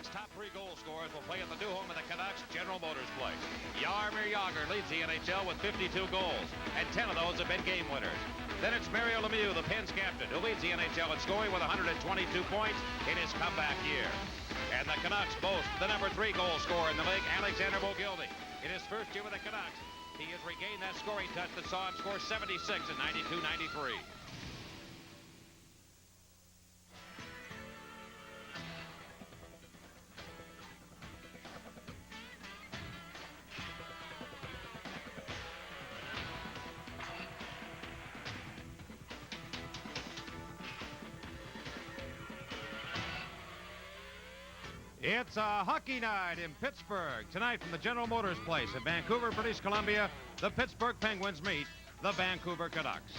league's top 3 goal scorers will play at the new home of the Canucks, General Motors Place. Jaromir Jagr leads the NHL with 52 goals, and 10 of those have been game winners. Then it's Mario Lemieux, the Pens captain, who leads the NHL in scoring with 122 points in his comeback year. And the Canucks boast the number 3 goal scorer in the league, Alexander Mogilny. In his first year with the Canucks, he has regained that scoring touch that saw him score 76 in 92-93. It's a hockey night in Pittsburgh. Tonight from the General Motors Place in Vancouver, British Columbia, the Pittsburgh Penguins meet the Vancouver Canucks.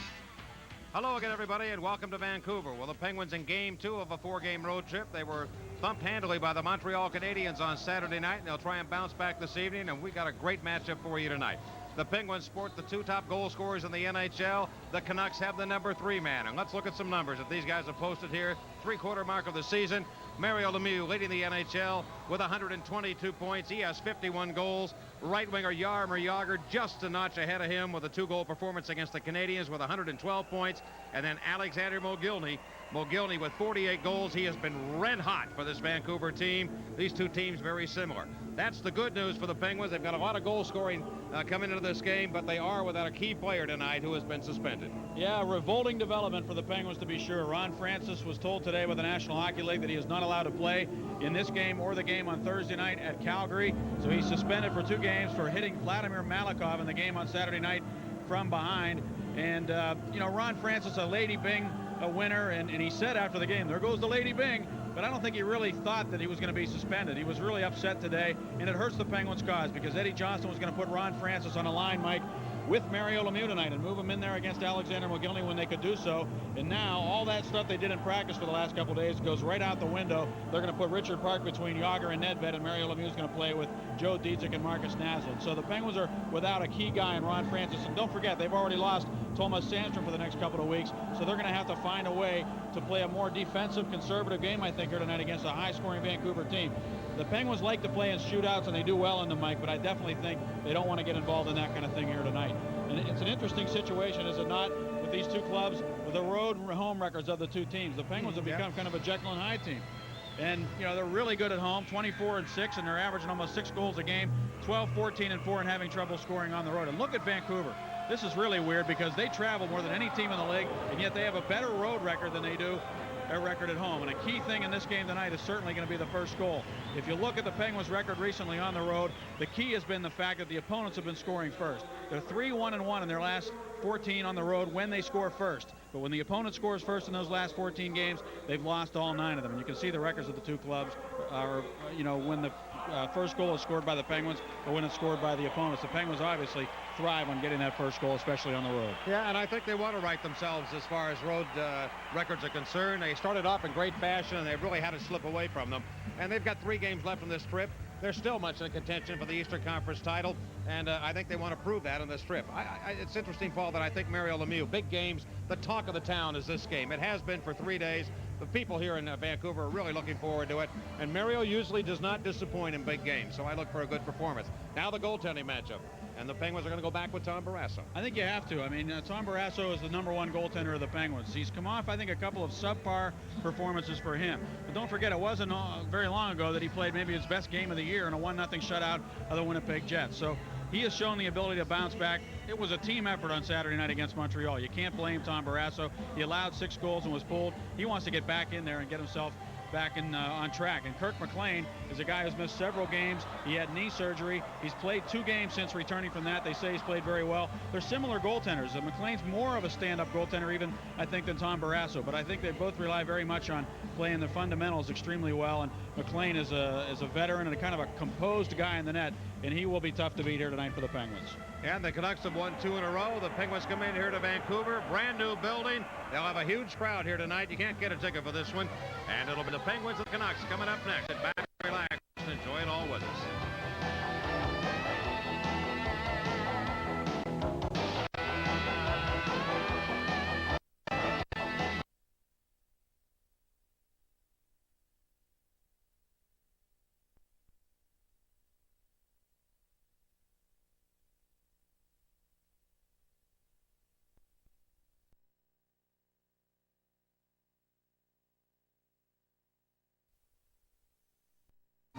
Hello again, everybody, and welcome to Vancouver. Well, the Penguins in Game 2 of a 4-game road trip. They were thumped handily by the Montreal Canadiens on Saturday night, and they'll try and bounce back this evening, and we got a great matchup for you tonight. The Penguins sport the 2 top goal scorers in the NHL. The Canucks have the number 3 man. And let's look at some numbers that these guys have posted here. 3-quarter mark of the season. Mario Lemieux leading the NHL with 122 points. He has 51 goals. Right winger Jaromir Jagr just a notch ahead of him with a 2-goal performance against the Canadiens with 112 points. And then Alexander Mogilny with 48 goals. He has been red hot for this Vancouver team. These two teams very similar. That's the good news for the Penguins. They've got a lot of goal scoring coming into this game, but they are without a key player tonight who has been suspended. Yeah, revolting development for the Penguins, to be sure. Ron Francis was told today by the National Hockey League that he is not allowed to play in this game or the game on Thursday night at Calgary. So he's suspended for 2 games for hitting Vladimir Malikov in the game on Saturday night from behind. And, you know, Ron Francis, a Lady Byng, a winner, and he said after the game, there goes the Lady Byng. But I don't think he really thought that he was going to be suspended. He was really upset today, and it hurts the Penguins' cause because Eddie Johnston was going to put Ron Francis on a line, Mike, with Mario Lemieux tonight and move him in there against Alexander Mogilny when they could do so. And now all that stuff they did in practice for the last couple of days goes right out the window. They're going to put Richard Park between Jagr and Nedved, and Mario Lemieux is going to play with Joe Dietzick and Marcus Naslund. So the Penguins are without a key guy in Ron Francis. And don't forget, they've already lost Thomas Sandstrom for the next couple of weeks. So they're going to have to find a way to play a more defensive, conservative game, I think, here tonight against a high-scoring Vancouver team. The Penguins like to play in shootouts, and they do well in them, Mike, but I definitely think they don't want to get involved in that kind of thing here tonight. And it's an interesting situation, is it not, with these two clubs, with the road and home records of the two teams. The Penguins have become kind of a Jekyll and Hyde team. And, you know, they're really good at home, 24-6, and they're averaging almost 6 goals a game, 12-14-4, and having trouble scoring on the road. And look at Vancouver. This is really weird because they travel more than any team in the league, and yet they have a better road record than they do their record at home. And a key thing in this game tonight is certainly going to be the first goal. If you look at the Penguins' record recently on the road, the key has been the fact that the opponents have been scoring first. They're 3-1-1 in their last 14 on the road when they score first. But when the opponent scores first in those last 14 games, they've lost all 9 of them. And you can see the records of the two clubs are, you know, when the first goal is scored by the Penguins or when it's scored by the opponents. The Penguins obviously thrive on getting that first goal, especially on the road. Yeah, and I think they want to right themselves as far as road records are concerned. They started off in great fashion, and they've really had it slip away from them. And they've got 3 games left in this trip. They're still much in contention for the Eastern Conference title, and I think they want to prove that in this trip. It's interesting, Paul, that I think Mario Lemieux, big games, the talk of the town is this game. It has been for 3 days. The people here in Vancouver are really looking forward to it, and Mario usually does not disappoint in big games, so I look for a good performance. Now the goaltending matchup, and the Penguins are going to go back with Tom Barrasso. I think you have to. I mean, Tom Barrasso is the #1 goaltender of the Penguins. He's come off, I think, a couple of subpar performances for him. But don't forget, it wasn't very long ago that he played maybe his best game of the year in a 1-0 shutout of the Winnipeg Jets. So he has shown the ability to bounce back. It was a team effort on Saturday night against Montreal. You can't blame Tom Barrasso. He allowed 6 goals and was pulled. He wants to get back in there and get himself back on track. And Kirk McLean is a guy who's missed several games. He had knee surgery. He's played 2 games since returning from that. They say he's played very well. They're similar goaltenders. McLean's more of a stand-up goaltender even, I think, than Tom Barrasso. But I think they both rely very much on playing the fundamentals extremely well. And McLean is a veteran and a kind of a composed guy in the net. And he will be tough to beat here tonight for the Penguins. And the Canucks have won 2 in a row. The Penguins come in here to Vancouver, brand new building. They'll have a huge crowd here tonight. You can't get a ticket for this one. And it'll be the Penguins and the Canucks coming up next. Sit back, relax, and enjoy it all with us.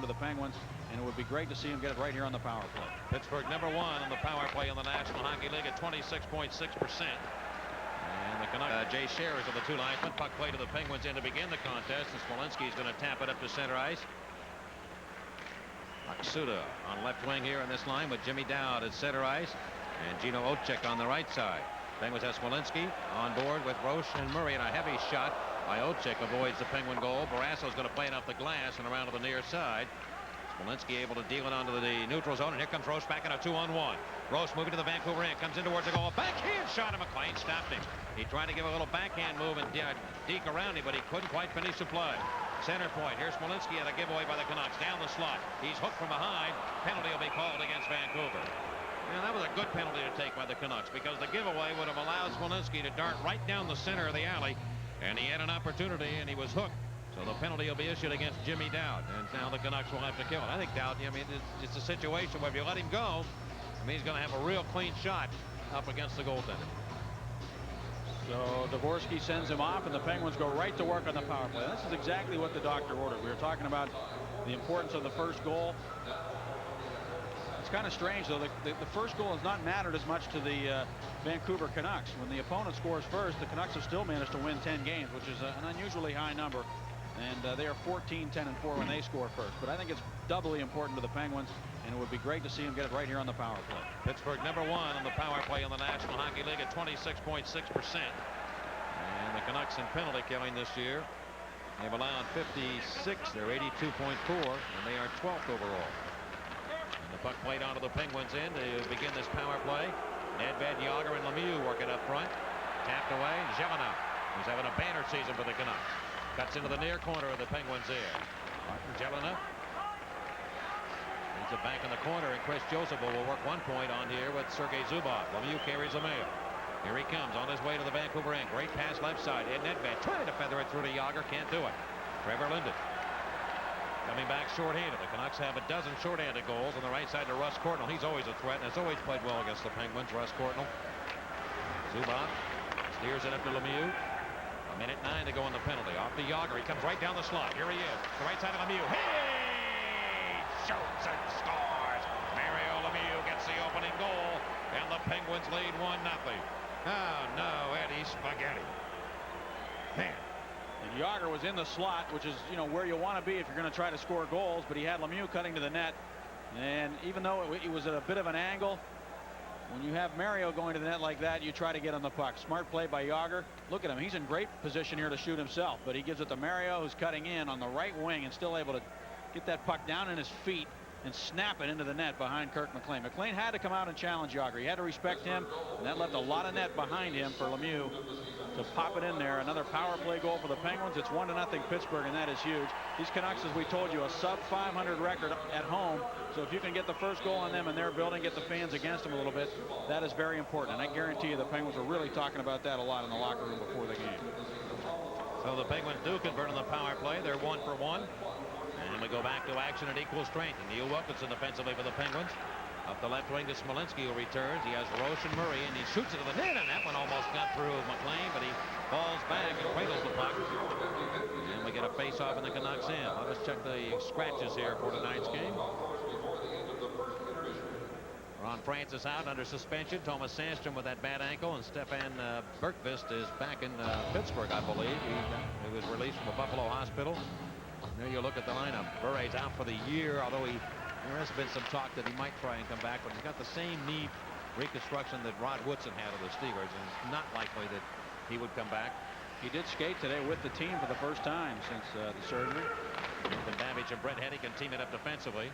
to the Penguins, and it would be great to see him get it right here on the power play. Pittsburgh #1 on the power play in the National Hockey League at 26.6%. And the Canucks, Jay Scher is on the two linesmen. Puck play to the Penguins in to begin the contest, and Smolinski is going to tap it up to center ice. Maksuda on left wing here in this line with Jimmy Dowd at center ice, and Gino Otchik on the right side. Penguins have Smolinski on board with Roche and Murray, and a heavy shot by Otchik avoids the Penguin goal. Barasso's going to play it off the glass and around to the near side. Smolinski able to deal it onto the neutral zone, and here comes Roche back in a 2-on-1. Roche moving to the Vancouver end, comes in towards the goal. Backhand shot, and McLean stopped him. He tried to give a little backhand move and deke around him, but he couldn't quite finish the play. Center point. Here's Smolinski at a giveaway by the Canucks. Down the slot. He's hooked from behind. Penalty will be called against Vancouver. That was a good penalty to take by the Canucks, because the giveaway would have allowed Smolinski to dart right down the center of the alley, and he had an opportunity, and he was hooked. So the penalty will be issued against Jimmy Dowd, and now the Canucks will have to kill it. I think Dowd, it's a situation where if you let him go, he's going to have a real clean shot up against the goaltender. So Dvorsky sends him off, and the Penguins go right to work on the power play. This is exactly what the doctor ordered. We were talking about the importance of the first goal. It's kind of strange, though. The first goal has not mattered as much to the Vancouver Canucks. When the opponent scores first, the Canucks have still managed to win 10 games, which is an unusually high number. And they are 14-10-4 when they score first. But I think it's doubly important to the Penguins, and it would be great to see them get it right here on the power play. Pittsburgh #1 on the power play in the National Hockey League at 26.6%. And the Canucks in penalty killing this year, they've allowed 56. They're 82.4, and they are 12th overall. And the puck played onto the Penguins end to begin this power play. Nedved, Yager, and Lemieux working up front. Tapped away. Jelena, who's having a banner season for the Canucks, cuts into the near corner of the Penguins there. Martin Jelena leads it back in the corner, and Chris Joseph will work 1 point on here with Sergei Zubov. Lemieux carries Lemieux. Here he comes on his way to the Vancouver end. Great pass left side. Ed Nedved trying to feather it through to Yager. Can't do it. Trevor Linden coming back shorthanded. The Canucks have a dozen shorthanded goals on the right side to Russ Courtnall. He's always a threat and has always played well against the Penguins. Russ Courtnall. Zubov steers it up to Lemieux. 1:09 to go on the penalty. Off to Yager. He comes right down the slot. Here he is. The right side of Lemieux. He shoots and scores. Mario Lemieux gets the opening goal, and the Penguins lead 1-0. Oh no, Eddie Spaghetti. Man. And Yager was in the slot, which is, where you want to be if you're going to try to score goals, but he had Lemieux cutting to the net, and even though it was at a bit of an angle, when you have Mario going to the net like that, you try to get on the puck. Smart play by Yager. Look at him. He's in great position here to shoot himself, but he gives it to Mario, who's cutting in on the right wing and still able to get that puck down in his feet and snap it into the net behind Kirk McLean. McLean had to come out and challenge Yager. He had to respect him, and that left a lot of net behind him for Lemieux to pop it in there. Another power play goal for the Penguins. It's 1-0 Pittsburgh, and that is huge. These Canucks, as we told you, a sub .500 record at home. So if you can get the first goal on them in their building, get the fans against them a little bit, that is very important. And I guarantee you the Penguins were really talking about that a lot in the locker room before the game. So the Penguins do convert on the power play. They're 1 for 1. And we go back to action at equal strength. And Neil Wilkinson defensively for the Penguins. Up the left wing to Smolinski, who returns. He has Roche and Murray, and he shoots it to the net, and that one almost got through McLean, but he falls back and cradles the puck. And we get a face-off in the Canucks end. Let us check the scratches here for tonight's game. Ron Francis out under suspension. Thomas Sandstrom with that bad ankle, and Stefan Bergqvist is back in Pittsburgh, I believe. He was released from a Buffalo hospital. And there you look at the lineup. Bure's out for the year, although there has been some talk that he might try and come back, but he's got the same knee reconstruction that Rod Woodson had of the Steelers, and it's not likely that he would come back. He did skate today with the team for the first time since the surgery. Nathan Babbage and Brett Heddy can team it up defensively.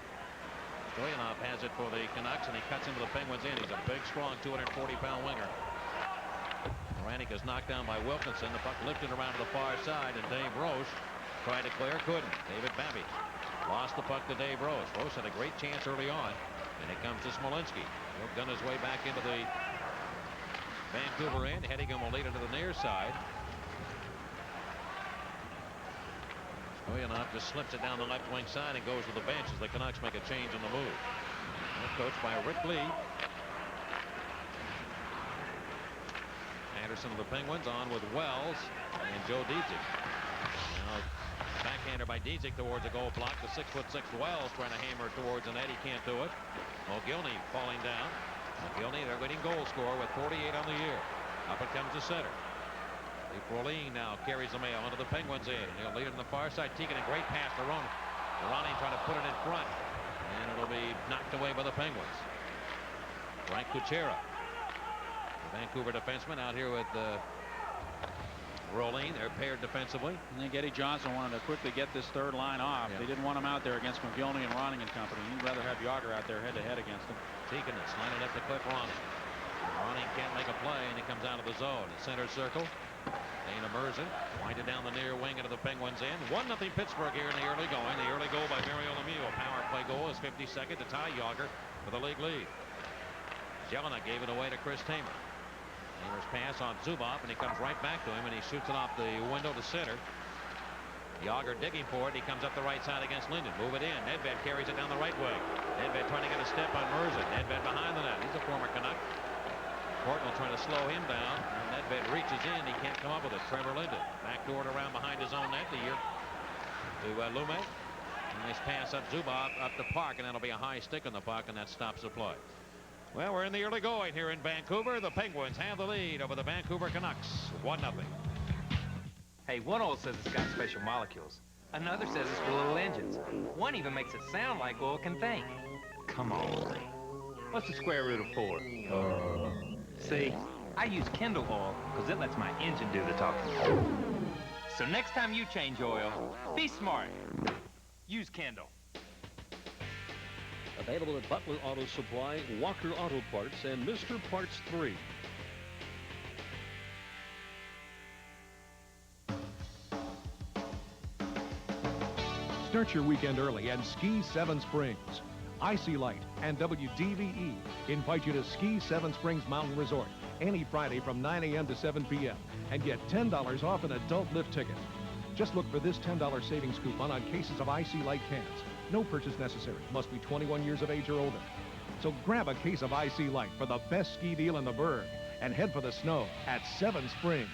Stoyanov has it for the Canucks, and he cuts into the Penguins in. He's a big, strong 240-pound winger. Moranik is knocked down by Wilkinson. The puck lifted around to the far side, and Dave Roche tried to clear, couldn't. David Babbage lost the puck to Dave Roche. Roche had a great chance early on, and it comes to Smolinski. He'll gun his way back into the Vancouver end. Hedingham will lead it to the near side. Stoyanov just slips it down the left wing side and goes to the bench as the Canucks make a change in the move. Coached by Rick Lee. Anderson of the Penguins on with Wells and Joe Dietzig. Now backhand One-hander by Diezik towards a goal block. The 6'6" Wells trying to hammer towards the net. He can't do it. Mogilny falling down. Mogilny, their leading goal scorer with 48 on the year. Up it comes the center. Roline now carries the mail into the Penguins end. He'll lead it on the far side. Tegan, a great pass to Ronnie. Ronnie trying to put it in front. And it'll be knocked away by the Penguins. Frank Kuchera, the Vancouver defenseman, out here with Roline. They're paired defensively. I think Eddie Johnson wanted to quickly get this third line off. They didn't want him out there against McGillney and Ronning and company. He'd rather have Yager out there head-to-head against him. Tegan is lining up to clip Ronning. Ronning can't make a play, and he comes out of the zone. The center circle. Dana Merzen winded down the near wing into the Penguins end. 1-0 Pittsburgh here in the early going. The early goal by Mario Lemieux. A power play goal is 52nd to tie Yager for the league lead. Jelena gave it away to Chris Tamer. Tamer's pass on Zubov, and he comes right back to him, and he shoots it off the window to center. Yager digging for it. He comes up the right side against Linden. Move it in. Nedved carries it down the right wing. Nedved trying to get a step on Merzen. Nedved behind the net. He's a former Canuck. Portnoy trying to slow him down. Nedved reaches in. He can't come up with it. Trevor Linden backdoored around behind his own net. The year to Lumet. Nice pass up Zubov up to Park, and that'll be a high stick on the puck, and that stops the play. Well, we're in the early going here in Vancouver. The Penguins have the lead over the Vancouver Canucks. 1-0. Hey, one oil says it's got special molecules. Another says it's for little engines. One even makes it sound like oil can think. Come on. What's the square root of 4? See, I use Kendall oil because it lets my engine do the talking. So next time you change oil, be smart. Use Kendall. Available at Butler Auto Supply, Walker Auto Parts, and Mr. Parts 3. Start your weekend early and ski Seven Springs. Icy Light and WDVE invite you to ski Seven Springs Mountain Resort any Friday from 9 a.m. to 7 p.m. and get $10 off an adult lift ticket. Just look for this $10 savings coupon on cases of Icy Light cans. No purchase necessary. Must be 21 years of age or older. So grab a case of Icy Light for the best ski deal in the burg and head for the snow at Seven Springs.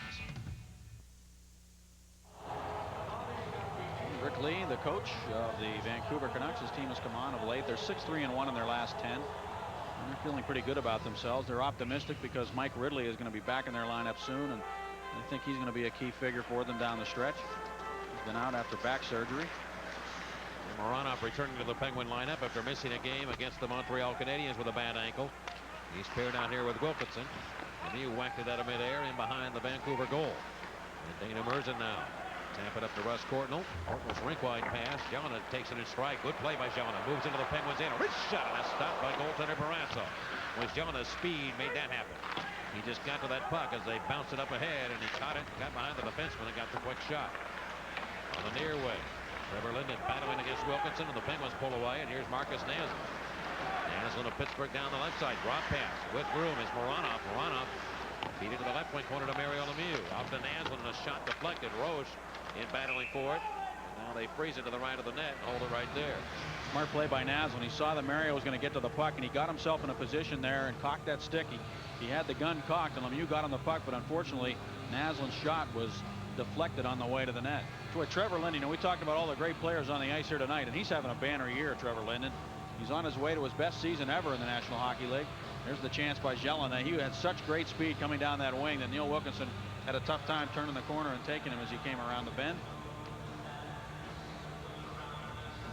Rick Lee, the coach of the Vancouver Canucks, his team has come on of late. They're 6-3-1 in their last 10. And they're feeling pretty good about themselves. They're optimistic because Mike Ridley is going to be back in their lineup soon, and I think he's going to be a key figure for them down the stretch. He's been out after back surgery. And Moranov returning to the Penguin lineup after missing a game against the Montreal Canadiens with a bad ankle. He's paired out here with Wilkinson. And he whacked it out of midair in behind the Vancouver goal. And Dana Merzen now. Tap it up to Russ Courtnall. Courtnall's rink-wide pass. Jelena takes it in stride. Good play by Jelena. Moves into the Penguins in. A rich shot, and a stop by goaltender Barrasso. Was Jelena's speed made that happen. He just got to that puck as they bounced it up ahead, and he caught it, got behind the defenseman, and got the quick shot. On the near wing, Trevor Linden battling against Wilkinson, and the Penguins pull away, and here's Marcus Naslund. Naslund of Pittsburgh down the left side. Drop pass. With room is Moranov. Moranov feed it to the left wing corner to Mario Lemieux. Off to Naslund, and a shot deflected. Roche in battling for it. Now they freeze it to the right of the net and hold it right there. Smart play by Naslund. He saw that Mario was going to get to the puck, and he got himself in a position there and cocked that stick. He had the gun cocked, and Lemieux got on the puck, but unfortunately Naslund's shot was deflected on the way to the net. Boy, Trevor Linden, you know, we talked about all the great players on the ice here tonight, and he's having a banner year, Trevor Linden. He's on his way to his best season ever in the National Hockey League. There's the chance by Jelena. He had such great speed coming down that wing that Neil Wilkinson had a tough time turning the corner and taking him as he came around the bend.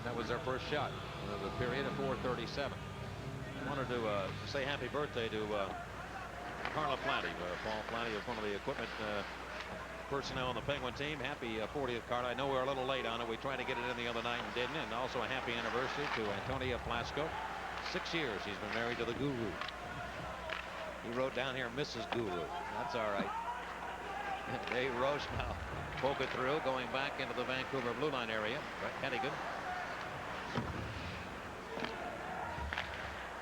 That was their first shot of the period at 4:37. I wanted to say happy birthday to Carla Flatty. Paul Flatty is one of the equipment personnel on the Penguin team. Happy 40th, Carla. I know we were a little late on it. We tried to get it in the other night and didn't. And also a happy anniversary to Antonia Flasco. 6 years he's been married to the Guru. He wrote down here Mrs. Guru. That's all right. Dave Roche now poke it through, going back into the Vancouver blue line area. Brett Hennigan.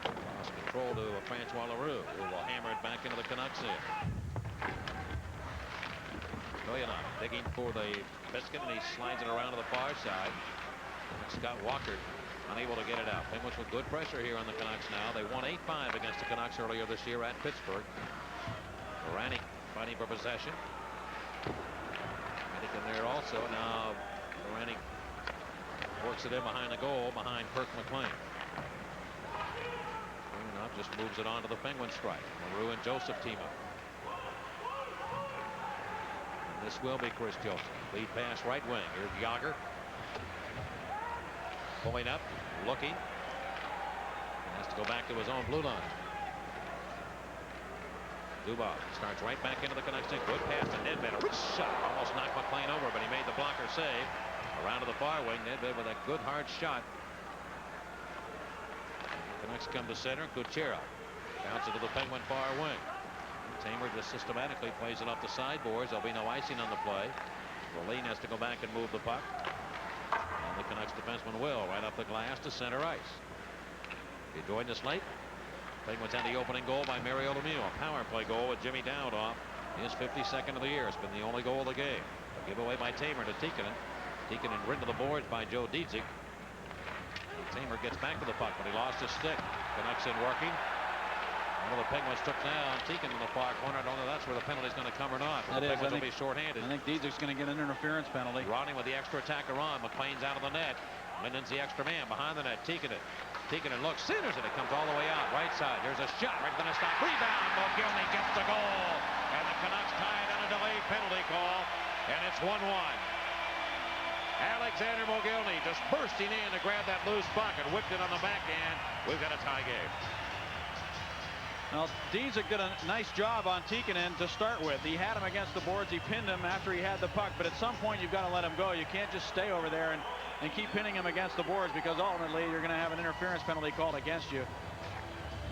Lost control to Francois Leroux, who will hammer it back into the Canucks here. Goyanov digging for the biscuit, and he slides it around to the far side. Scott Walker unable to get it out. Penguins with good pressure here on the Canucks now. They won 8-5 against the Canucks earlier this year at Pittsburgh. Moranik fighting for possession. Moranik in there also. Now Moranik Works it in behind the goal, behind Kirk McLean. Up just moves it on to the Penguin strike. Maru and Joseph team up. And this will be Chris Joseph. Lead pass right wing. Here's Yager. Pulling up, looking. He has to go back to his own blue line. Dubov starts right back into the connection. Good pass to Nedved. A rich shot. Almost knocked McLean over, but he made the blocker save. Around to the far wing. Nedved with a good hard shot. Canucks come to center. Kucherov bounces to the Penguin far wing. Tamer just systematically plays it off the sideboards. There'll be no icing on the play. Rolene has to go back and move the puck. And the Canucks defenseman will right up the glass to center ice. If you joined us late, Penguins had the opening goal by Mario Lemieux. A power play goal with Jimmy Dowd off. His 52nd of the year. It's been the only goal of the game. A giveaway by Tamer to Tikkanen. Tikkanen ridden to the boards by Joe Dietzick. Tamer gets back to the puck, but he lost his stick. Canucks in working. One of the Penguins took down Tikkanen in the far corner. I don't know that's where the penalty's going to come or not. The Penguins will be shorthanded. I think Diedzick's going to get an interference penalty. Rodney with the extra attacker on. McLean's out of the net. Minden's the extra man behind the net. Tikkanen. Tikkanen looks, centers it. It comes all the way out. Right side. There's a shot right to the stop. Rebound. Mogilny gets the goal. And the Canucks tie it on a delayed penalty call. And it's 1-1. Alexander Mogilny just bursting in to grab that loose puck and whipped it on the backhand. We've got a tie game. Well, Dietzick did a nice job on Tikkanen to start with. He had him against the boards. He pinned him after he had the puck. But at some point, you've got to let him go. You can't just stay over there and keep pinning him against the boards, because ultimately you're going to have an interference penalty called against you.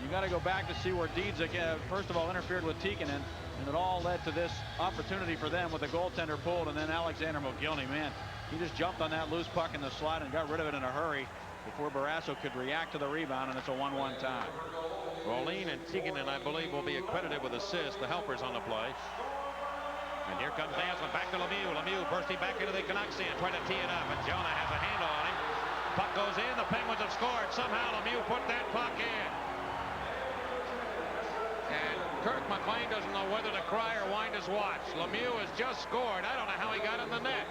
You got to go back to see where Dietzick, first of all, interfered with Tikkanen, and it all led to this opportunity for them with the goaltender pulled, and then Alexander Mogilny, man. He just jumped on that loose puck in the slot and got rid of it in a hurry before Barrasso could react to the rebound, and it's a 1-1 tie. Rolene and Tikkanen, I believe, will be accredited with assists, the helpers on the play. And here comes Naslund back to Lemieux. Lemieux bursting back into the Canucks end, trying to tee it up, and Jonah has a handle on him. Puck goes in. The Penguins have scored. Somehow Lemieux put that puck in. And Kirk McLean doesn't know whether to cry or wind his watch. Lemieux has just scored. I don't know how he got in the net.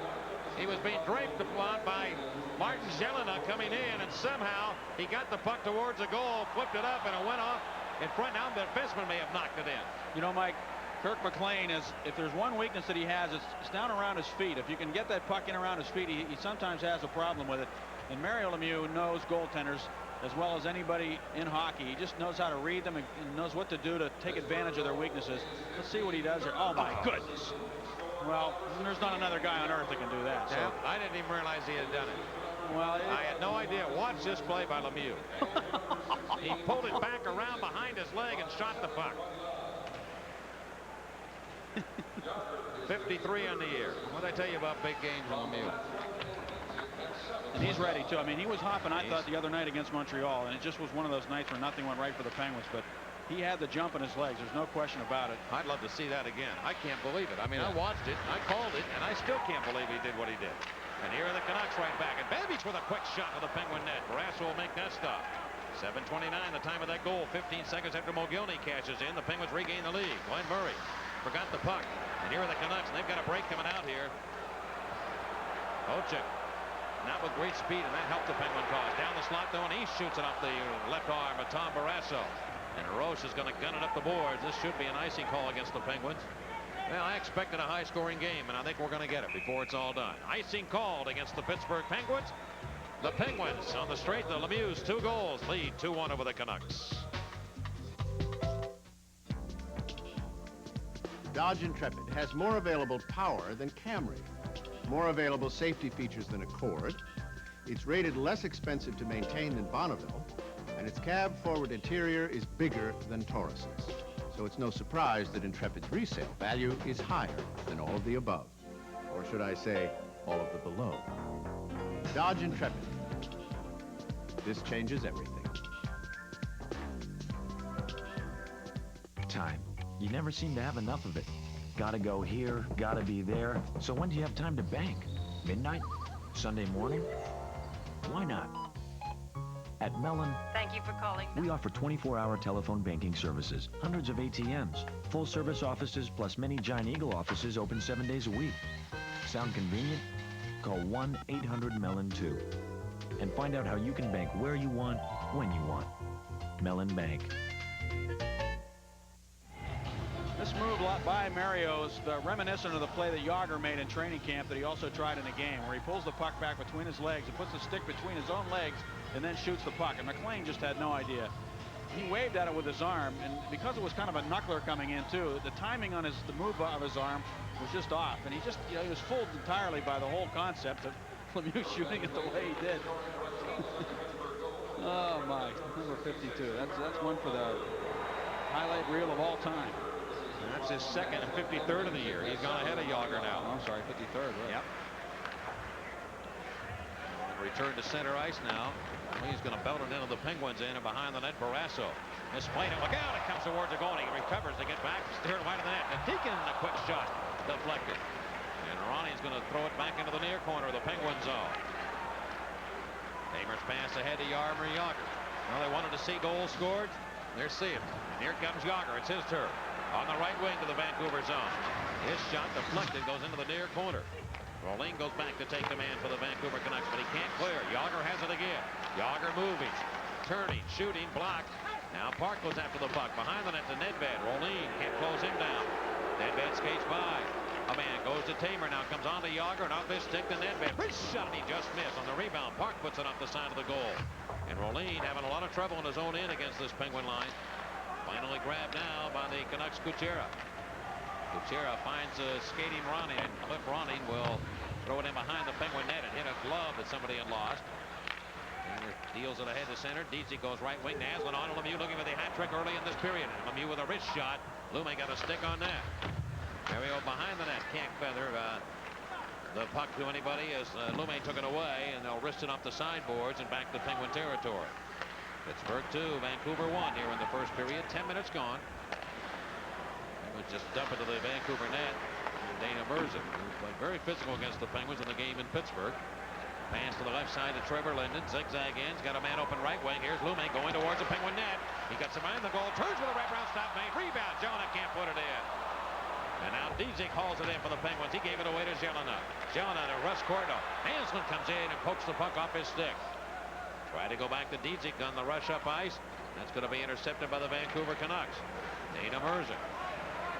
He was being draped upon by Martin Jelena coming in, and somehow he got the puck towards the goal, flipped it up, and it went off in front. Now the defenseman may have knocked it in. You know, Mike, Kirk McLean is, if there's one weakness that he has, it's down around his feet. If you can get that puck in around his feet, he sometimes has a problem with it. And Mario Lemieux knows goaltenders as well as anybody in hockey. He just knows how to read them and knows what to do to take advantage of their weaknesses. Let's see what he does here. Oh, my goodness. Well, there's not another guy on earth that can do that. So. Yeah, I didn't even realize he had done it. Well, I had no idea. Watch this play by Lemieux. He pulled it back around behind his leg and shot the puck. 53 on the year. What did I tell you about big games from Lemieux? And he's ready, too. I mean, he was hopping, I thought, the other night against Montreal, and it just was one of those nights where nothing went right for the Penguins, but he had the jump in his legs. There's no question about it. I'd love to see that again. I can't believe it. I mean, I watched it, I called it, and I still can't believe he did what he did. And here are the Canucks right back. And Babbage with a quick shot to the Penguin net. Barrasso will make that stop. 7:29, the time of that goal. 15 seconds after Mogilny cashes in. The Penguins regain the lead. Glenn Murray forgot the puck. And here are the Canucks, and they've got a break coming out here. Ochik, not with great speed, and that helped the Penguin cause. Down the slot, though, and he shoots it off the left arm of Tom Barrasso. And Roche is going to gun it up the boards. This should be an icing call against the Penguins. Well, I expected a high-scoring game, and I think we're going to get it before it's all done. Icing called against the Pittsburgh Penguins. The Penguins on the straight. The Lemieux's 2 goals lead 2-1 over the Canucks. Dodge Intrepid has more available power than Camry, more available safety features than Accord. It's rated less expensive to maintain than Bonneville, and its cab-forward interior is bigger than Taurus's. So it's no surprise that Intrepid's resale value is higher than all of the above. Or should I say, all of the below. Dodge Intrepid. This changes everything. Time. You never seem to have enough of it. Gotta go here, gotta be there. So when do you have time to bank? Midnight? Sunday morning? Why not? At Mellon, thank you for calling. We offer 24-hour telephone banking services, hundreds of ATMs, full-service offices, plus many Giant Eagle offices open 7 days a week. Sound convenient? Call 1-800-MELLON-2. and find out how you can bank where you want, when you want. Mellon Bank. This move by Mario is reminiscent of the play that Yager made in training camp that he also tried in a game, where he pulls the puck back between his legs and puts the stick between his own legs and then shoots the puck. And McLean just had no idea. He waved at it with his arm, and because it was kind of a knuckler coming in too, the timing on the move of his arm was just off, and he just, he was fooled entirely by the whole concept of Lemieux shooting it the way he did. Oh my, number 52. That's one for the highlight reel of all time. And that's his second and 53rd of the year. He's gone ahead of Yager now. Oh, I'm sorry, 53rd. Right? Yep. Return to center ice now. He's going to belt it into the Penguins in, and behind the net, Barrasso. Misplayed it. Look out! It comes towards the goal. He recovers to get back, steered wide of the net. And Deacon, a quick shot, deflected. And Ronnie's going to throw it back into the near corner of the Penguin zone. Tamer's pass ahead to Jaromir Jagr. Well, they wanted to see goals scored. They're seeing it. And here comes Jagr. It's his turn. On the right wing to the Vancouver zone. His shot deflected, goes into the near corner. Rolling goes back to take the man for the Vancouver Canucks, but he can't clear. Jagr has it again. Jagr moving, turning, shooting, blocked. Now Park goes after the puck. Behind the net to Nedved. Rolling can't close him down. Nedved skates by. A man goes to Tamer. Now comes on to Jagr, and off his stick to Nedved. Wrist shot, and he just missed. On the rebound, Park puts it off the side of the goal. And Rolling having a lot of trouble in his own end against this Penguin line. Finally grabbed now by the Canucks Kuchera. Kuchera finds skating Ronnie, and Cliff Ronnie will throw it in behind the Penguin net and hit a glove that somebody had lost. Taylor deals it ahead to center. Deasy goes right wing. Naslin on Lemieux looking for the hat trick early in this period. Lemieux with a wrist shot. Lume got a stick on that. Mario behind the net can't feather the puck to anybody as Lume took it away, and they'll wrist it off the sideboards and back to Penguin territory. Pittsburgh 2, Vancouver 1 here in the first period. 10 minutes gone. Penguins just dump it to the Vancouver net. And Dana Merzen, who played very physical against the Penguins in the game in Pittsburgh. Pass to the left side to Trevor Linden. Zigzag ends. Got a man open right wing. Here's Lume going towards the Penguin net. He gets him behind the goal. Turns with a wraparound stop made. Rebound. Jelena can't put it in. And now Dezik hauls it in for the Penguins. He gave it away to Jelena. Jelena to Russ Cordo. Naslin comes in and pokes the puck off his stick. Try to go back to Dezik on the rush up ice. That's going to be intercepted by the Vancouver Canucks. Dana Merzen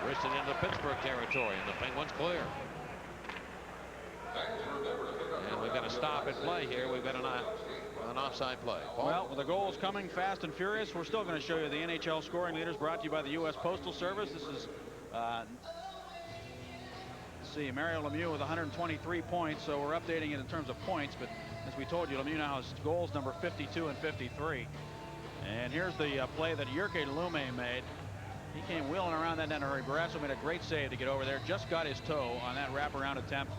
wristed into Pittsburgh territory, and the Penguins clear. And we've got a stop at play here. We've got an offside play. Paul? Well, with the goals coming fast and furious, we're still going to show you the NHL scoring leaders brought to you by the U.S. Postal Service. This is, let's see, Mario Lemieux with 123 points, so we're updating it in terms of points, but as we told you, Lemieux now has goals number 52 and 53. And here's the play that Jyrki Lume made. He came wheeling around that net in a hurry. Barrasso made a great save to get over there. Just got his toe on that wraparound attempt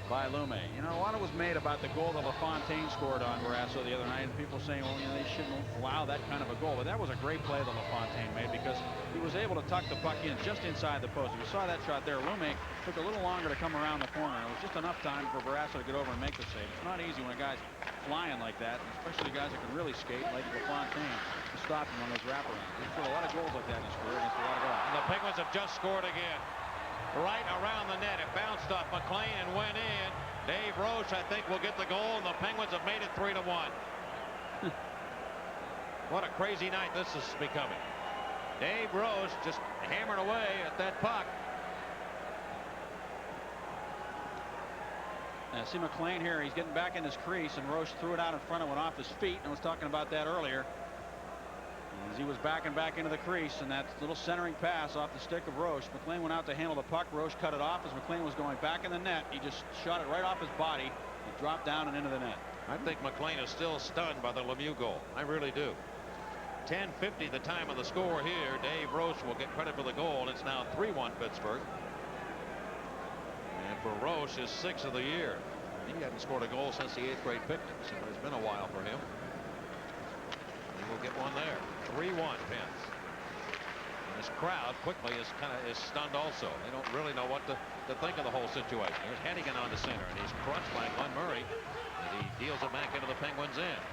by Lume. You know, a lot was made about the goal that LaFontaine scored on Barrasso the other night, and people saying, well, you know, they shouldn't allow that kind of a goal. But that was a great play that LaFontaine made because he was able to tuck the puck in just inside the post. If you saw that shot there, Lume took a little longer to come around the corner. It was just enough time for Barrasso to get over and make the save. It's not easy when a guy's flying like that, especially guys that can really skate like LaFontaine, to stop him on those wraparounds. He's scored a lot of goals like that in his career against a lot of guys. And the Penguins have just scored again. Right around the net. It bounced off McLean and went in. Dave Roche, I think, will get the goal, and the Penguins have made it 3-1. What a crazy night this is becoming. Dave Roche just hammered away at that puck. Now, see McLean here, he's getting back in his crease, and Roche threw it out in front and went off his feet. I was talking about that earlier. As he was backing back into the crease, and that little centering pass off the stick of Roche. McLean went out to handle the puck. Roche cut it off as McLean was going back in the net. He just shot it right off his body. It dropped down and into the net. I think McLean is still stunned by the Lemieux goal. I really do. 10:50 the time of the score here. Dave Roche will get credit for the goal. It's now 3-1 Pittsburgh. And for Roche, his 6th of the year. He hadn't scored a goal since the 8th grade picnic, so it's been a while for him. He will get one there. 3-1 Pence. And this crowd quickly is stunned also. They don't really know what to think of the whole situation. Here's Hennigan on the center, and he's crushed by Glenn Murray. And he deals it back into the Penguins' end.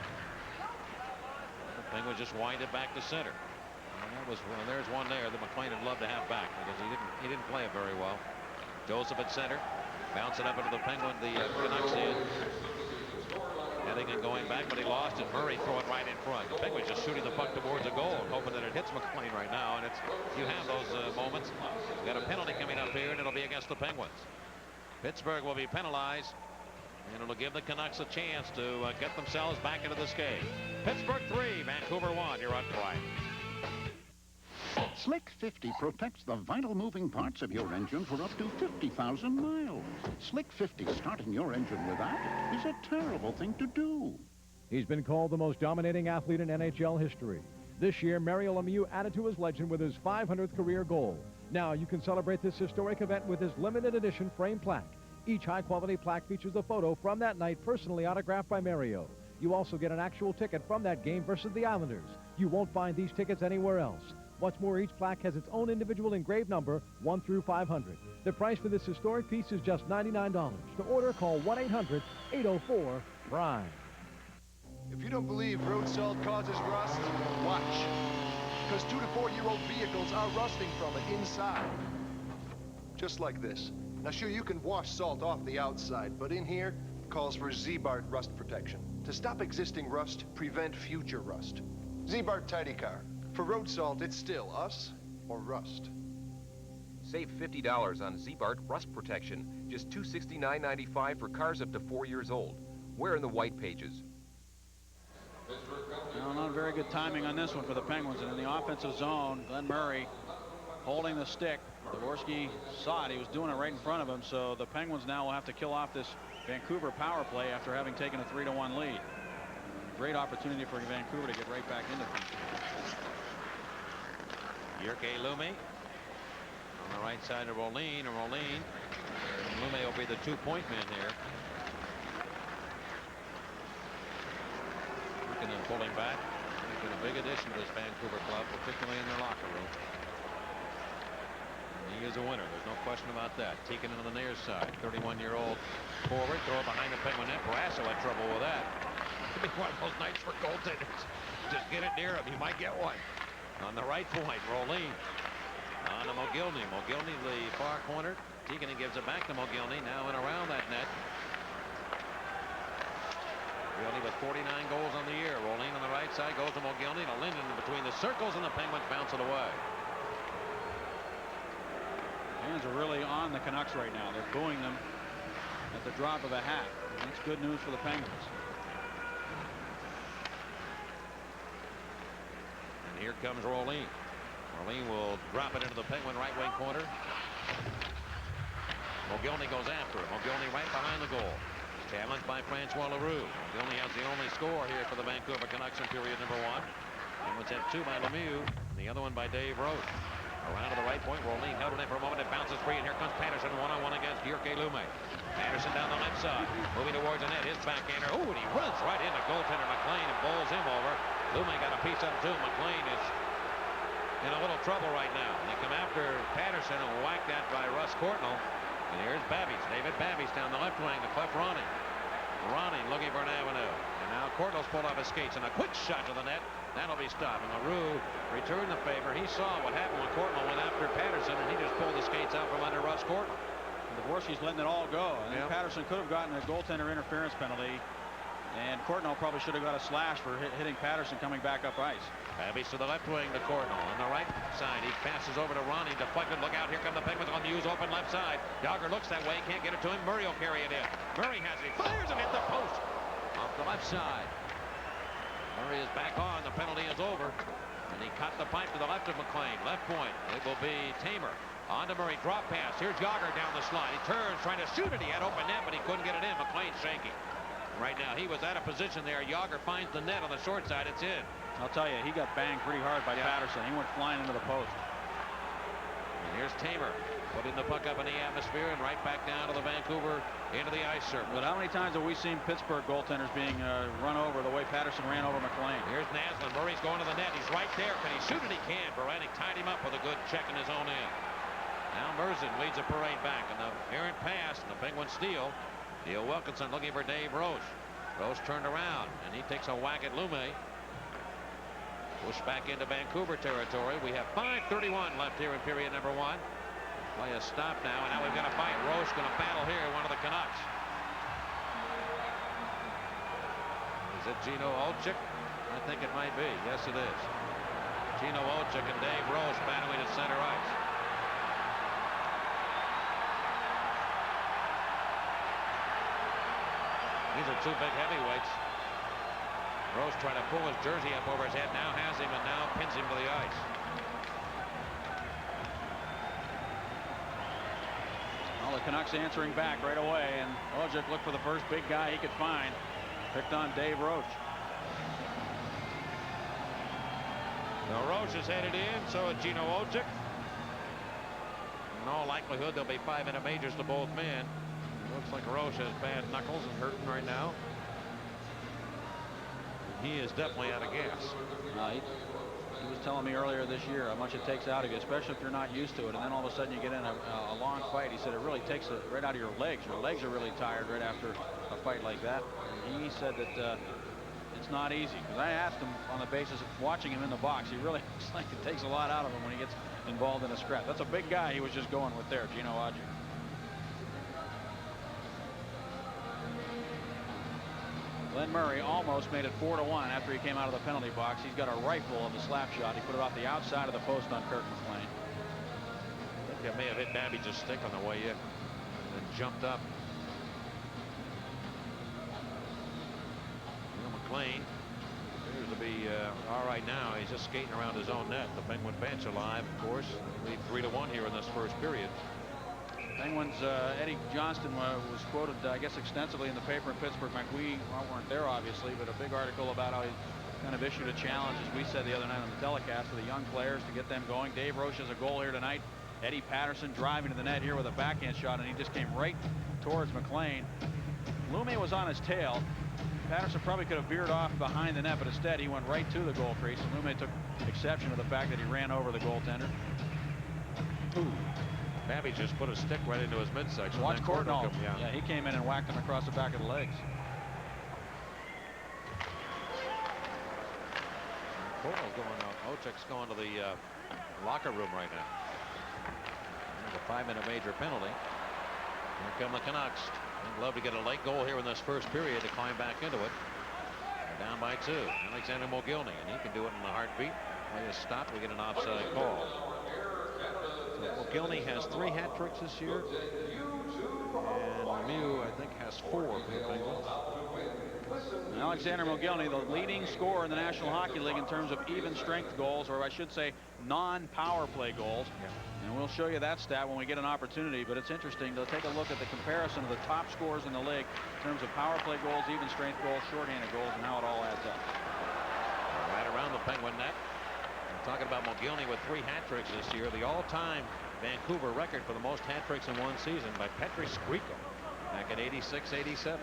The Penguins just wind it back to center. And that was there's one there that McLean would love to have back because he didn't play it very well. Joseph at center, bounce it up into the Penguin, the Canucks end. Heading and going back, but he lost it. Murray throw it right in front. The Penguins just shooting the puck towards a goal, hoping that it hits McLean right now. And you have those moments. Got a penalty coming up here, and it'll be against the Penguins. Pittsburgh will be penalized, and it'll give the Canucks a chance to get themselves back into this game. Pittsburgh 3, Vancouver 1. You're on Prime. Slick 50 protects the vital moving parts of your engine for up to 50,000 miles. Slick 50 starting your engine with that is a terrible thing to do. He's been called the most dominating athlete in NHL history. This year, Mario Lemieux added to his legend with his 500th career goal. Now you can celebrate this historic event with his limited edition frame plaque. Each high-quality plaque features a photo from that night personally autographed by Mario. You also get an actual ticket from that game versus the Islanders. You won't find these tickets anywhere else. What's more, each plaque has its own individual engraved number, 1 through 500. The price for this historic piece is just $99. To order, call 1-800-804-PRIME. If you don't believe road salt causes rust, watch. Because 2 to 4-year-old vehicles are rusting from it inside. Just like this. Now sure, you can wash salt off the outside, but in here, calls for Z-Bart rust protection. To stop existing rust, prevent future rust. Z-Bart Tidy Car. For road salt, it's still us or rust. Save $50 on Z-Bart rust protection. Just $269.95 for cars up to 4 years old. Where in the white pages? Well, not very good timing on this one for the Penguins. And in the offensive zone, Glenn Murray holding the stick. Dvorsky saw it. He was doing it right in front of him. So the Penguins now will have to kill off this Vancouver power play after having taken a 3-1 lead. Great opportunity for Vancouver to get right back into things. Jyrki Lumme on the right side of Rolin. And Lumme will be the 2-point man here. And then pulling back. He's been a big addition to this Vancouver club, particularly in their locker room. And he is a winner. There's no question about that. Teakin into the near side. 31-year-old forward. Throw it behind the Penguin net. Brasso had trouble with that. Could be one of those nights for goaltenders. Just get it near him. You might get one. On the right point, Rolin. On to Mogilny. Mogilny, the far corner. Teakin gives it back to Mogilny. Now and around that net. Mogilny with 49 goals on the year. Rolin on the right side goes to Mogilny. To Linden between the circles, and the Penguins bounce it away. Fans are really on the Canucks right now. They're booing them at the drop of a hat. That's good news for the Penguins. Here comes Rolin. Rolin will drop it into the Penguin right wing corner. Mogilny goes after him. Mogilny right behind the goal. Challenged by Francois Leroux. Mogilny has the only score here for the Vancouver Canucks in period number 1. Penguins have 2 by Lemieux, and the other one by Dave Roche. Around to the right point. Rolin held it in for a moment. It bounces free, and here comes Patterson one-on-one against Jyrki Lumme. Patterson down the left side, moving towards the net. His backhander. Oh, and he runs right into goaltender McLean and bowls him over. Lumme got a piece of it too. McLean is in a little trouble right now. They come after Patterson and whack that by Russ Courtnall. And here's Babbies. David Babbies down the left wing to Clef Ronning. Ronning looking for an avenue. And now Courtnall's pulled off his skates and a quick shot to the net. That'll be stopped. And LaRue returned the favor. He saw what happened when Courtnall went after Patterson, and he just pulled the skates out from under Russ Courtnall. Dvorsky's letting it all go. And Patterson could have gotten a goaltender interference penalty. And Courtnall probably should have got a slash for hitting Patterson coming back up ice. Babbies to the left wing to Courtnall. On the right side, he passes over to Ronnie. Deflected. Look out. Here come the Penguins on the use open left side. Yager looks that way. Can't get it to him. Murray will carry it in. Murray has it. He fires and hit the post. Off the left side. Murray is back on. The penalty is over. And he cut the pipe to the left of McLean. Left point. It will be Tamer. On to Murray. Drop pass. Here's Yager down the slide. He turns, trying to shoot it. He had open net, but he couldn't get it in. McLean shaky. Right now, he was out of position there. Yager finds the net on the short side. It's in. I'll tell you, he got banged pretty hard by Patterson. He went flying into the post. And here's Tamer putting the puck up in the atmosphere and right back down to the Vancouver into the ice circle. But how many times have we seen Pittsburgh goaltenders being run over the way Patterson ran over McLean? Here's Naslund. Murray's going to the net. He's right there. Can he shoot it? He can. Baranek tied him up with a good check in his own end. Now Merzen leads the parade back, and the errant pass, and the Penguins steal. Neil Wilkinson looking for Dave Roche. Roche turned around, and he takes a whack at Lumme. Push back into Vancouver territory. We have 5:31 left here in period number 1. Play a stop now, and now we've got a fight. Roche going to battle here, one of the Canucks. Is it Gino Olczyk? I think it might be. Yes, it is. Gino Olczyk and Dave Rose battling at center ice. These are two big heavyweights. Rose trying to pull his jersey up over his head. Now has him and now pins him to the ice. Well, the Canucks answering back right away, and Olczyk looked for the first big guy he could find. Picked on Dave Roach. Now Roach is headed in, so is Gino Olczyk. In all likelihood, there'll be 5-minute majors to both men. Looks like Roach has bad knuckles and hurting right now. He is definitely out of gas. He was telling me earlier this year how much it takes out of you, especially if you're not used to it, and then all of a sudden you get in a long fight. He said it really takes it right out of your legs. Your legs are really tired right after a fight like that. And he said that it's not easy, because I asked him on the basis of watching him in the box. He really looks like it takes a lot out of him when he gets involved in a scrap. That's a big guy he was just going with there, Gino Olczyk. Glenn Murray almost made it 4-1 after he came out of the penalty box. He's got a rifle of the slap shot. He put it off the outside of the post on Kirk McLean. I think it may have hit Babbage's stick on the way in and jumped up. McLean appears to be all right now. He's just skating around his own net. The Penguin bench alive, of course. Lead 3-1 here in this first period. Penguins, Eddie Johnston was quoted, I guess, extensively in the paper in Pittsburgh. We weren't there, obviously, but a big article about how he kind of issued a challenge, as we said the other night on the telecast, to the young players to get them going. Dave Roche has a goal here tonight. Eddie Patterson driving to the net here with a backhand shot, and he just came right towards McLean. Lume was on his tail. Patterson probably could have veered off behind the net, but instead he went right to the goal crease, and Lume took exception to the fact that he ran over the goaltender. Ooh. Babbage just put a stick right into his midsection. Watch Courtnall. Yeah, he came in and whacked him across the back of the legs. Courtnall's going out. Olczyk's going to the locker room right now. And a 5-minute major penalty. Here come the Canucks. They'd love to get a late goal here in this first period to climb back into it. They're down by 2. Alexander Mogilny, and he can do it in a heartbeat. Play is stopped. We get an offside call. Mogilny has 3 hat tricks this year, and Lemieux, I think, has 4 for the Penguins. Alexander Mogilny, the leading scorer in the National Hockey League in terms of even strength goals, or I should say non-power play goals. And we'll show you that stat when we get an opportunity, but it's interesting to take a look at the comparison of the top scorers in the league in terms of power play goals, even strength goals, shorthanded goals, and how it all adds up. Right around the Penguin net. Talking about Mogilny with 3 hat tricks this year, the all-time Vancouver record for the most hat tricks in one season by Petri Skriko back in '86-'87.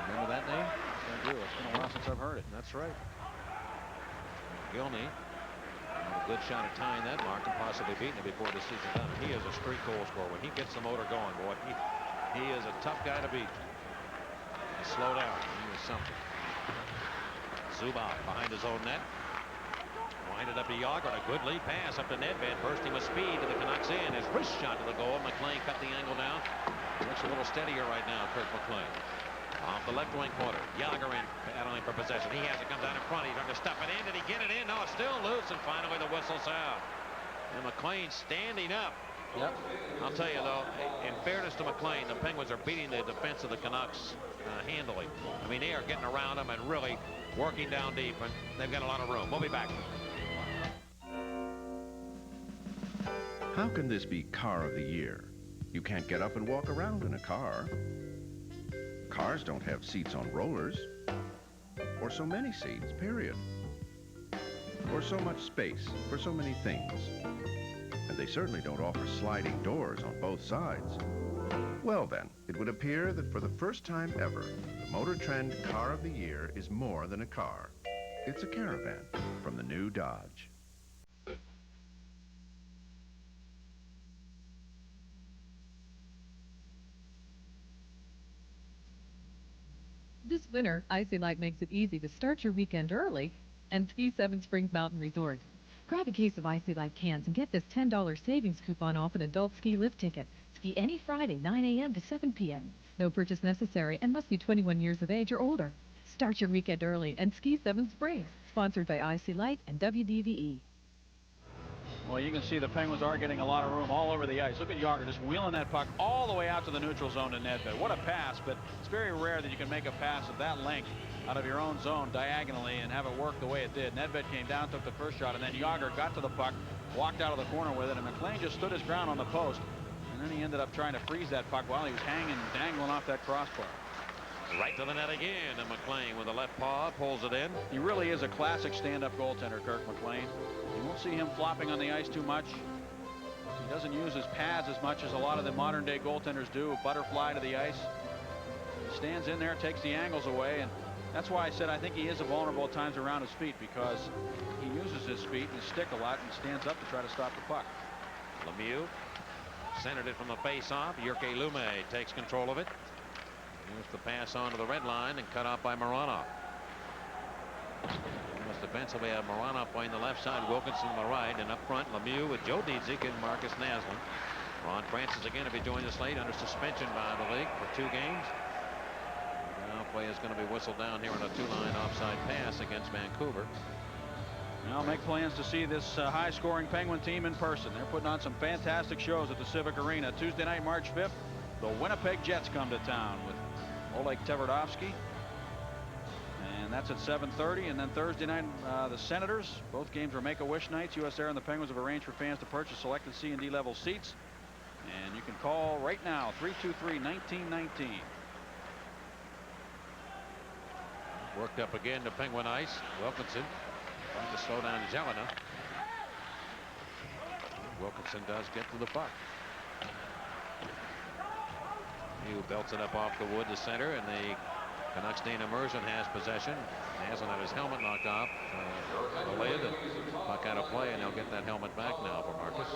Remember that name? I do. It's been a while since I've heard it. That's right. Mogilny, a good shot at tying that mark and possibly beating it before the season's done. He is a street goal scorer. When he gets the motor going, boy, he is a tough guy to beat. Slow down. He is something. Zubov behind his own net. Winded up to Yager, a good lead pass up to Nedved, bursting with speed to the Canucks in. His wrist shot to the goal. McLean cut the angle down. Looks a little steadier right now, Kirk McLean. Off the left wing corner. Yager in, battling for possession. He has it, comes out in front. He's trying to stuff it in. Did he get it in? No, it's still loose, and finally the whistle's out. And McLean standing up. Yep. I'll tell you, though, in fairness to McLean, the Penguins are beating the defense of the Canucks handily. I mean, they are getting around them and really working down deep, and they've got a lot of room. We'll be back. How can this be car of the year? You can't get up and walk around in a car. Cars don't have seats on rollers, or so many seats, period. Or so much space for so many things. And they certainly don't offer sliding doors on both sides. Well then, it would appear that for the first time ever, the Motor Trend Car of the Year is more than a car. It's a Caravan from the new Dodge. This winter, Icy Light makes it easy to start your weekend early and Ski 7 Springs Mountain Resort. Grab a case of Icy Light cans and get this $10 savings coupon off an adult ski lift ticket. Ski any Friday, 9 a.m. to 7 p.m. No purchase necessary and must be 21 years of age or older. Start your weekend early and ski Seven Springs. Sponsored by IC Light and WDVE. Well, you can see the Penguins are getting a lot of room all over the ice. Look at Yager just wheeling that puck all the way out to the neutral zone to Nedved. What a pass, but it's very rare that you can make a pass of that length out of your own zone diagonally and have it work the way it did. Nedved came down, took the first shot, and then Yager got to the puck, walked out of the corner with it, and McLean just stood his ground on the post. And then he ended up trying to freeze that puck while he was hanging, dangling off that crossbar. Right to the net again, and McLean with the left paw pulls it in. He really is a classic stand-up goaltender, Kirk McLean. You won't see him flopping on the ice too much. He doesn't use his pads as much as a lot of the modern-day goaltenders do. Butterfly to the ice. He stands in there, takes the angles away, and that's why I said I think he is vulnerable at times around his feet, because he uses his feet and his stick a lot and stands up to try to stop the puck. Lemieux centered it from the face-off. Jyrki Lume takes control of it. Here's the pass on to the red line and cut off by Moranov. Almost defensively, have Moranov playing the left side, Wilkinson on the right, and up front Lemieux with Joe Dietzick and Marcus Naslund. Ron Francis again to be joined us late under suspension by the league for 2 games. Now play is going to be whistled down here on a 2-line offside pass against Vancouver. Now make plans to see this high-scoring Penguin team in person. They're putting on some fantastic shows at the Civic Arena. Tuesday night, March 5th, the Winnipeg Jets come to town with Oleg Tverdovsky. And that's at 7:30. And then Thursday night, the Senators. Both games are Make-A-Wish nights. US Air and the Penguins have arranged for fans to purchase selected C and D level seats. And you can call right now, 323-1919. Worked up again to Penguin ice. Wilkinson trying to slow down Jelena. Wilkinson does get to the puck. He belts it up off the wood to center, and the Canucks Dana Merson has possession. Hasn't had his helmet knocked off the lid, and puck out of play, and they'll get that helmet back now for Marcus.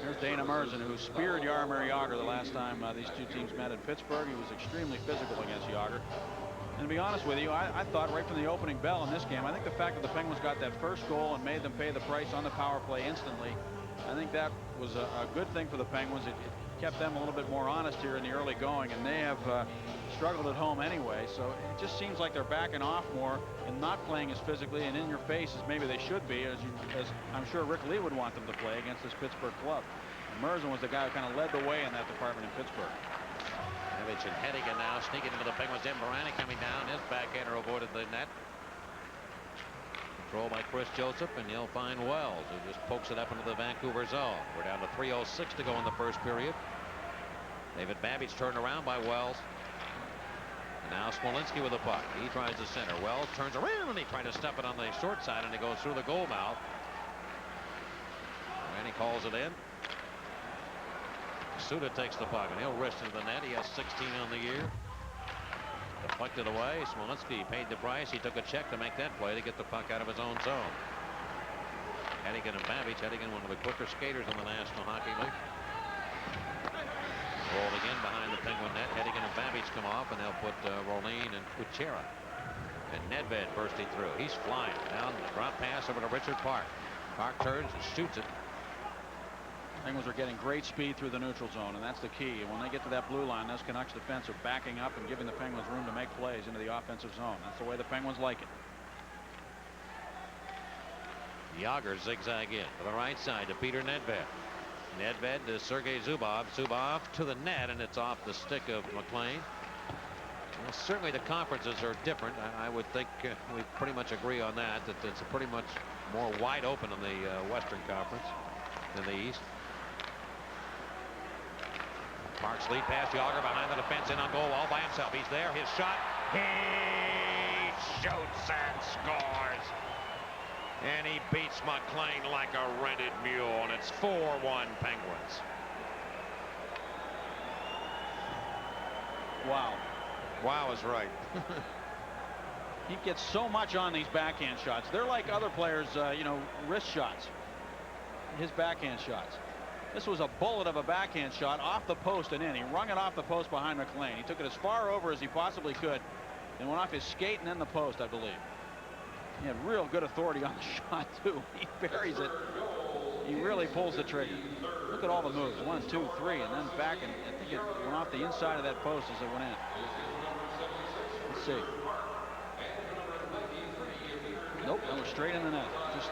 Here's Dana Merson, who speared Jaromir Jagr the last time these two teams met in Pittsburgh. He was extremely physical against Jagr. And to be honest with you, I thought right from the opening bell in this game, I think the fact that the Penguins got that first goal and made them pay the price on the power play instantly, I think that was a good thing for the Penguins. It kept them a little bit more honest here in the early going, and they have struggled at home anyway, so it just seems like they're backing off more and not playing as physically and in your face as maybe they should be, as I'm sure Rick Lee would want them to play against this Pittsburgh club. And Merson was the guy who kind of led the way in that department in Pittsburgh. Savage and Hedigan now sneaking into the Penguins. Jim Barani coming down. His backhander avoided the net. Controlled by Chris Joseph, and you'll find Wells, who just pokes it up into the Vancouver zone. We're down to 3:06 to go in the first period. David Babbage turned around by Wells. And now Smolinski with the puck. He tries to center. Wells turns around, and he tried to step it on the short side, and it goes through the goal mouth. And he calls it in. Suda takes the puck, and he'll wrist into the net. He has 16 on the year. Deflected away. Smolinski paid the price. He took a check to make that play to get the puck out of his own zone. Hedigan and Babbage. Hedigan, one of the quicker skaters in the National Hockey League. Rolled again behind the Penguin net. Hedigan and Babbage come off, and they'll put Rolin and Kuchera. And Nedved bursting through. He's flying down the drop pass over to Richard Park. Park turns and shoots it. Penguins are getting great speed through the neutral zone, and that's the key. And when they get to that blue line, those Canucks defense are backing up and giving the Penguins room to make plays into the offensive zone. That's the way the Penguins like it. Jagr zigzag in to the right side to Peter Nedved. Nedved to Sergei Zubov. Zubov to the net, and it's off the stick of McLean. Well, certainly the conferences are different. I would think we pretty much agree on that it's pretty much more wide open in the Western Conference than the East. Parks lead pass. Jagr behind the defense, in on goal all by himself. He's there. His shot. He shoots and scores. And he beats McLean like a rented mule, and it's 4-1 Penguins. Wow. Wow is right. He gets so much on these backhand shots. They're like other players, wrist shots. His backhand shots. This was a bullet of a backhand shot off the post and in. He wrung it off the post behind McLean. He took it as far over as he possibly could, and went off his skate and then the post, I believe. He had real good authority on the shot, too. He buries it. He really pulls the trigger. Look at all the moves. 1, 2, 3, and then back, and I think it went off the inside of that post as it went in. see. Nope, that was straight in the net. Just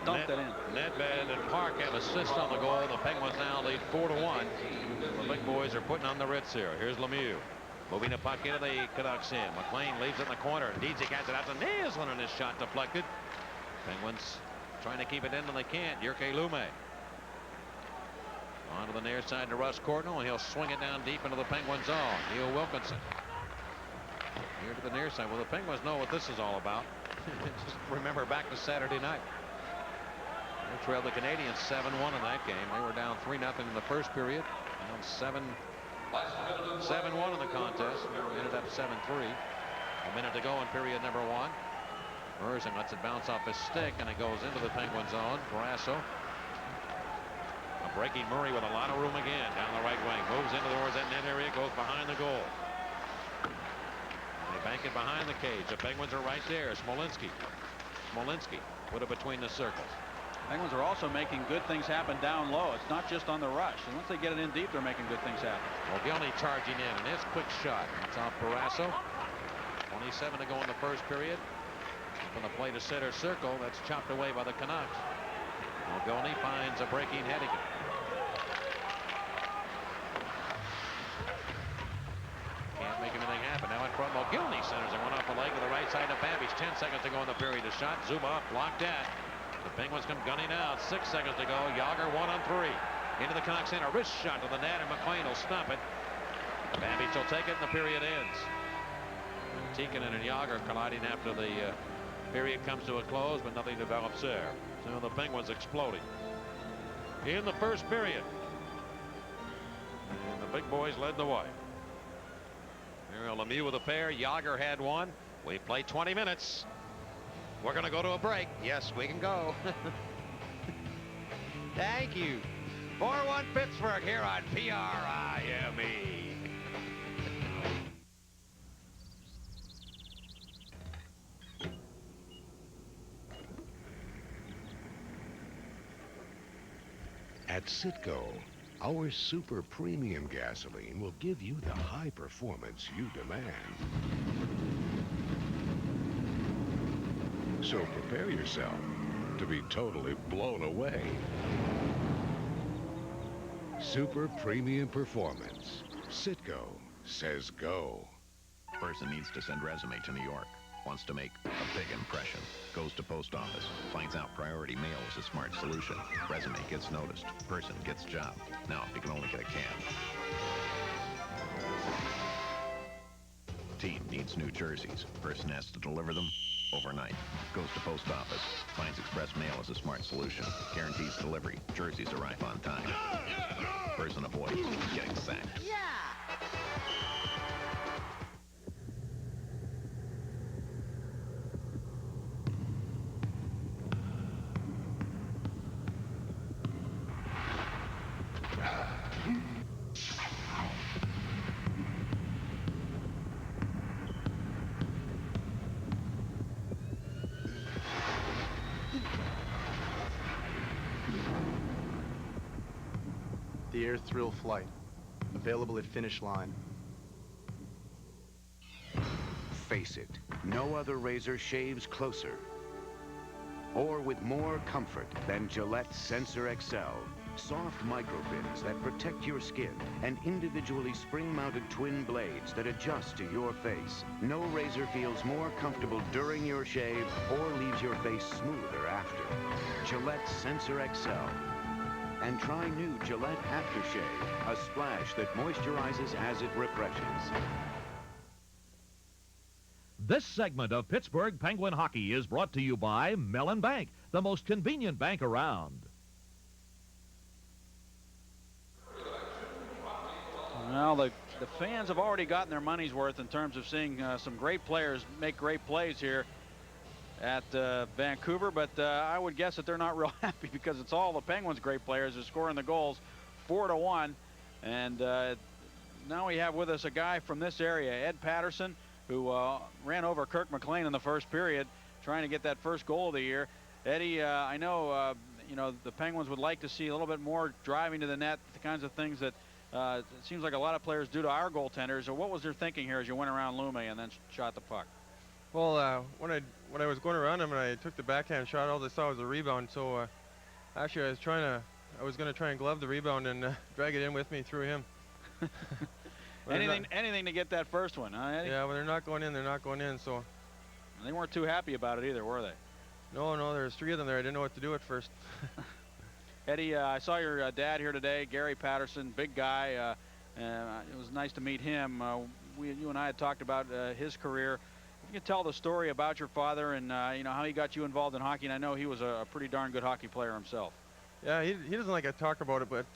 dumped it in. Nedved and Park have assists on the goal. The Penguins now lead 4-1. The big boys are putting on the Ritz here. Here's Lemieux. Moving the puck into the Canucks in. McLean leaves it in the corner. Deedzy gets it out to Naslund, and his shot deflected. Penguins trying to keep it in, and they can't. Jyrke Lume. On to the near side to Russ Cordell, and he'll swing it down deep into the Penguin zone. Neil Wilkinson. Here to the near side. Well, the Penguins know what this is all about. Just remember back to Saturday night. They trailed the Canadiens 7-1 in that game. They were down 3-0 in the first period. Down 7-1 in the contest. They ended up 7-3. A minute to go in period number 1. Merzen lets it bounce off his stick, and it goes into the Penguin zone. Brasso. A breaking Murray with a lot of room again down the right wing. Moves into towards that net area. Goes behind the goal. They bank it behind the cage. The Penguins are right there. Smolinski put it between the circles. Penguins are also making good things happen down low. It's not just on the rush. And once they get it in deep, they're making good things happen. Mogilny charging in, and his quick shot. It's off Barrasso. 27 to go in the first period. From the play to center circle, that's chopped away by the Canucks. Mogilny finds a breaking Hennigan. Can't make anything happen. Now in front, Mogilny centers and one off the leg to the right side of Babbage. 10 seconds to go in the period. A shot. Zubov blocked that. The Penguins come gunning out. 6 seconds to go. Yager 1-on-3. Into the Canucks end. A wrist shot to the net, and McLean will stop it. Babbage will take it, and the period ends. Tikkanen and Yager colliding after the period comes to a close, but nothing develops there. So the Penguins exploding in the first period. And the big boys led the way. Here, Lemieux with a pair. Yager had one. We played 20 minutes. We're going to go to a break. Yes, we can go. Thank you. 4-1 Pittsburgh here on PRIME. At Citgo, our super premium gasoline will give you the high performance you demand. So prepare yourself to be totally blown away. Super premium performance. Citgo says go. Person needs to send resume to New York. Wants to make a big impression. Goes to post office. Finds out priority mail is a smart solution. Resume gets noticed. Person gets job. Now, if you can only get a cab. Team needs new jerseys. Person has to deliver them overnight. Goes to post office. Finds express mail is a smart solution. Guarantees delivery. Jerseys arrive on time. Person avoids getting sacked. The Air Thrill Flight, available at Finish Line. Face it, no other razor shaves closer or with more comfort than Gillette Sensor XL. Soft microfibs that protect your skin and individually spring-mounted twin blades that adjust to your face. No razor feels more comfortable during your shave or leaves your face smoother after. Gillette Sensor XL. And try new Gillette Aftershave, a splash that moisturizes as it refreshes. This segment of Pittsburgh Penguin Hockey is brought to you by Mellon Bank, the most convenient bank around. Well, the fans have already gotten their money's worth in terms of seeing some great players make great plays here at Vancouver, but I would guess that they're not real happy because it's all the Penguins' great players who are scoring the goals 4-1. And now we have with us a guy from this area, Ed Patterson, who ran over Kirk McLean in the first period, trying to get that first goal of the year. Eddie, I know, you know, the Penguins would like to see a little bit more driving to the net, the kinds of things that It seems like a lot of players do to our goaltenders. So what was their thinking here as you went around Lume and then shot the puck? Well, when I was going around him and I took the backhand shot, all I saw was a rebound. So actually, I was going to try and glove the rebound and drag it in with me through him. Anything to get that first one, huh, Eddie? Yeah, when they're not going in, they're not going in. So and they weren't too happy about it either, were they? No, there's 3 of them there. I didn't know what to do at first. Eddie, I saw your dad here today, Gary Patterson, big guy. It was nice to meet him. You and I had talked about his career. If you could tell the story about your father and you know, how he got you involved in hockey, and I know he was a pretty darn good hockey player himself. Yeah, he doesn't like to talk about it, but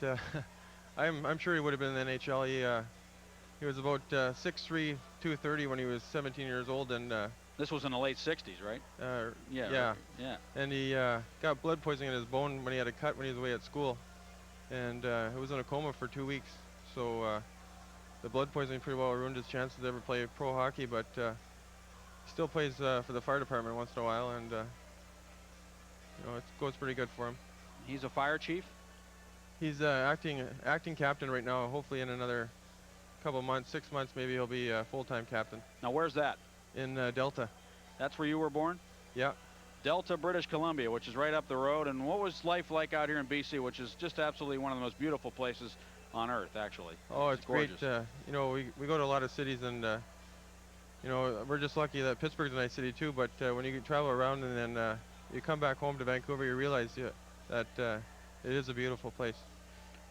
I'm sure he would have been in the NHL. He was about 6'3", 230 when he was 17 years old, and this was in the late 60s, right? Yeah. Yeah. And he got blood poisoning in his bone when he had a cut when he was away at school, and he was in a coma for 2 weeks. So the blood poisoning pretty well ruined his chances to ever play pro hockey, but he still plays for the fire department once in a while, and you know, it goes pretty good for him. He's a fire chief? He's acting captain right now. Hopefully in another couple months, 6 months maybe, he'll be a full-time captain. Now where's that? In Delta. That's where you were born? Yeah. Delta, British Columbia, which is right up the road. And what was life like out here in BC, which is just absolutely one of the most beautiful places on earth, actually? Oh, it's great. You know, we go to a lot of cities, and you know, we're just lucky that Pittsburgh's a nice city too. But when you travel around and then you come back home to Vancouver, you realize that it is a beautiful place.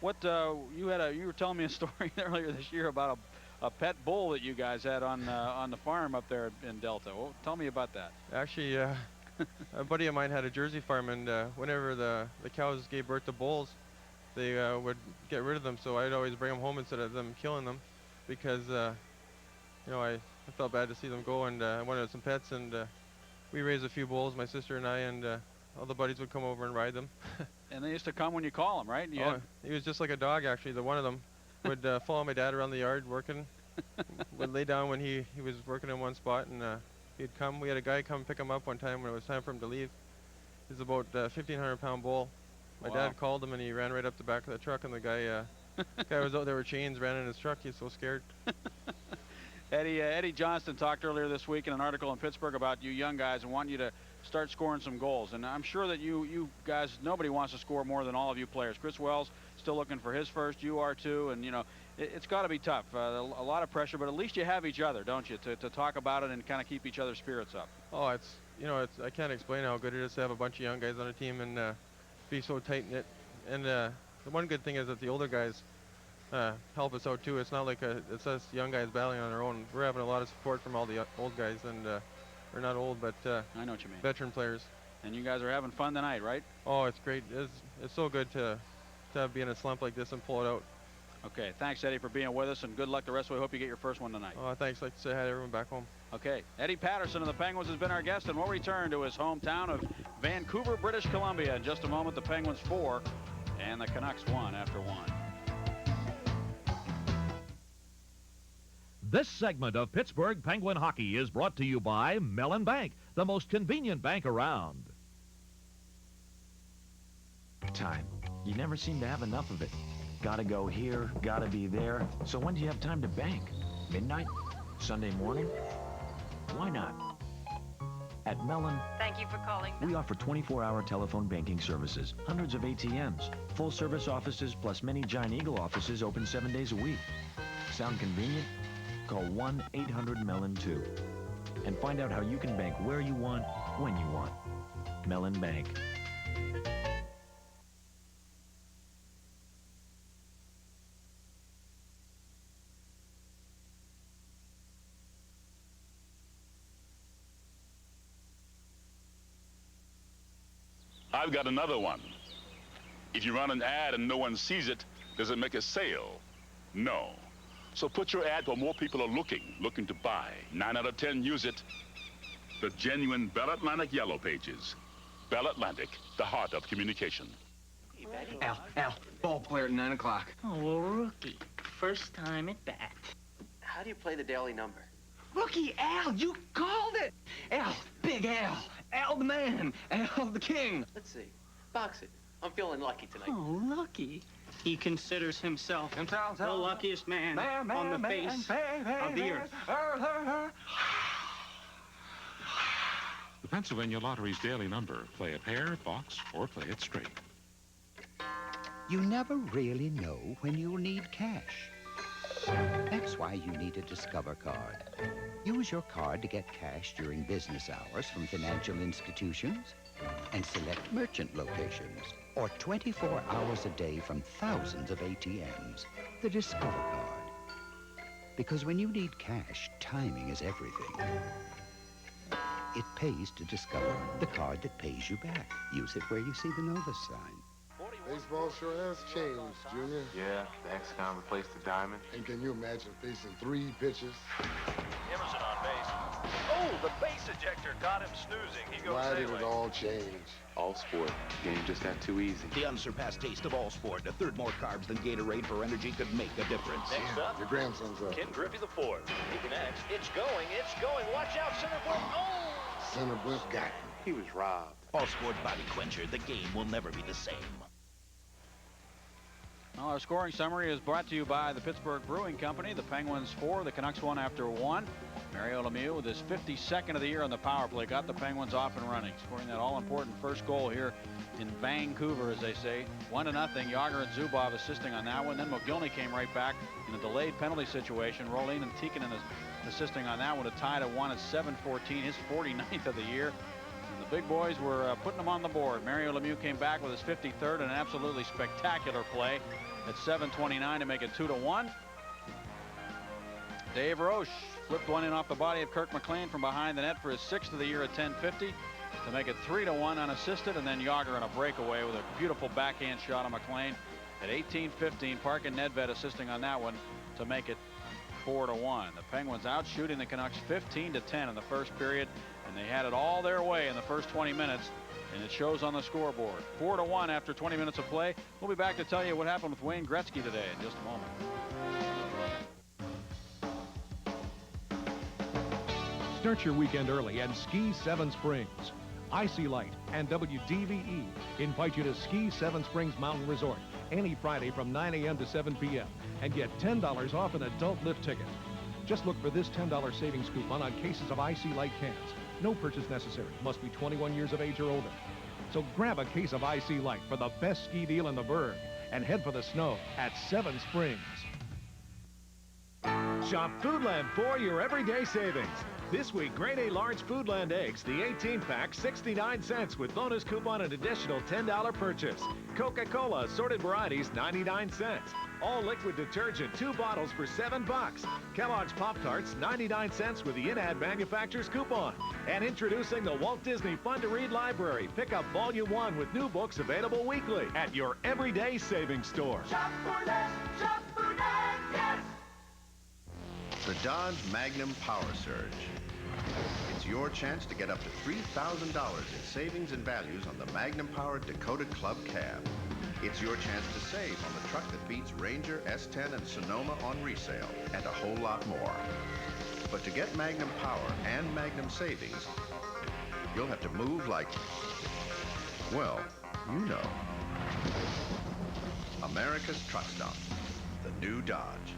What you were telling me a story earlier this year about a pet bull that you guys had on the farm up there in Delta. Well, tell me about that. Actually, a buddy of mine had a Jersey farm, and whenever the cows gave birth to bulls, they would get rid of them. So I'd always bring them home instead of them killing them, because you know, I felt bad to see them go, and I wanted some pets, and we raised a few bulls, my sister and I, and all the buddies would come over and ride them. And they used to come when you call them, right? He was just like a dog, actually. The one of them would follow my dad around the yard working. Would lay down when he was working in one spot, and he'd come. We had a guy come pick him up one time when it was time for him to leave. He's about 1,500-pound bull. My dad called him, and he ran right up the back of the truck, and the guy was out there with chains, ran in his truck. He's so scared. Eddie Johnston talked earlier this week in an article in Pittsburgh about you young guys and want you to start scoring some goals. And I'm sure that you guys, nobody wants to score more than all of you players. Chris Wells still looking for his first. You are too. And, you know, it's got to be tough. A lot of pressure, but at least you have each other, don't you, to talk about it and kind of keep each other's spirits up. Oh, I can't explain how good it is to have a bunch of young guys on a team and be so tight-knit. And the one good thing is that the older guys help us out too. It's not like it's us young guys battling on our own. We're having a lot of support from all the old guys, and they're not old, but I know what you mean. Veteran players. And you guys are having fun tonight, right? Oh, it's great. It's so good to be in a slump like this and pull it out. Okay, thanks, Eddie, for being with us, and good luck the rest of the way. Hope you get your first one tonight. Oh, thanks. I'd like to say hi to everyone back home. Okay, Eddie Patterson of the Penguins has been our guest, and we'll return to his hometown of Vancouver, British Columbia. In just a moment, the Penguins 4 and the Canucks 1 after 1. This segment of Pittsburgh Penguin Hockey is brought to you by Mellon Bank, the most convenient bank around. Time. You never seem to have enough of it. Gotta go here, gotta be there. So when do you have time to bank? Midnight? Sunday morning? Why not? At Mellon, thank you for calling. We offer 24-hour telephone banking services, hundreds of ATMs, full-service offices, plus many Giant Eagle offices open 7 days a week. Sound convenient? Call 1-800-MELLON-2 and find out how you can bank where you want, when you want. Mellon Bank. I've got another one. If you run an ad and no one sees it, does it make a sale? No. So put your ad where more people are looking to buy. 9 out of 10 use it. The genuine Bell Atlantic Yellow Pages. Bell Atlantic, the heart of communication. Al, ball player at 9 o'clock. Oh, well, rookie. First time at bat. How do you play the daily number? Rookie Al, you called it! Al, Big Al. Al the man. Al the king. Let's see. Box it. I'm feeling lucky tonight. Oh, lucky? He considers himself the luckiest man on the face of the earth. The Pennsylvania Lottery's daily number. Play it pair, box, or play it straight. You never really know when you'll need cash. That's why you need a Discover card. Use your card to get cash during business hours from financial institutions and select merchant locations, or 24 hours a day from thousands of ATMs. The Discover card. Because when you need cash, timing is everything. It pays to Discover, the card that pays you back. Use it where you see the Novus sign. Baseball sure has changed, Junior. Yeah, the Hexagon replaced the diamond. And can you imagine facing 3 pitches? Emerson on base. Oh, the base ejector got him snoozing. He goes Why sailing. did it all change? All sport. Game just got too easy. The unsurpassed taste of all sport. A third more carbs than Gatorade for energy could make a difference. Next up, your grandson's up. Ken Griffey the fourth. He connects. It's going. It's going. Watch out, center blimp. Oh! Center blimp got him. He was robbed. All sports body quencher. The game will never be the same. Well, our scoring summary is brought to you by the Pittsburgh Brewing Company. The Penguins 4, the Canucks 1 after 1. Mario Lemieux, with his 52nd of the year on the power play, got the Penguins off and running, scoring that all-important first goal here in Vancouver, as they say. 1-0. Yager and Zubov assisting on that one. Then McGillney came right back in a delayed penalty situation. Rolin and Tikkanen assisting on that one to tie to 1 at 7:14, his 49th of the year. And the big boys were putting them on the board. Mario Lemieux came back with his 53rd and an absolutely spectacular play at 7:29 to make it 2-1. Dave Roche flipped one in off the body of Kirk McLean from behind the net for his 6th of the year at 10:50 to make it 3-1 unassisted. And then Yager on a breakaway with a beautiful backhand shot on McLean at 18:15. Park and Nedved assisting on that one to make it 4-1. The Penguins out shooting the Canucks 15-10 in the first period, and they had it all their way in the first 20 minutes. And it shows on the scoreboard. 4-1 after 20 minutes of play. We'll be back to tell you what happened with Wayne Gretzky today in just a moment. Start your weekend early and ski Seven Springs. Icy Light and WDVE invite you to ski Seven Springs Mountain Resort any Friday from 9 a.m. to 7 p.m. and get $10 off an adult lift ticket. Just look for this $10 savings coupon on cases of Icy Light cans. No purchase necessary. Must be 21 years of age or older. So grab a case of Icy Light for the best ski deal in the burg and head for the snow at Seven Springs. Shop Foodland for your everyday savings. This week, grade A large Foodland eggs, the 18-pack, 69 cents with bonus coupon and additional $10 purchase. Coca-Cola assorted varieties, 99 cents. All liquid detergent, 2 bottles for $7. Kellogg's Pop-Tarts, 99 cents with the in-ad manufacturer's coupon. And introducing the Walt Disney Fun to Read Library. Pick up Volume 1 with new books available weekly at your everyday savings store. Shop for less, yes! The Dodge Magnum Power Surge. It's your chance to get up to $3,000 in savings and values on the Magnum Power Dakota Club cab. It's your chance to save on the truck that beats Ranger, S10, and Sonoma on resale, and a whole lot more. But to get Magnum Power and Magnum Savings, you'll have to move like, well, you know. America's Truck Stop, the new Dodge.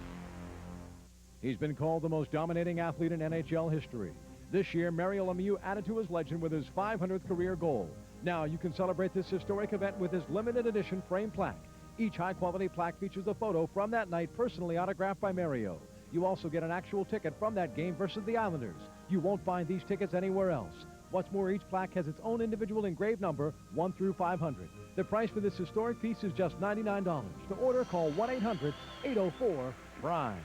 He's been called the most dominating athlete in NHL history. This year, Mario Lemieux added to his legend with his 500th career goal. Now you can celebrate this historic event with his limited edition frame plaque. Each high-quality plaque features a photo from that night personally autographed by Mario. You also get an actual ticket from that game versus the Islanders. You won't find these tickets anywhere else. What's more, each plaque has its own individual engraved number, 1 through 500. The price for this historic piece is just $99. To order, call 1-800-804-PRIME.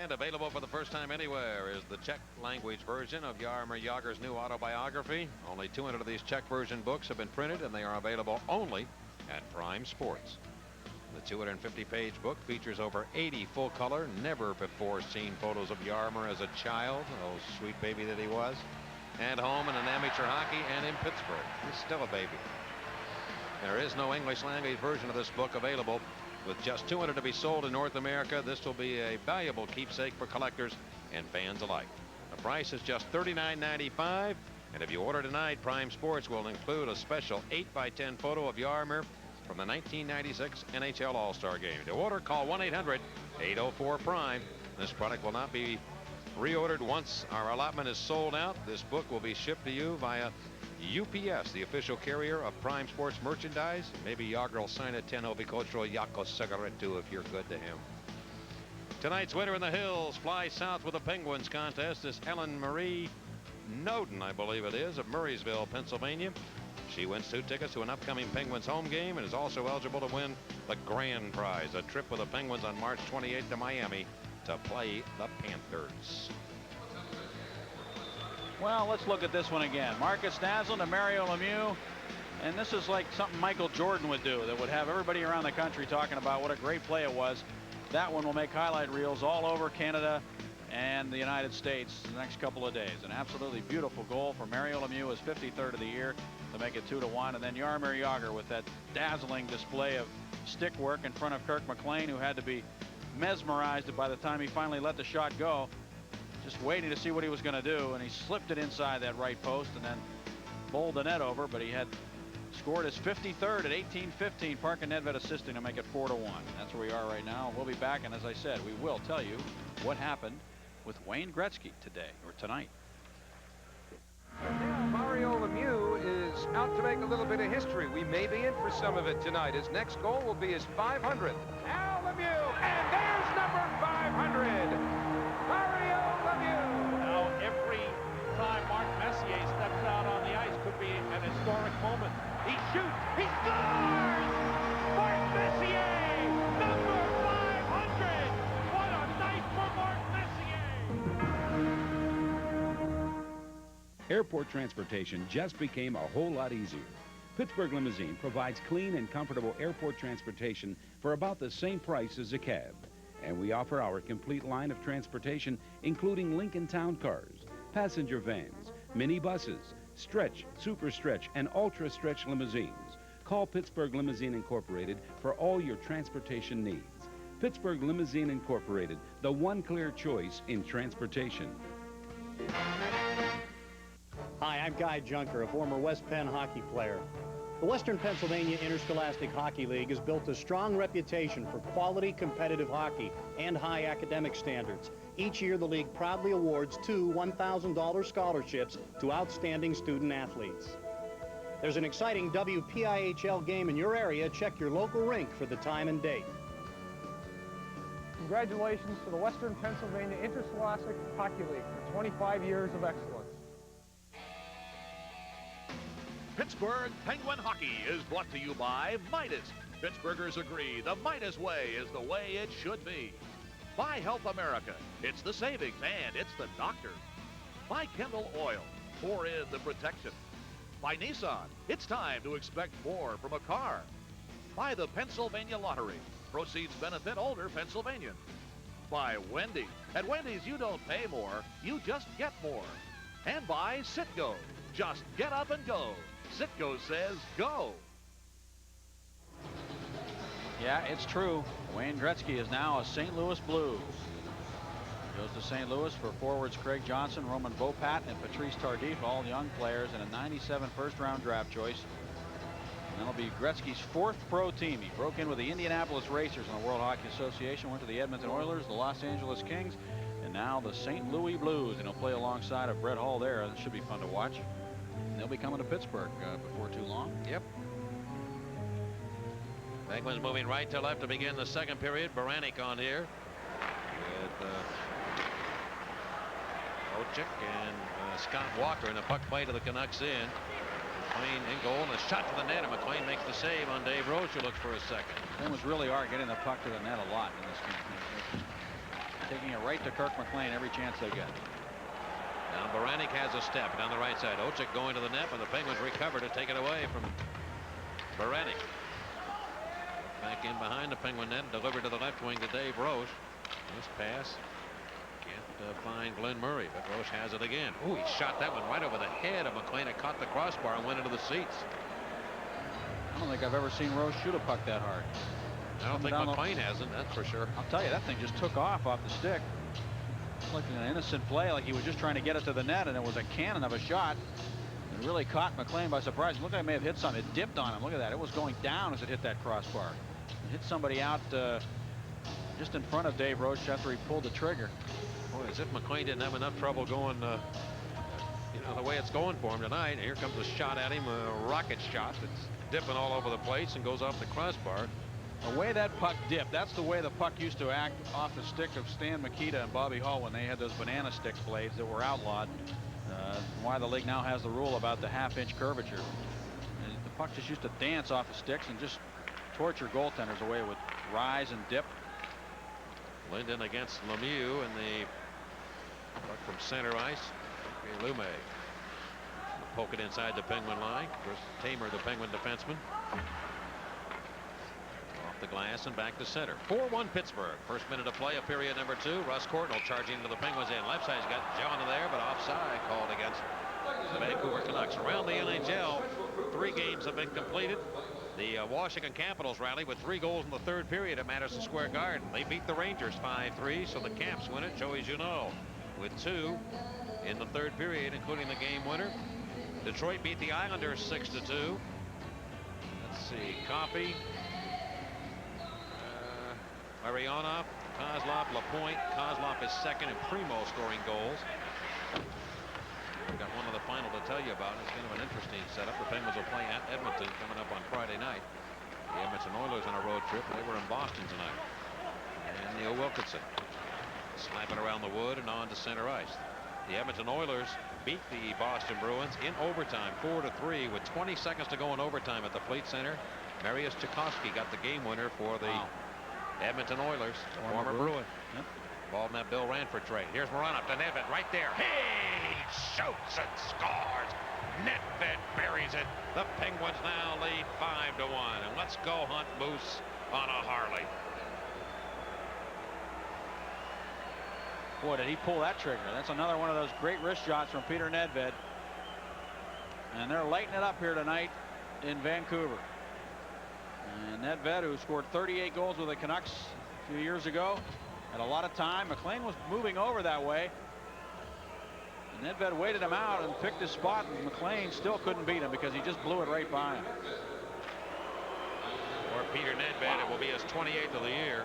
And available for the first time anywhere is the Czech language version of Jaromír Jágr's new autobiography. Only 200 of these Czech version books have been printed, and they are available only at Prime Sports. The 250-page book features over 80 full-color, never-before-seen photos of Jaromír as a child, oh sweet baby that he was, and home and in amateur hockey and in Pittsburgh. He's still a baby. There is no English language version of this book available. With just 200 to be sold in North America, this will be a valuable keepsake for collectors and fans alike. The price is just $39.95, and if you order tonight, Prime Sports will include a special 8x10 photo of Jaromír from the 1996 NHL All-Star Game. To order, call 1-800-804-PRIME. This product will not be reordered once our allotment is sold out. This book will be shipped to you via UPS, the official carrier of Prime Sports merchandise. Maybe Yager will sign a 10 Ovicultural Yako cigarette too if you're good to him. Tonight's winner in the hills flies south with the Penguins contest is Ellen Marie Noden, I believe it is, of Murraysville, Pennsylvania. She wins 2 tickets to an upcoming Penguins home game and is also eligible to win the grand prize, a trip with the Penguins on March 28th to Miami to play the Panthers. Well, let's look at this one again. Marcus Naslund to Mario Lemieux. And this is like something Michael Jordan would do that would have everybody around the country talking about what a great play it was. That one will make highlight reels all over Canada and the United States the next couple of days. An absolutely beautiful goal for Mario Lemieux, his 53rd of the year, to make it 2-1. And then Jaromir Jagr with that dazzling display of stick work in front of Kirk McLean, who had to be mesmerized by the time he finally let the shot go, just waiting to see what he was going to do, and he slipped it inside that right post and then bowled the net over. But he had scored his 53rd at 18-15. Park and Nedved assisting to make it 4-1. That's where we are right now. We'll be back, and as I said, we will tell you what happened with Wayne Gretzky today or tonight. Now Mario Lemieux is out to make a little bit of history. We may be in for some of it tonight. His next goal will be his 500th. Al Lemieux, and there's number 500. Mario Lemieux. Now every time Mark Messier steps out on the ice could be an historic moment. He shoots, he scores! Mark Messier, number 500. What a night for Mark Messier. Airport transportation just became a whole lot easier. Pittsburgh Limousine provides clean and comfortable airport transportation for about the same price as a cab. And we offer our complete line of transportation, including Lincoln Town Cars, passenger vans, mini buses, stretch, super stretch, and ultra stretch limousines. Call Pittsburgh Limousine Incorporated for all your transportation needs. Pittsburgh Limousine Incorporated, the one clear choice in transportation. Hi, I'm Guy Junker, a former West Penn hockey player. The Western Pennsylvania Interscholastic Hockey League has built a strong reputation for quality competitive hockey and high academic standards. Each year, the league proudly awards 2 $1,000 scholarships to outstanding student athletes. There's an exciting WPIHL game in your area. Check your local rink for the time and date. Congratulations to the Western Pennsylvania Interscholastic Hockey League for 25 years of excellence. Pittsburgh Penguin Hockey is brought to you by Midas. Pittsburghers agree the Midas way is the way it should be. By Health America, it's the savings and it's the doctor. By Kendall Oil, pour in the protection. By Nissan, it's time to expect more from a car. By the Pennsylvania Lottery, proceeds benefit older Pennsylvanians. By Wendy's, at Wendy's you don't pay more, you just get more. And by Citgo, just get up and go. Citgo says go. Yeah, it's true. Wayne Gretzky is now a St. Louis Blue. Goes to St. Louis for forwards Craig Johnson, Roman Bopat, and Patrice Tardif, all young players, and a 97 first-round draft choice. And that'll be Gretzky's 4th pro team. He broke in with the Indianapolis Racers in the World Hockey Association, went to the Edmonton Oilers, the Los Angeles Kings, and now the St. Louis Blues. And he'll play alongside of Brett Hull there. That should be fun to watch. And they'll be coming to Pittsburgh before too long. Yep. Penguins moving right to left to begin the second period. Baranik on here with Ochik and Scott Walker, and a puck play to the Canucks in. McLean in goal, and a shot to the net, and McLean makes the save on Dave Roche, who looks for a second. Penguins really are getting the puck to the net a lot in this game. Taking it right to Kirk McLean every chance they get. Now Baranik has a step down the right side. Ochik going to the net, and the Penguins recover to take it away from Baranik. Back in behind the Penguin net, delivered to the left wing to Dave Roche. This pass can't find Glenn Murray, but Roche has it again. Ooh, he shot that one right over the head of McLean. It caught the crossbar and went into the seats. I don't think I've ever seen Roche shoot a puck that hard. I don't think McLean hasn't, that's for sure. I'll tell you, that thing just took off the stick. It's like an innocent play, like he was just trying to get it to the net, and it was a cannon of a shot. It It really caught McLean by surprise. It looked like it may have hit something. It dipped on him. Look at that. It was going down as it hit that crossbar. It hit somebody out just in front of Dave Roach after he pulled the trigger. Boy, as if McLean didn't have enough trouble going, the way it's going for him tonight. Here comes a shot at him, a rocket shot that's dipping all over the place and goes off the crossbar. The way that puck dipped, that's the way the puck used to act off the stick of Stan Mikita and Bobby Hull when they had those banana stick blades that were outlawed. Why the league now has the rule about the half-inch curvature. And the puck just used to dance off the sticks and just torture goaltenders the way it would rise and dip. Linden against Lemieux, and the puck from center ice. Lume poke it inside the Penguin line. Chris Tamer, the Penguin defenseman. Off the glass and back to center. 4-1 Pittsburgh. First minute of play of period number 2. Russ Courtnall charging into the Penguins end. Left side's got John there, but offside called against the Vancouver Canucks. Around the NHL, 3 games have been completed. The Washington Capitals rally with 3 goals in the third period at Madison Square Garden. They beat the Rangers 5-3, so the Caps win it. Joey Junot with 2 in the third period, including the game winner. Detroit beat the Islanders 6-2. Let's see, Coffey, Larionov, Kozlov, Lapointe. Kozlov is second, and Primo scoring goals. I've got one of the final to tell you about. It's kind of an interesting setup. The Penguins will play at Edmonton coming up on Friday night. The Edmonton Oilers on a road trip. They were in Boston tonight. And Neil Wilkinson slapping around the wood and on to center ice. The Edmonton Oilers beat the Boston Bruins in overtime 4-3 with 20 seconds to go in overtime at the Fleet Center. Mariusz Tchaikovsky got the game winner for the Edmonton Oilers, the former Bruin. Yep. Involved in that Bill Ranford trade. Here's Moranov to Nedved right there. He shoots and scores. Nedved buries it. The Penguins now lead 5-1. And let's go hunt moose on a Harley. Boy, did he pull that trigger. That's another one of those great wrist shots from Peter Nedved. And they're lighting it up here tonight in Vancouver. And Nedved, who scored 38 goals with the Canucks a few years ago, had a lot of time. McLean was moving over that way. And Nedved waited him out and picked his spot, and McLean still couldn't beat him because he just blew it right by him. For Peter Nedved, it will be his 28th of the year.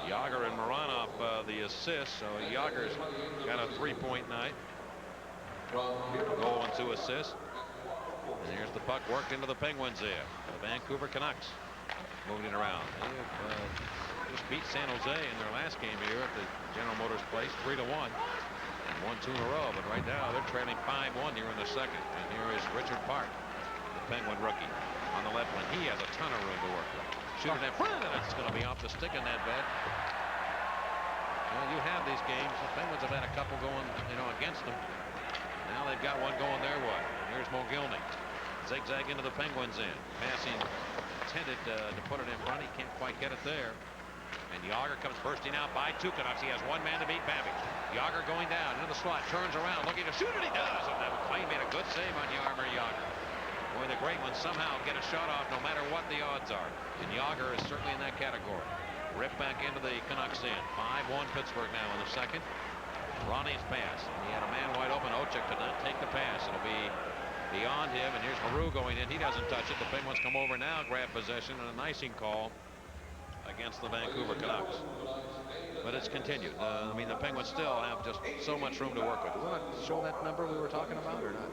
Jágr and Moranov the assists, so Jágr's got a 3-point night. A goal and 2 assists. And here's the puck worked into the Penguins there. The Vancouver Canucks moving it around. They have just beat San Jose in their last game here at the General Motors place 3-1. And won 2 in a row, but right now they're trailing 5-1 here in the second. And here is Richard Park, the Penguin rookie, on the left wing. He has a ton of room to work with. Shooting in front, and it's going to be off the stick in that bed. Well, you have these games. The Penguins have had a couple going, against them. Now they've got one going their way. And here's Mogilny. Zigzag into the Penguins end. Passing intended to put it in front. He can't quite get it there. And Jágr comes bursting out by 2 Canucks. He has one man to beat Babbage. Jágr going down into the slot. Turns around looking to shoot, and he does. And McLean made a good save on Jágr. Boy, the great ones somehow get a shot off no matter what the odds are. And Jágr is certainly in that category. Ripped back into the Canucks end. 5-1 Pittsburgh now in the second. Ronnie's pass. And he had a man wide open. Ochik could not take the pass. It'll be beyond him. And here's Maru going in. He doesn't touch it. The Penguins come over now, grab possession, and an icing call against the Vancouver Canucks. But it's continued. The Penguins still have just so much room to work with. Do you want to show that number we were talking about or not?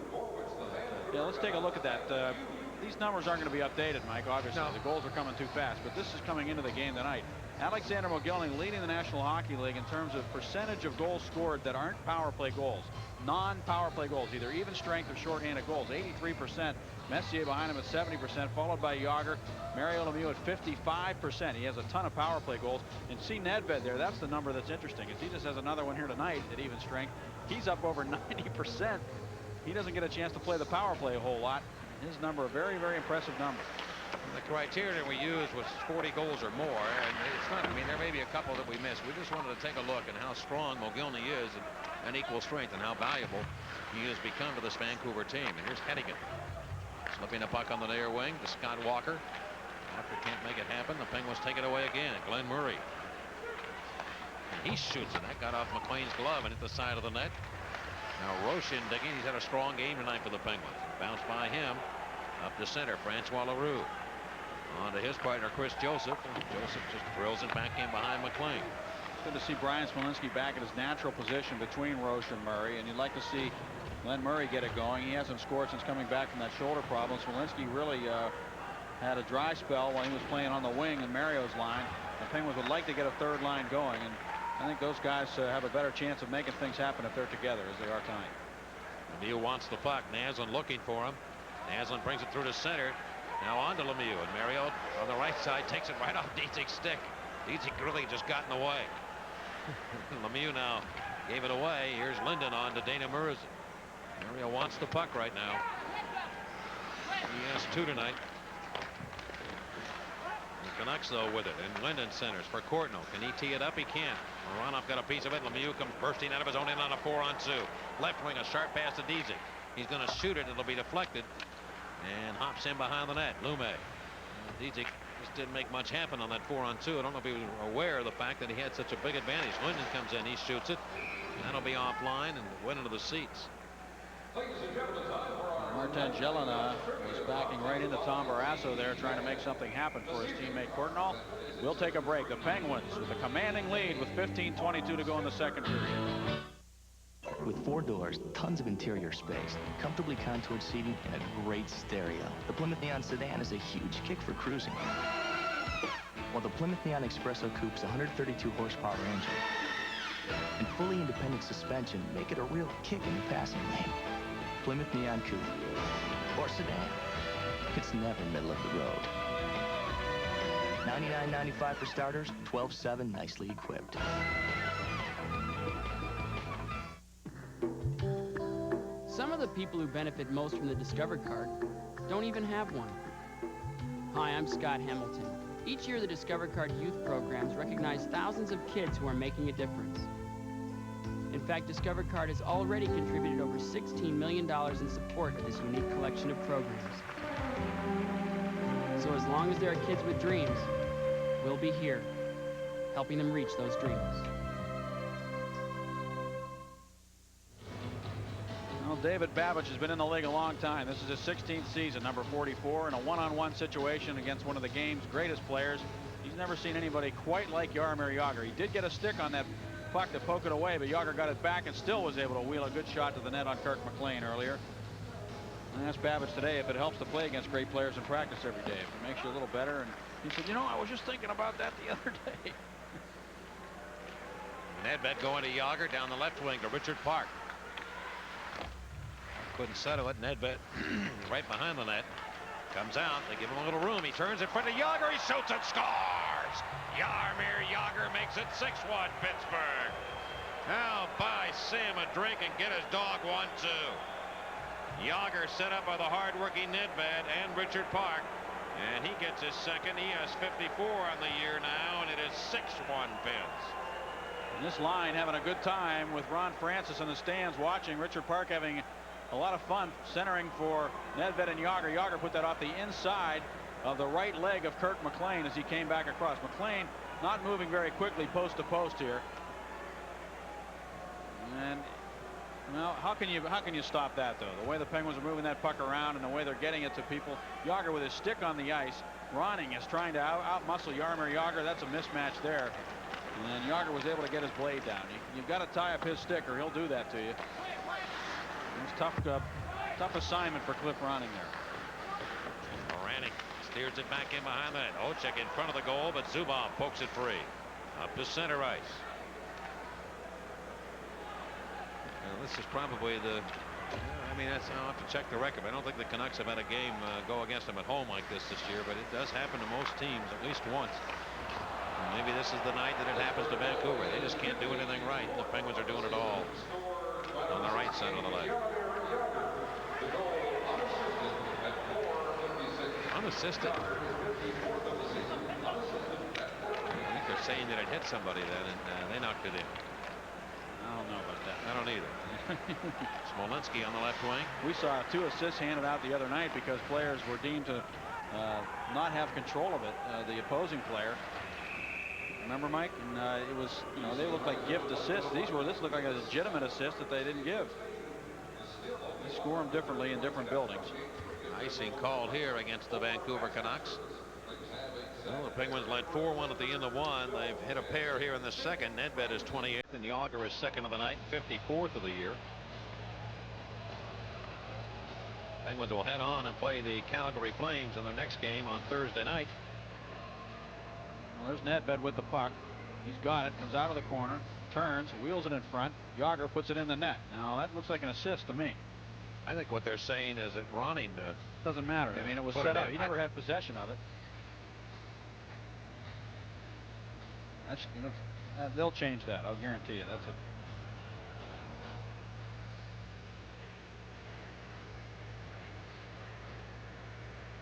Yeah, let's take a look at that. These numbers aren't going to be updated, Mike, obviously. No. The goals are coming too fast, but this is coming into the game tonight. Alexander Mogilny leading the National Hockey League in terms of percentage of goals scored that aren't power play goals. Non-power play goals, either even strength or shorthanded goals. 83%. Messier behind him at 70%, followed by Jágr. Mario Lemieux at 55%. He has a ton of power play goals. And see Nedved there, that's the number that's interesting, is he just has another one here tonight at even strength. He's up over 90%. He doesn't get a chance to play the power play a whole lot. His number, a very, very impressive number. The criteria we used was 40 goals or more, and it's not, there may be a couple that we missed. We just wanted to take a look at how strong Mogilny is and equal strength and how valuable he has become to this Vancouver team. And here's Hennigan slipping a puck on the near wing to Scott Walker. Walker can't make it happen. The Penguins take it away again. Glenn Murray. And he shoots it. That got off McLean's glove and hit the side of the net. Now Roshan digging. He's had a strong game tonight for the Penguins. Bounced by him. Up to center, Francois Leroux. On to his partner, Chris Joseph. And Joseph just drills it back in behind McLean. Good to see Brian Smolinski back in his natural position between Roche and Murray, and you'd like to see Len Murray get it going. He hasn't scored since coming back from that shoulder problem. Smolinski really had a dry spell while he was playing on the wing in Mario's line. The Penguins would like to get a third line going, and I think those guys have a better chance of making things happen if they're together as they are tonight. Lemieux wants the puck. Naslund looking for him. Naslund brings it through to center. Now on to Lemieux, and Mario on the right side takes it right off Dietzig's stick. Dietzig really just got in the way. Lemieux now gave it away. Here's Linden on to Dana Murray. Mario wants the puck right now. He has 2 tonight. The Canucks though with it, and Linden centers for Courtnall. Can he tee it up? He can't. Aronoff got a piece of it. Lemieux comes bursting out of his own end on a 4-on-2. Left wing, a sharp pass to Dietzig. He's going to shoot it. It'll be deflected and hops in behind the net. Lume. Dietzig just didn't make much happen on that 4-on-2. I don't know if he was aware of the fact that he had such a big advantage. Linden comes in, he shoots it. That'll be offline and went into the seats. Martin Jelena is backing right into Tom Barrasso there, trying to make something happen for his teammate Courtnall. We'll take a break. The Penguins with a commanding lead with 15:22 to go in the second period. With 4 doors, tons of interior space, comfortably contoured seating, and a great stereo, the Plymouth Neon sedan is a huge kick for cruising. While the Plymouth Neon Expresso Coupe's 132 horsepower engine and fully independent suspension make it a real kick in the passing lane. Plymouth Neon Coupe or sedan, it's never middle of the road. $99.95 for starters, $12.7 nicely equipped. Some of the people who benefit most from the Discover card don't even have one. Hi, I'm Scott Hamilton. Each year, the Discover Card youth programs recognize thousands of kids who are making a difference. In fact, Discover Card has already contributed over $16 million in support of this unique collection of programs. So as long as there are kids with dreams, we'll be here, helping them reach those dreams. Well, David Babbage has been in the league a long time. This is his 16th season, number 44, in a one-on-one situation against one of the game's greatest players. He's never seen anybody quite like Jaromir Jagr. He did get a stick on that puck to poke it away, but Jagr got it back and still was able to wheel a good shot to the net on Kirk McLean earlier. I asked Babbage today if it helps to play against great players in practice every day, if it makes you a little better, and he said, you know, I was just thinking about that the other day. Nedved going to Jagr down the left wing to Richard Park. Couldn't settle it. Nedved right behind the net. Comes out. They give him a little room. He turns in front of Jagr. He shoots and scores. Jaromir Jagr makes it 6-1 Pittsburgh. Now buy Sam a drink and get his dog 1-2. Jagr set up by the hard-working Nedved and Richard Park. And he gets his second. He has 54 on the year now, and it is 6-1 Pins. And this line having a good time with Ron Francis in the stands watching. Richard Park having a lot of fun centering for Nedved and Jagr. Jagr put that off the inside of the right leg of Kirk McLean as he came back across. McLean not moving very quickly post to post here. And well, how can you stop that though? The way the Penguins are moving that puck around and the way they're getting it to people. Jagr with his stick on the ice. Ronning is trying to out-muscle Jaromir Jagr. That's a mismatch there. And Jagr was able to get his blade down. You've got to tie up his stick or he'll do that to you. It's tough assignment for Cliff Ronning there. Moranik steers it back in behind the net. Ocek in front of the goal, but Zubov pokes it free. Up to center ice. Now, this is probably I mean, I'll have to check the record. I don't think the Canucks have had a game go against them at home like this year, but it does happen to most teams at least once. And maybe this is the night that it happens to Vancouver. They just can't do anything right. The Penguins are doing it all on the right side of the leg. Unassisted. I think they're saying that it hit somebody then, and they knocked it in. I don't know about that. I don't either. Smolinski on the left wing. We saw 2 assists handed out the other night because players were deemed to not have control of it, the opposing player. Remember, Mike? And it was, they looked like gift assists. This looked like a legitimate assist that they didn't give. They score them differently in different buildings. Icing called here against the Vancouver Canucks. Well, the Penguins led 4-1 at the end of one. They've hit a pair here in the second. Nedved is 28th, and Yager is second of the night, 54th of the year. Penguins will head on and play the Calgary Flames in their next game on Thursday night. Well, there's Nedved with the puck. He's got it, comes out of the corner, turns, wheels it in front. Yager puts it in the net. Now, that looks like an assist to me. I think what they're saying is that Ronning doesn't matter. I mean, it was set up. He never had possession of it. That's, they'll change that. I'll guarantee you. That's it.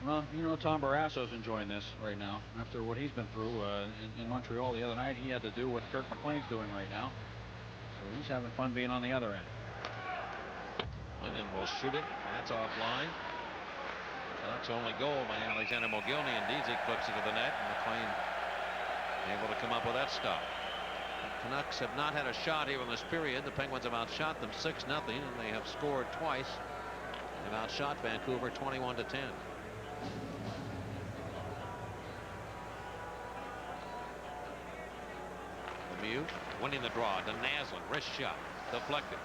Well, you know, Tom Barrasso's enjoying this right now after what he's been through in Montreal the other night. He had to do what Kirk McLean's doing right now. So he's having fun being on the other end. Linden will shoot it. That's offline. Canucks' only goal by Alexander Mogilny, and Dzik flips it to the net, and McLean able to come up with that stop. The Canucks have not had a shot here in this period. The Penguins have outshot them 6-0, and they have scored twice. They've outshot Vancouver 21-10. Lemieux winning the draw to Naslund. Wrist shot. Deflected.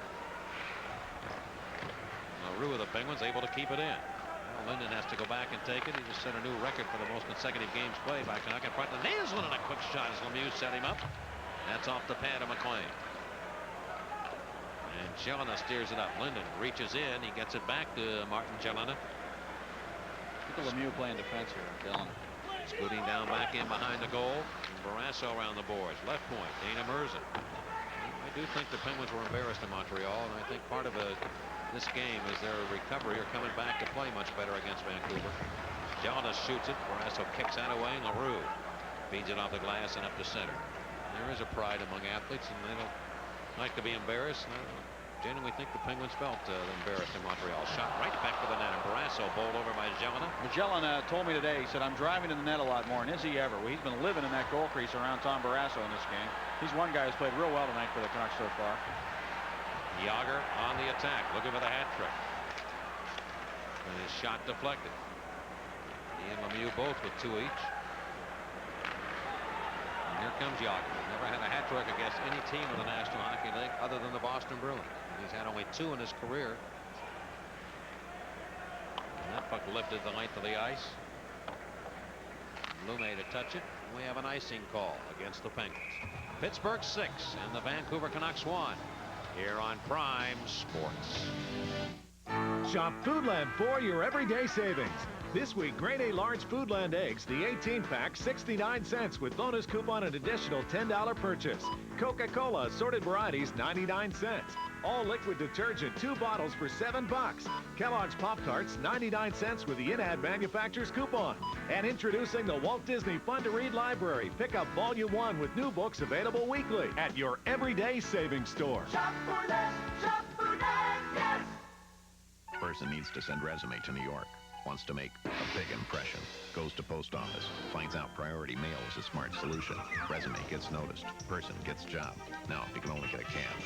LaRue of the Penguins able to keep it in. Well, Linden has to go back and take it. He just set a new record for the most consecutive games played by Canuck in front of Naslund, and a quick shot as Lemieux set him up. That's off the pad of McLean. And Jelena steers it up. Linden reaches in. He gets it back to Martin Jelena. Look at Lemieux playing defense here. Jelena. Scooting down back in behind the goal. Barrasso around the boards. Left point. Dana Merza. I do think the Penguins were embarrassed in Montreal, and I think part of this game is their recovery or coming back to play much better against Vancouver. Jelena shoots it. Barrasso kicks that away, and LaRue feeds it off the glass and up to center. There is a pride among athletes, and they don't like to be embarrassed. I genuinely think the Penguins felt embarrassed in Montreal. Shot right back to the net, and Barrasso bowled over by Jelena. Jelena told me today, he said, I'm driving to the net a lot more, and is he ever? Well, he's been living in that goal crease around Tom Barrasso in this game. He's one guy who's played real well tonight for the Canucks so far. Yager on the attack, looking for the hat trick. And his shot deflected. He and Lemieux both with 2 each. And here comes Yager. Never had a hat trick against any team in the National Hockey League other than the Boston Bruins. He's had only 2 in his career. And that puck lifted the length of the ice. Lume to touch it. We have an icing call against the Penguins. Pittsburgh 6 and the Vancouver Canucks 1. Here on Prime Sports. Shop Foodland for your everyday savings. This week, grade A large Foodland eggs, the 18-pack, 69 cents with bonus coupon and additional $10 purchase. Coca-Cola assorted varieties, 99 cents. All liquid detergent, 2 bottles for $7. Kellogg's Pop-Tarts, 99 cents with the in-ad manufacturer's coupon. And introducing the Walt Disney Fun to Read Library. Pick up Volume 1 with new books available weekly at your everyday savings store. Shop Foodland, yes! Person needs to send resume to New York. Wants to make a big impression. Goes to post office. Finds out priority mail is a smart solution. Resume gets noticed. Person gets job. Now, if you can only get a cab.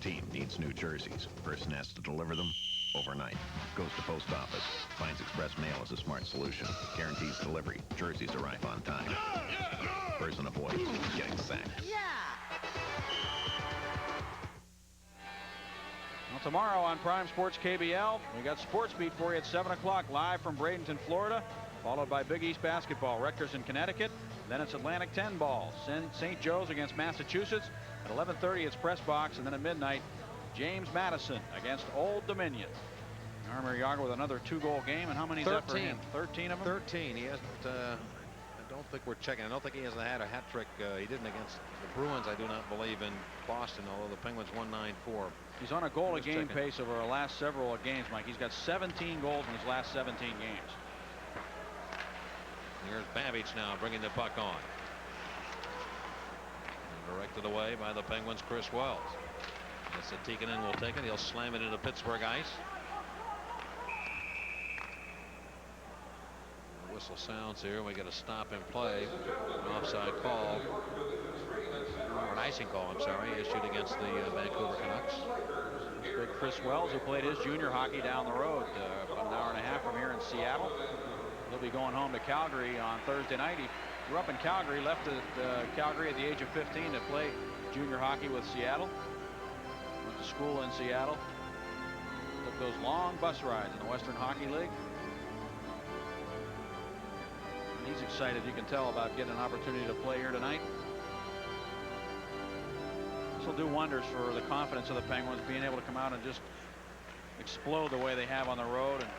Team needs new jerseys. Person has to deliver them overnight. Goes to post office. Finds express mail is a smart solution. Guarantees delivery. Jerseys arrive on time. Person avoids getting sacked. Well, tomorrow on Prime Sports KBL, we got Sports Beat for you at 7 o'clock live from Bradenton, Florida, followed by Big East basketball, Rutgers in Connecticut. Then it's Atlantic 10 ball, St. Joe's against Massachusetts. At 11:30, it's Press Box, and then at midnight, James Madison against Old Dominion. Jaromir Jagr with another 2-goal game, and how many is that for him? 13 of them? 13. He hasn't. I don't think we're checking. I don't think he has had a hat trick. He didn't against the Bruins. I do not believe in Boston, although the Penguins won 9-4. He's on a goal-a-game pace over the last several games, Mike. He's got 17 goals in his last 17 games. Here's Babbage now bringing the puck on. And directed away by the Penguins' Chris Wells. Tikkanen will take it. He'll slam it into Pittsburgh ice. The whistle sounds here. We get a stop in play. An offside call. or an icing call, I'm sorry, issued against the Vancouver Canucks. Big Chris Wells, who played his junior hockey down the road about an hour and a half from here in Seattle. He'll be going home to Calgary on Thursday night. He grew up in Calgary, left Calgary at the age of 15 to play junior hockey with Seattle. Went to school in Seattle. Took those long bus rides in the Western Hockey League. And he's excited, you can tell, about getting an opportunity to play here tonight. This will do wonders for the confidence of the Penguins, being able to come out and just explode the way they have on the road. And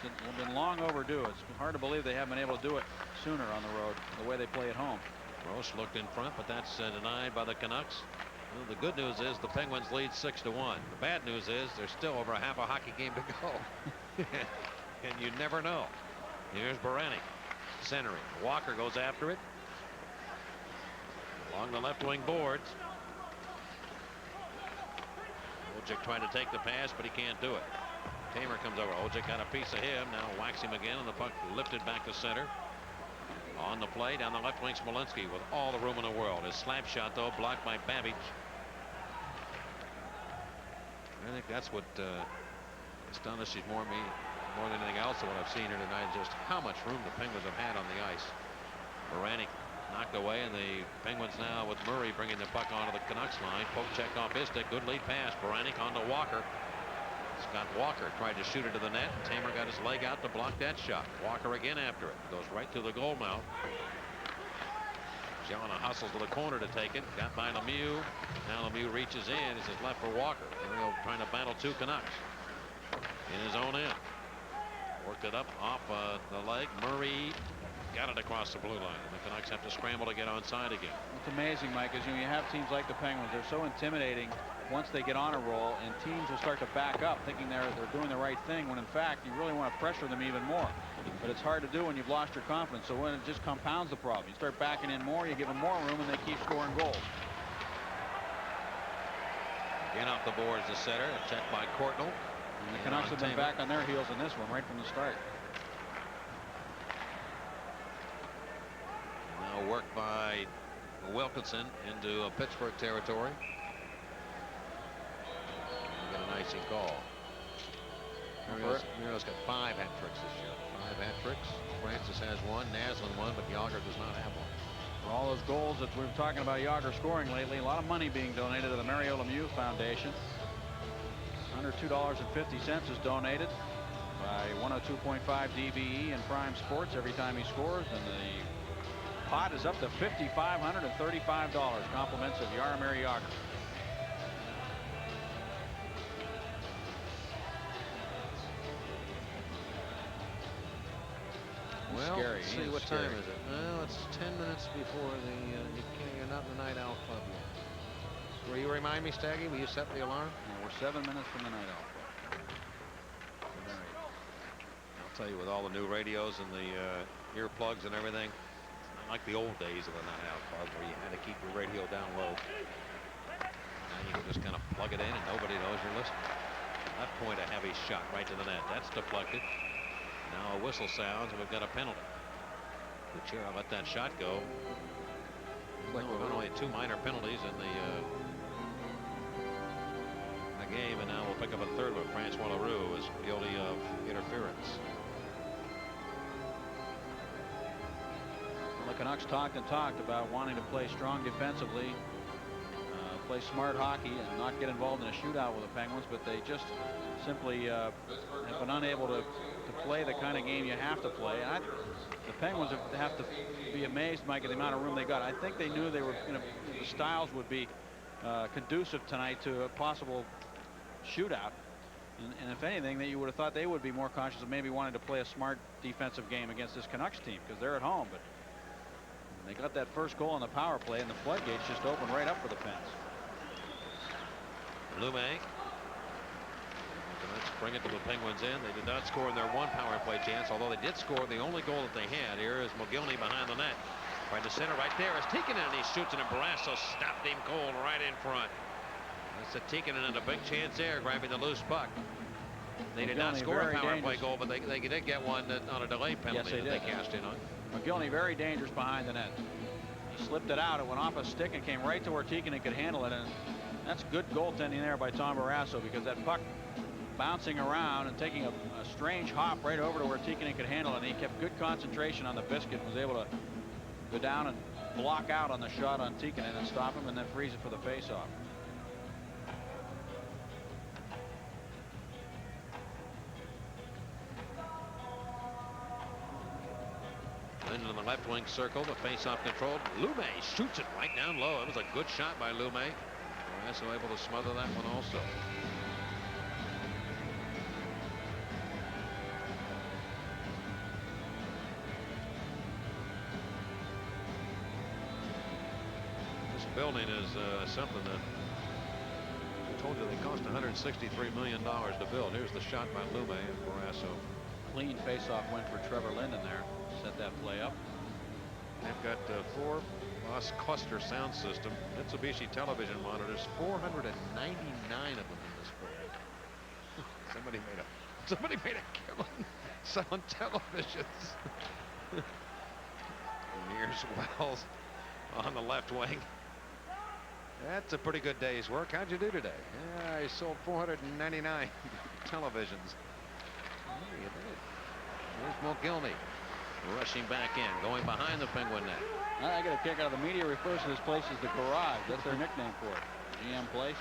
it's been long overdue. It's hard to believe they haven't been able to do it sooner on the road, the way they play at home. Gross looked in front, but that's denied by the Canucks. Well, the good news is the Penguins lead 6-1. The bad news is there's still over half a hockey game to go. And you never know. Here's Barani centering. Walker goes after it along the left wing boards. Ojic trying to take the pass, but he can't do it. Tamer comes over. Ojic got a piece of him. Now whacks him again, and the puck lifted back to center. On the play down the left wing, Smolinski with all the room in the world. His slap shot, though, blocked by Babbage. I think that's what astonishes more than anything else of what I've seen here tonight, just how much room the Penguins have had on the ice. Baranik knocked away, and the Penguins now with Murray bringing the puck onto the Canucks line. Poke checked off his stick. Good lead pass. Baranik on to Walker. Scott Walker tried to shoot it to the net. Tamer got his leg out to block that shot. Walker again after it. Goes right through the goal mouth. Gianna hustles to the corner to take it. Got by Lemieux. Now Lemieux reaches in. This is left for Walker. Muriel trying to battle two Canucks in his own end. Worked it up off the leg. Murray got it across the blue line. The Canucks have to scramble to get onside again. It's amazing, Mike, is you have teams like the Penguins. They're so intimidating once they get on a roll, and teams will start to back up thinking they're doing the right thing, when in fact you really want to pressure them even more. But it's hard to do when you've lost your confidence. So when it just compounds the problem, you start backing in more, you give them more room, and they keep scoring goals. Again off the boards, the center. A check by Courtnall. And the Canucks have been back on their heels in this one right from the start. Now worked by Wilkinson into Pittsburgh territory. Got an icing call. Muriel's got 5 hat tricks this year. 5 hat tricks. Francis has 1, Naslund 1, but Yager does not have 1. For all those goals that we've been talking about Yager scoring lately, a lot of money being donated to the Mario Lemieux Foundation. Under $2.50 is donated by 102.5 DVE and Prime Sports every time he scores, and the pot is up to $5,535. Compliments of Jaromir Jagr. Well, scary. let's see, what time is it? Well, it's 10 minutes before you're not in the Night Owl Club yet. Will you remind me, Staggy? Will you set the alarm? No, we're 7 minutes from the Night Owl Club. I'll tell you, with all the new radios and the earplugs and everything, it's not like the old days of the Night Owl Club where you had to keep your radio down low. Now you can just kind of plug it in and nobody knows you're listening. Left point, a heavy shot right to the net. That's deflected. Now a whistle sounds, and we've got a penalty. Kucherov let that shot go. Looks like we've only 2 minor penalties in the game, and now we'll pick up a third one. Francois Leroux is guilty of interference. Well, the Canucks talked and talked about wanting to play strong defensively, play smart hockey, and not get involved in a shootout with the Penguins, but they just simply have been unable to play the kind of game you have to play. And the Penguins have to be amazed, Mike, at the amount of room they got. I think they knew they were the styles would be conducive tonight to a possible shootout. And if anything, that you would have thought they would be more conscious of maybe wanting to play a smart defensive game against this Canucks team, because they're at home. But they got that first goal on the power play, and the floodgates just opened right up for the Pens. Lume. Let's bring it to the Penguins in. They did not score in their 1 power play chance, although they did score the only goal that they had. Here is McGillney behind the net. Right to center, right there is Tikkanen, and he shoots it, and Barrasso stopped him cold right in front. That's a Tikkanen and a big chance there, grabbing the loose puck. They did not score a power play goal, but they did get one on a delay penalty that they cashed in on. McGillney very dangerous behind the net. He slipped it out. It went off a stick and came right to where Tikkanen could handle it. And that's good goaltending there by Tom Barrasso, because that puck bouncing around and taking a strange hop right over to where Tikkanen could handle it. And he kept good concentration on the biscuit and was able to go down and block out on the shot on Tikkanen and stop him and then freeze it for the faceoff. Into the left wing circle, the face-off controlled. Lume shoots it right down low. It was a good shot by Lume. Barrasso able to smother that one also. This building is something that I told you they cost $163 million to build. Here's the shot by Lume and Barrasso. Clean face-off win for Trevor Linden there. Set that play up. They've got 4 Boss Cluster sound system, Mitsubishi television monitors, 499 of them in this building. Somebody made a killing selling televisions. Here's Wells on the left wing. That's a pretty good day's work. How'd you do today? Yeah, I sold 499 televisions. Oh, you did. There's Mogilny. Rushing back in, going behind the Penguin net. I get a kick out of the media refers to this place as the Garage. That's their nickname for it. GM place.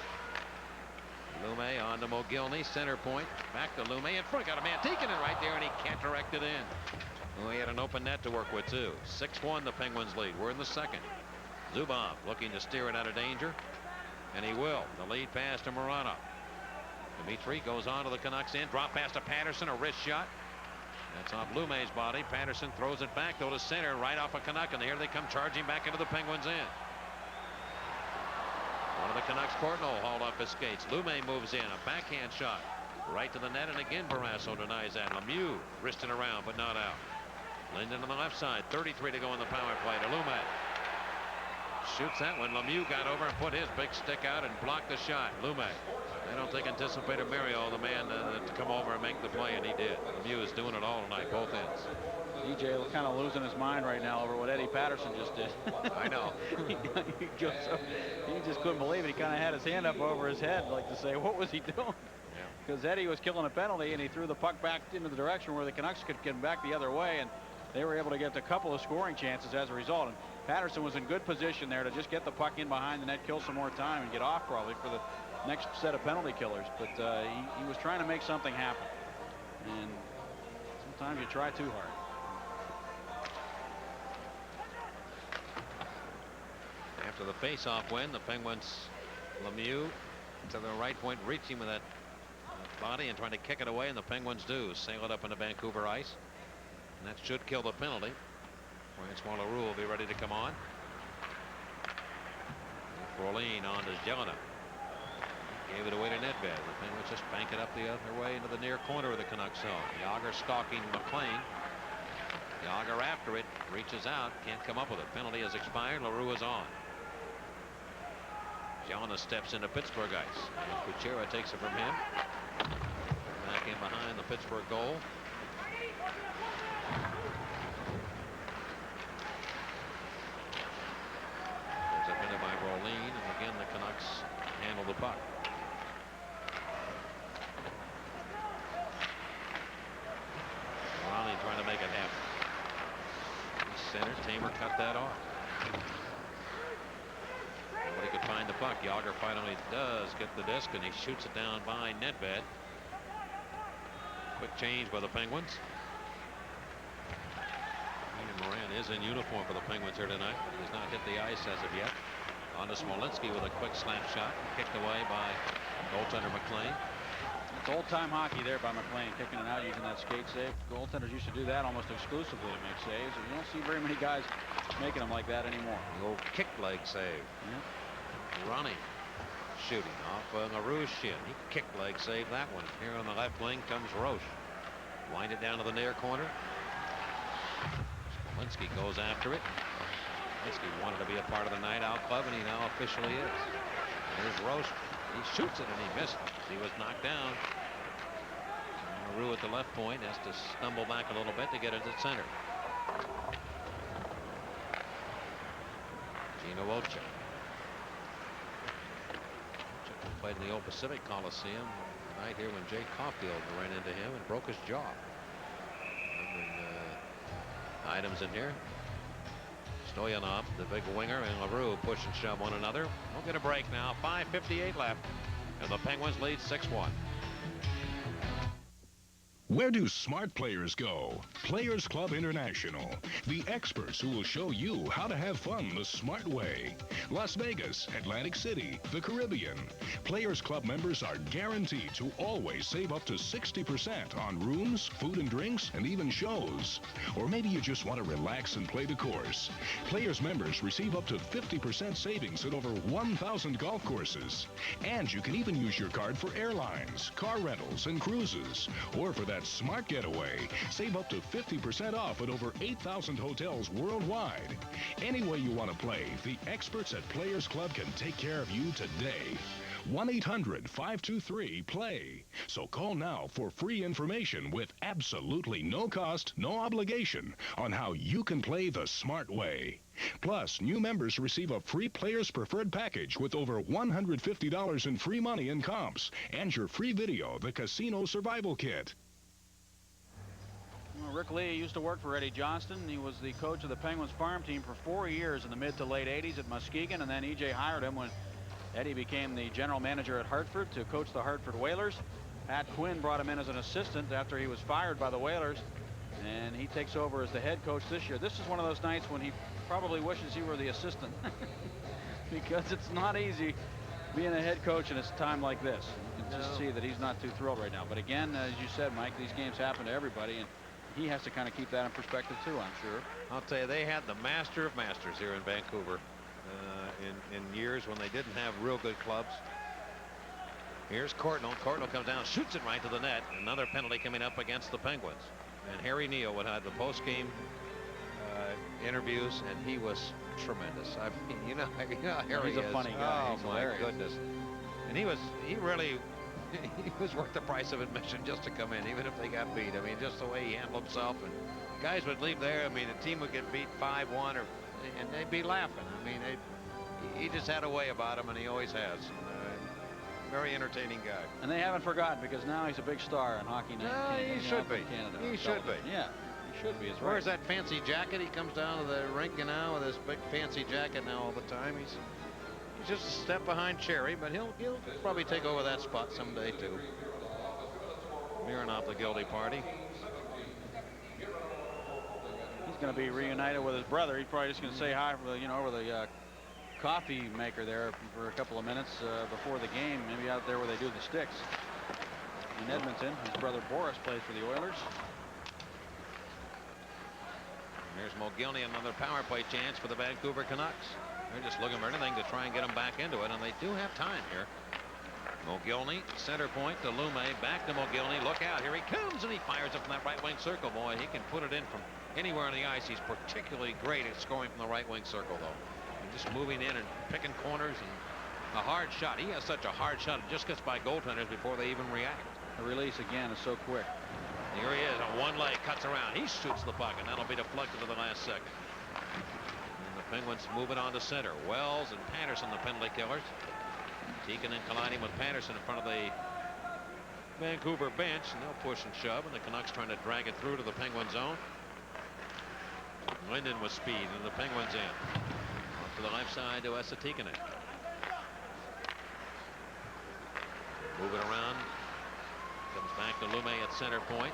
Lume on to Mogilny, center point. Back to Lume in front. Got a man taking it right there, and he can't direct it in. Oh, he had an open net to work with, too. 6-1 the Penguins lead. We're in the second. Zubov looking to steer it out of danger, and he will. The lead pass to Morano. Dimitri goes on to the Canucks end. Drop pass to Patterson, a wrist shot. That's off Lume's body. Patterson throws it back though to center, right off a Canuck, and here they come charging back into the Penguins' end. One of the Canucks, Courtnall, hauled off his skates. Lume moves in, a backhand shot right to the net, and again Barrasso denies that. Lemieux wristed around, but not out. Linden on the left side, 33 to go in the power play to Lume. Shoots that one. Lemieux got over and put his big stick out and blocked the shot. Lume. I don't think anticipated Mario, the man to come over and make the play, and he did. Lemieux is doing it all tonight, both ends. DJ kind of losing his mind right now over what Eddie Patterson just did. I know. he just couldn't believe it. He kind of had his hand up over his head, like to say, what was he doing? Because Eddie was killing a penalty, and he threw the puck back into the direction where the Canucks could get him back the other way, and they were able to get a couple of scoring chances as a result. And Patterson was in good position there to just get the puck in behind the net, kill some more time, and get off probably for the next set of penalty killers. But he was trying to make something happen, and sometimes you try too hard. After the face-off win, the Penguins, Lemieux to the right point, reaching with that body and trying to kick it away, and the Penguins do sail it up into Vancouver ice, and that should kill the penalty. Francois Leroux will be ready to come on. Brolin on to Jelena. Gave it away to Nedved. The Penguins just bank it up the other way into the near corner of the Canucks zone. Yager stalking McLean. Yager after it, reaches out, can't come up with it. Penalty has expired. Leroux is on. Jelena steps into Pittsburgh ice. Kuchera takes it from him. Back in behind the Pittsburgh goal. Goes up into by Brolin, and again the Canucks handle the puck. Ronnie trying to make it happen. Center, Tamer cut that off. Nobody could find the puck. Yager finally does get the disc, and he shoots it down by Nedved. Quick change by the Penguins. Moran is in uniform for the Penguins here tonight. He has not hit the ice as of yet. On to Smolinski with a quick slap shot, kicked away by goaltender McLean. It's old-time hockey there by McLean, kicking it out using that skate save. Goaltenders used to do that almost exclusively to make saves, and you don't see very many guys making them like that anymore. The old kick leg save. Ronnie shooting off Leroux's shin. He kick leg saved that one. Here on the left wing comes Roche. Wind it down to the near corner. Smolinski goes after it. Smolinski wanted to be a part of the Night Out Club, and he now officially is. Here's Roche. He shoots it, and he missed. He was knocked down. Leroux at the left point has to stumble back a little bit to get it at center. Dino Ocha. Played in the old Pacific Coliseum tonight here when Jay Caulfield ran into him and broke his jaw. Items in here. Stoyanov, the big winger, and LaRue push and shove one another. We'll get a break now. 5:58 left. And the Penguins lead 6-1. Where do smart players go? Players Club International, the experts who will show you how to have fun the smart way. Las Vegas, Atlantic City, the Caribbean. Players Club members are guaranteed to always save up to 60% on rooms, food and drinks, and even shows. Or maybe you just want to relax and play the course. Players members receive up to 50% savings at over 1,000 golf courses. And you can even use your card for airlines, car rentals, and cruises. Or for that smart getaway, save up to 50% off at over 8,000 hotels worldwide. Any way you want to play, the experts at Players Club can take care of you today. 1-800-523-PLAY. So call now for free information with absolutely no cost, no obligation on how you can play the smart way. Plus, new members receive a free Players Preferred package with over $150 in free money in comps and your free video, the Casino Survival Kit. Well, Rick Lee used to work for Eddie Johnston. He was the coach of the Penguins farm team for 4 years in the mid to late 80s at Muskegon, and then EJ hired him when Eddie became the general manager at Hartford to coach the Hartford Whalers. Pat Quinn brought him in as an assistant after he was fired by the Whalers, and he takes over as the head coach this year. This is one of those nights when he probably wishes he were the assistant because it's not easy being a head coach in a time like this. You can just see that he's not too thrilled right now. But again, as you said, Mike, these games happen to everybody, and he has to kind of keep that in perspective too, I'm sure. I'll tell you, they had the master of masters here in Vancouver in years when they didn't have real good clubs. Here's Courtnall. Courtnall comes down, shoots it right to the net. Another penalty coming up against the Penguins. And Harry Neal would have the post-game interviews, and he was tremendous. I mean, you know how Harry He's a funny guy. Oh, He's my hilarious. goodness. And he really he was worth the price of admission just to come in, even if they got beat. I mean, just the way he handled himself. And guys would leave there. I mean, the team would get beat 5-1, and they'd be laughing. I mean, he just had a way about him, and he always has. Very entertaining guy. And they haven't forgotten, because now he's a big star in hockey. He should be. Canada. He should be. Yeah, he should be. Where's that fancy jacket? He comes down to the rink now with his big fancy jacket now all the time. He's just a step behind Cherry, but he'll probably take over that spot someday too. Mirroring off the guilty party. He's going to be reunited with his brother. He's probably just going to say hi for the, over the coffee maker there for a couple of minutes before the game, maybe out there where they do the sticks. In Edmonton, his brother Boris plays for the Oilers. There's Mogilny, another power play chance for the Vancouver Canucks. They're just looking for anything to try and get them back into it, and they do have time here. Mogilny, center point to Lume, back to Mogilny. Look out, here he comes, and he fires it from that right wing circle. Boy, he can put it in from anywhere on the ice. He's particularly great at scoring from the right wing circle, though. Just moving in and picking corners, and a hard shot. He has such a hard shot. It just gets by goaltenders before they even react. The release again is so quick. Here he is on one leg, cuts around. He shoots the puck, and that'll be deflected to the last second. And the Penguins move it on to center. Wells and Patterson, the penalty killers. Tikkanen colliding with Patterson in front of the Vancouver bench, and they'll push and shove, and the Canucks trying to drag it through to the Penguin zone. Linden with speed, and the Penguins in. To the left side to Esa Tikkanen. Move it around. Comes back to Lume at center point.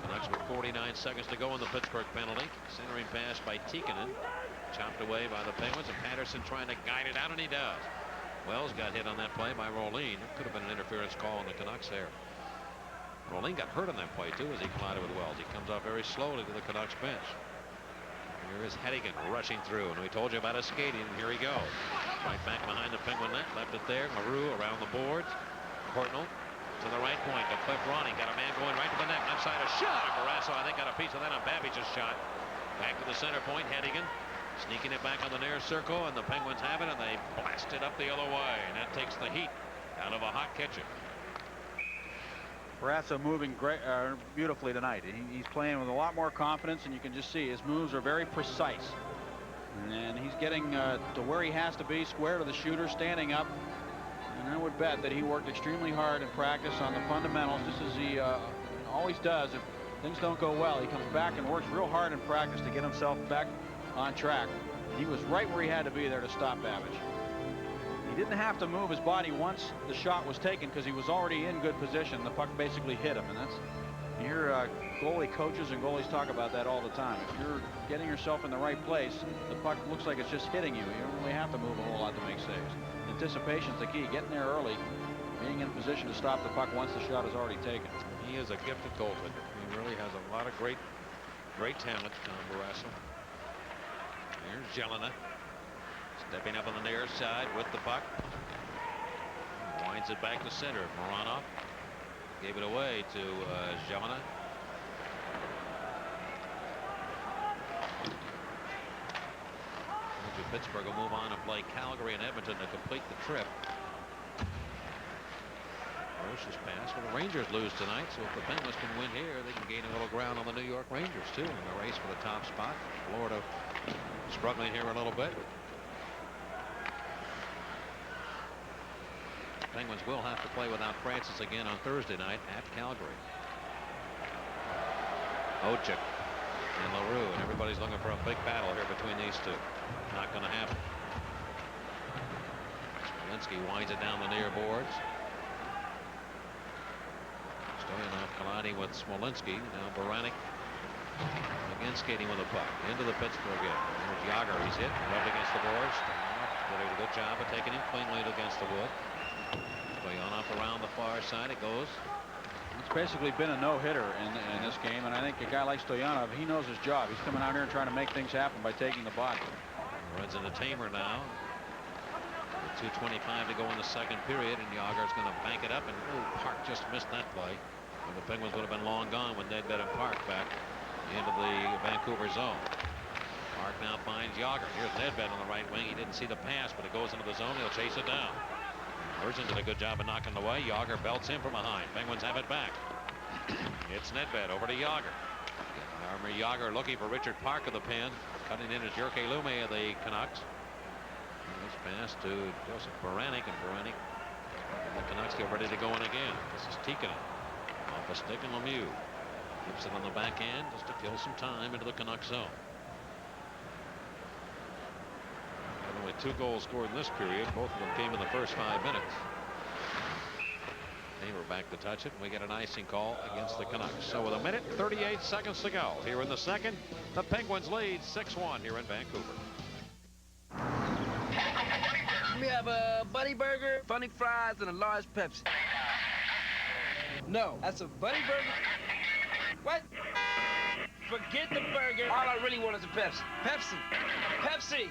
Canucks with 49 seconds to go in the Pittsburgh penalty. Centering pass by Tikkanen. Chopped away by the Penguins, and Patterson trying to guide it out, and he does. Wells got hit on that play by Rolene. It could have been an interference call on the Canucks there. Rolene got hurt on that play too as he collided with Wells. He comes off very slowly to the Canucks bench. Here is Hedigan rushing through, and we told you about his skating, and here he goes. Right back behind the Penguin net, left it there. LaRue around the boards. Courtnall to the right point to Cliff Ronning. Got a man going right to the net. Left side, a shot. Barrasso, I think, got a piece of that on Babbage's shot. Back to the center point, Hedigan. Sneaking it back on the near circle, and the Penguins have it, and they blast it up the other way. And that takes the heat out of a hot kitchen. Barrasso moving great, beautifully tonight. He's playing with a lot more confidence, and you can just see his moves are very precise. And he's getting to where he has to be, square to the shooter, standing up. And I would bet that he worked extremely hard in practice on the fundamentals, just as he always does. If things don't go well, he comes back and works real hard in practice to get himself back on track. He was right where he had to be there to stop Babbage. He didn't have to move his body once the shot was taken because he was already in good position. The puck basically hit him, and that's, you hear goalie coaches and goalies talk about that all the time. If you're getting yourself in the right place, the puck looks like it's just hitting you. You don't really have to move a whole lot to make saves. Anticipation's the key. Getting there early, being in position to stop the puck once the shot is already taken. He is a gifted goaltender. He really has a lot of great talent, Barrasso. Here's Jelena, stepping up on the near side with the puck. Winds it back to center. Moranov gave it away to Jelena. Pittsburgh will move on and play Calgary and Edmonton to complete the trip. Gross' pass. Well, the Rangers lose tonight, so if the Penguins can win here, they can gain a little ground on the New York Rangers, too, in the race for the top spot. Florida struggling here a little bit. Penguins will have to play without Francis again on Thursday night at Calgary. Ochik and LaRue, and everybody's looking for a big battle here between these two. Not going to happen. Smolinski winds it down the near boards. Stoyanov colliding with Smolinski. Now Baranik again skating with a puck into the Pittsburgh end. There's Yager. He's hit, rubbed against the boards. Stoyanov did a good job of taking him cleanly against the wood. Stoyanov around the far side. It goes. It's basically been a no-hitter in this game, and I think a guy like Stoyanov, he knows his job. He's coming out here and trying to make things happen by taking the body. Runs into Tamer now. 2:25 to go in the second period, and Yager's going to bank it up, and Park just missed that play. And the Penguins would have been long gone with Nedved and Park back into the Vancouver zone. Park now finds Yager. Here's Nedved on the right wing. He didn't see the pass, but it goes into the zone. He'll chase it down. Merson did a good job of knocking it away. Yager belts him from behind. Penguins have it back. It's Nedved over to Yager. Armor Yager looking for Richard Park of the pen. Cutting in is Jyrki Lumme of the Canucks. This pass to Joseph Baranik, and Baranik and the Canucks get ready to go in again. This is Tikkanen off a stick, and Lemieux keeps it on the back end just to kill some time into the Canucks zone. Only 2 goals scored in this period. Both of them came in the first 5 minutes. Tamer back to touch it. We get an icing call against the Canucks. So with 1:38 seconds to go here in the second, the Penguins lead 6-1 here in Vancouver. We have a Buddy Burger, funny fries, and a large Pepsi. No, that's a Buddy Burger. What? Forget the burger. All I really want is a Pepsi. Pepsi. Pepsi.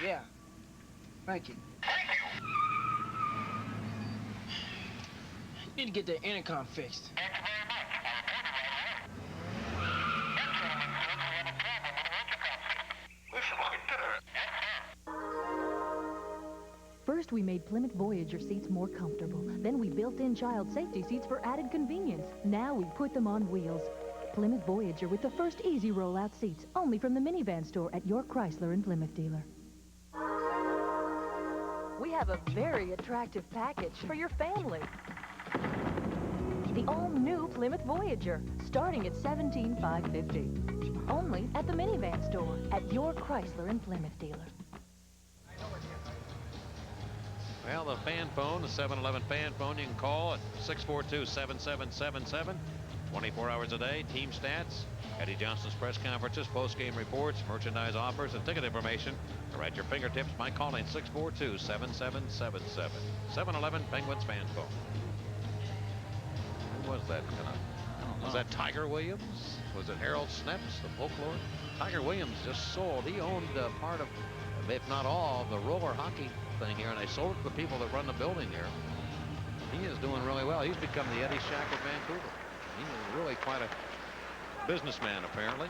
Yeah. Thank you. You need to get the intercom fixed. First, we made Plymouth Voyager seats more comfortable. Then we built in child safety seats for added convenience. Now we put them on wheels. Plymouth Voyager with the first easy rollout seats, only from the minivan store at your Chrysler and Plymouth dealer. We have a very attractive package for your family. The all-new Plymouth Voyager, starting at $17,550. Only at the minivan store at your Chrysler and Plymouth dealer. Well, the fan phone, the 7-Eleven fan phone, you can call at 642-7777. 24 hours a day. Team stats, Eddie Johnston's press conferences, post-game reports, merchandise offers, and ticket information are at your fingertips by calling 642-7777. 7-Eleven Penguins fan phone. Who was that? Was that Tiger Williams? Was it Harold Sneps, the folklore? Tiger Williams just sold. He owned part of, if not all, of the roller hockey thing here, and they sold it to the people that run the building here. He is doing really well. He's become the Eddie Shack of Vancouver. He is really quite a businessman, apparently.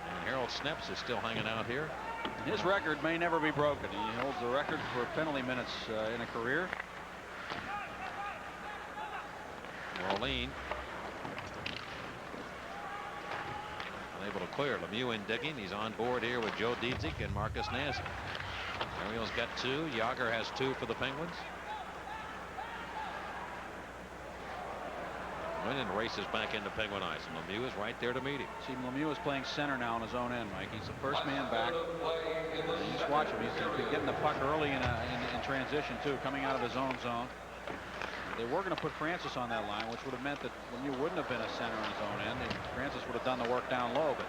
And Harold Sneps is still hanging out here. His record may never be broken. He holds the record for penalty minutes in a career. Well, Verlaine unable to clear. Lemieux in digging. He's on board here with Joe Dietzick and Marcus Nassif. Ariel's got 2. Yager has 2 for the Penguins. Winnan races back into Penguin ice, and Lemieux is right there to meet him. See, Lemieux is playing center now on his own end, Mike. He's the first man back. You just watch him. He's getting the puck early in transition, too, coming out of his own zone. They were going to put Francis on that line, which would have meant that Lemieux wouldn't have been a center on his own end. And Francis would have done the work down low, but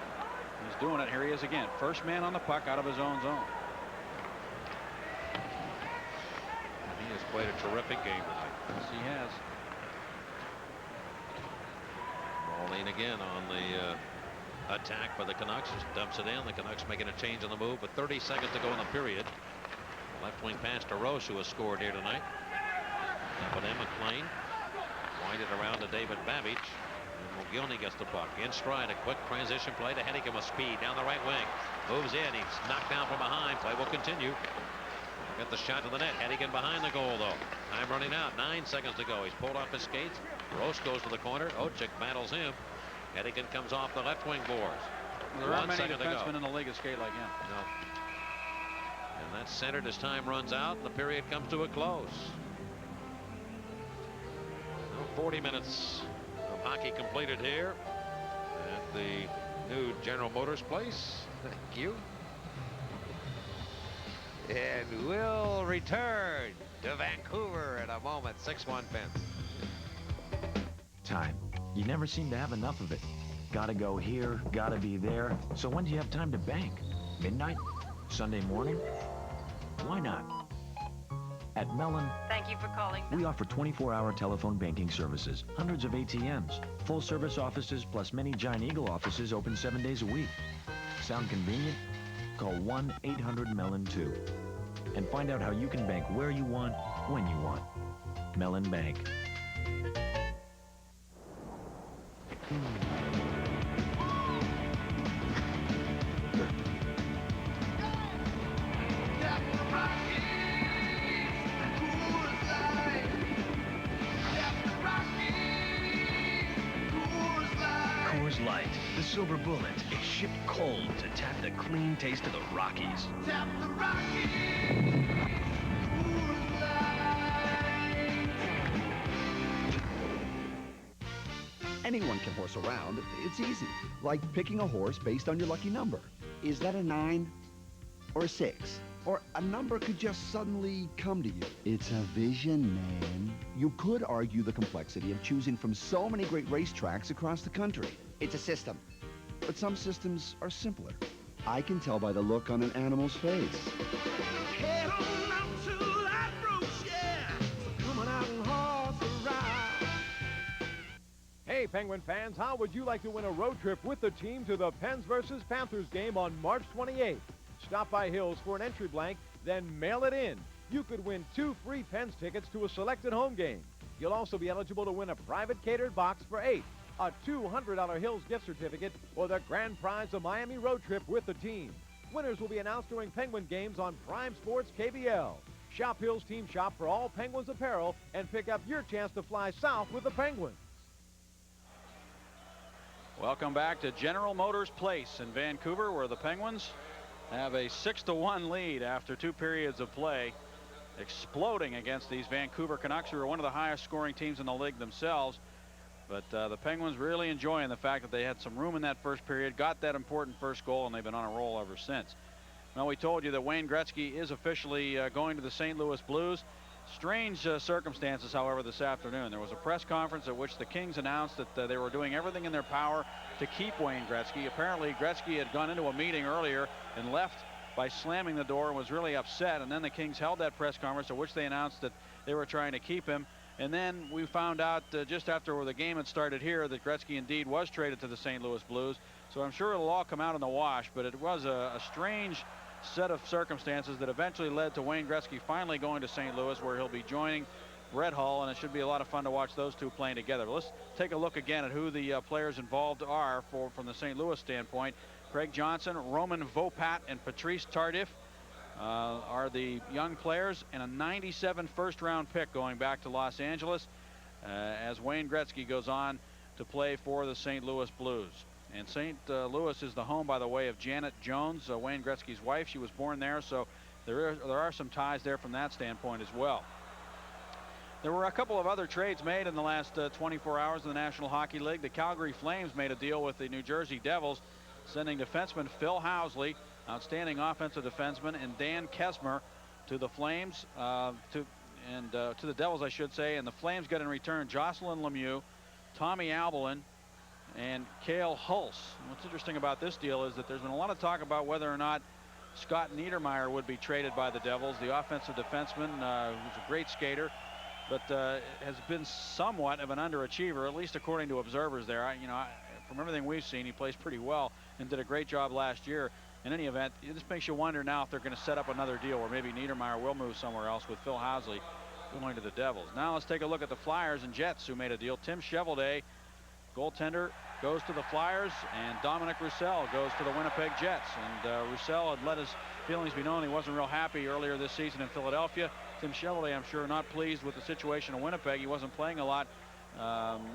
he's doing it. Here he is again. First man on the puck out of his own zone. And he has played a terrific game tonight. Yes, he has. Verlaine again on the attack by the Canucks. Just dumps it in. The Canucks making a change on the move, but 30 seconds to go in the period. Left wing pass to Roche, who has scored here tonight. Up and McLean. Wind it around to David Babich. And Mogilny gets the puck. In stride, a quick transition play to Hennigan with speed down the right wing. Moves in. He's knocked down from behind. Play will continue. Got the shot to the net. Hennigan behind the goal, though. Time running out. 9 seconds to go. He's pulled off his skates. Roche goes to the corner. Ochik battles him. Hennigan comes off the left wing boards. Well, there aren't many defensemen in the league that skate like him. No. And that's centered as time runs out and the period comes to a close. 40 minutes of hockey completed here at the new General Motors place. Thank you. And we'll return to Vancouver in a moment. 6-1 Pens. Time. You never seem to have enough of it. Gotta go here, gotta be there. So when do you have time to bank? Midnight? Sunday morning? Why not? At Mellon, thank you for calling. We offer 24-hour telephone banking services, hundreds of ATMs, full-service offices, plus many Giant Eagle offices open 7 days a week. Sound convenient? Call 1-800-MELLON-2 and find out how you can bank where you want, when you want. Mellon Bank. The silver bullet is shipped cold to tap the clean taste of the Rockies. Tap the Rockies! Anyone can horse around. It's easy. Like picking a horse based on your lucky number. Is that a 9 or a 6? Or a number could just suddenly come to you. It's a vision, man. You could argue the complexity of choosing from so many great racetracks across the country. It's a system. But some systems are simpler. I can tell by the look on an animal's face. Head on out to Ladbrokes, yeah. So come on out and horse around. Hey, Penguin fans, how would you like to win a road trip with the team to the Pens versus Panthers game on March 28th? Stop by Hills for an entry blank, then mail it in. You could win 2 free Pens tickets to a selected home game. You'll also be eligible to win a private catered box for 8. A $200 Hills gift certificate, or the grand prize of Miami road trip with the team. Winners will be announced during Penguin games on Prime Sports KBL. Shop Hills Team Shop for all Penguins apparel and pick up your chance to fly south with the Penguins. Welcome back to General Motors Place in Vancouver, where the Penguins have a 6-1 lead after 2 periods of play, exploding against these Vancouver Canucks, who are one of the highest scoring teams in the league themselves. But the Penguins really enjoying the fact that they had some room in that first period, got that important first goal, and they've been on a roll ever since. Well, we told you that Wayne Gretzky is officially going to the St. Louis Blues. Strange circumstances, however, this afternoon. There was a press conference at which the Kings announced that they were doing everything in their power to keep Wayne Gretzky. Apparently, Gretzky had gone into a meeting earlier and left by slamming the door and was really upset. And then the Kings held that press conference at which they announced that they were trying to keep him. And then we found out just after the game had started here that Gretzky indeed was traded to the St. Louis Blues. So I'm sure it'll all come out in the wash, but it was a strange set of circumstances that eventually led to Wayne Gretzky finally going to St. Louis, where he'll be joining Brett Hull, and it should be a lot of fun to watch those two playing together. Let's take a look again at who the players involved are from the St. Louis standpoint. Craig Johnson, Roman Vopat, and Patrice Tardif are the young players, and a '97 first-round pick going back to Los Angeles. as Wayne Gretzky goes on to play for the St. Louis Blues. And St. Louis is the home, by the way, of Janet Jones, Wayne Gretzky's wife. She was born there, so there are some ties there from that standpoint as well. There were a couple of other trades made in the last 24 hours in the National Hockey League. The Calgary Flames made a deal with the New Jersey Devils, sending defenseman Phil Housley, outstanding offensive defenseman, and Dan Kesmer to the Flames, to the Devils, I should say. And the Flames get in return Jocelyn Lemieux, Tommy Albelin, and Cale Hulse. What's interesting about this deal is that there's been a lot of talk about whether or not Scott Niedermayer would be traded by the Devils, the offensive defenseman, who's a great skater, but has been somewhat of an underachiever, at least according to observers there. From everything we've seen, he plays pretty well and did a great job last year. In any event, it just makes you wonder now if they're going to set up another deal where maybe Niedermayer will move somewhere else with Phil Housley going to the Devils. Now let's take a look at the Flyers and Jets who made a deal. Tim Chevalier, goaltender, goes to the Flyers, and Dominic Roussel goes to the Winnipeg Jets. And Roussel had let his feelings be known he wasn't real happy earlier this season in Philadelphia. Tim Chevalier, I'm sure, not pleased with the situation in Winnipeg. He wasn't playing a lot.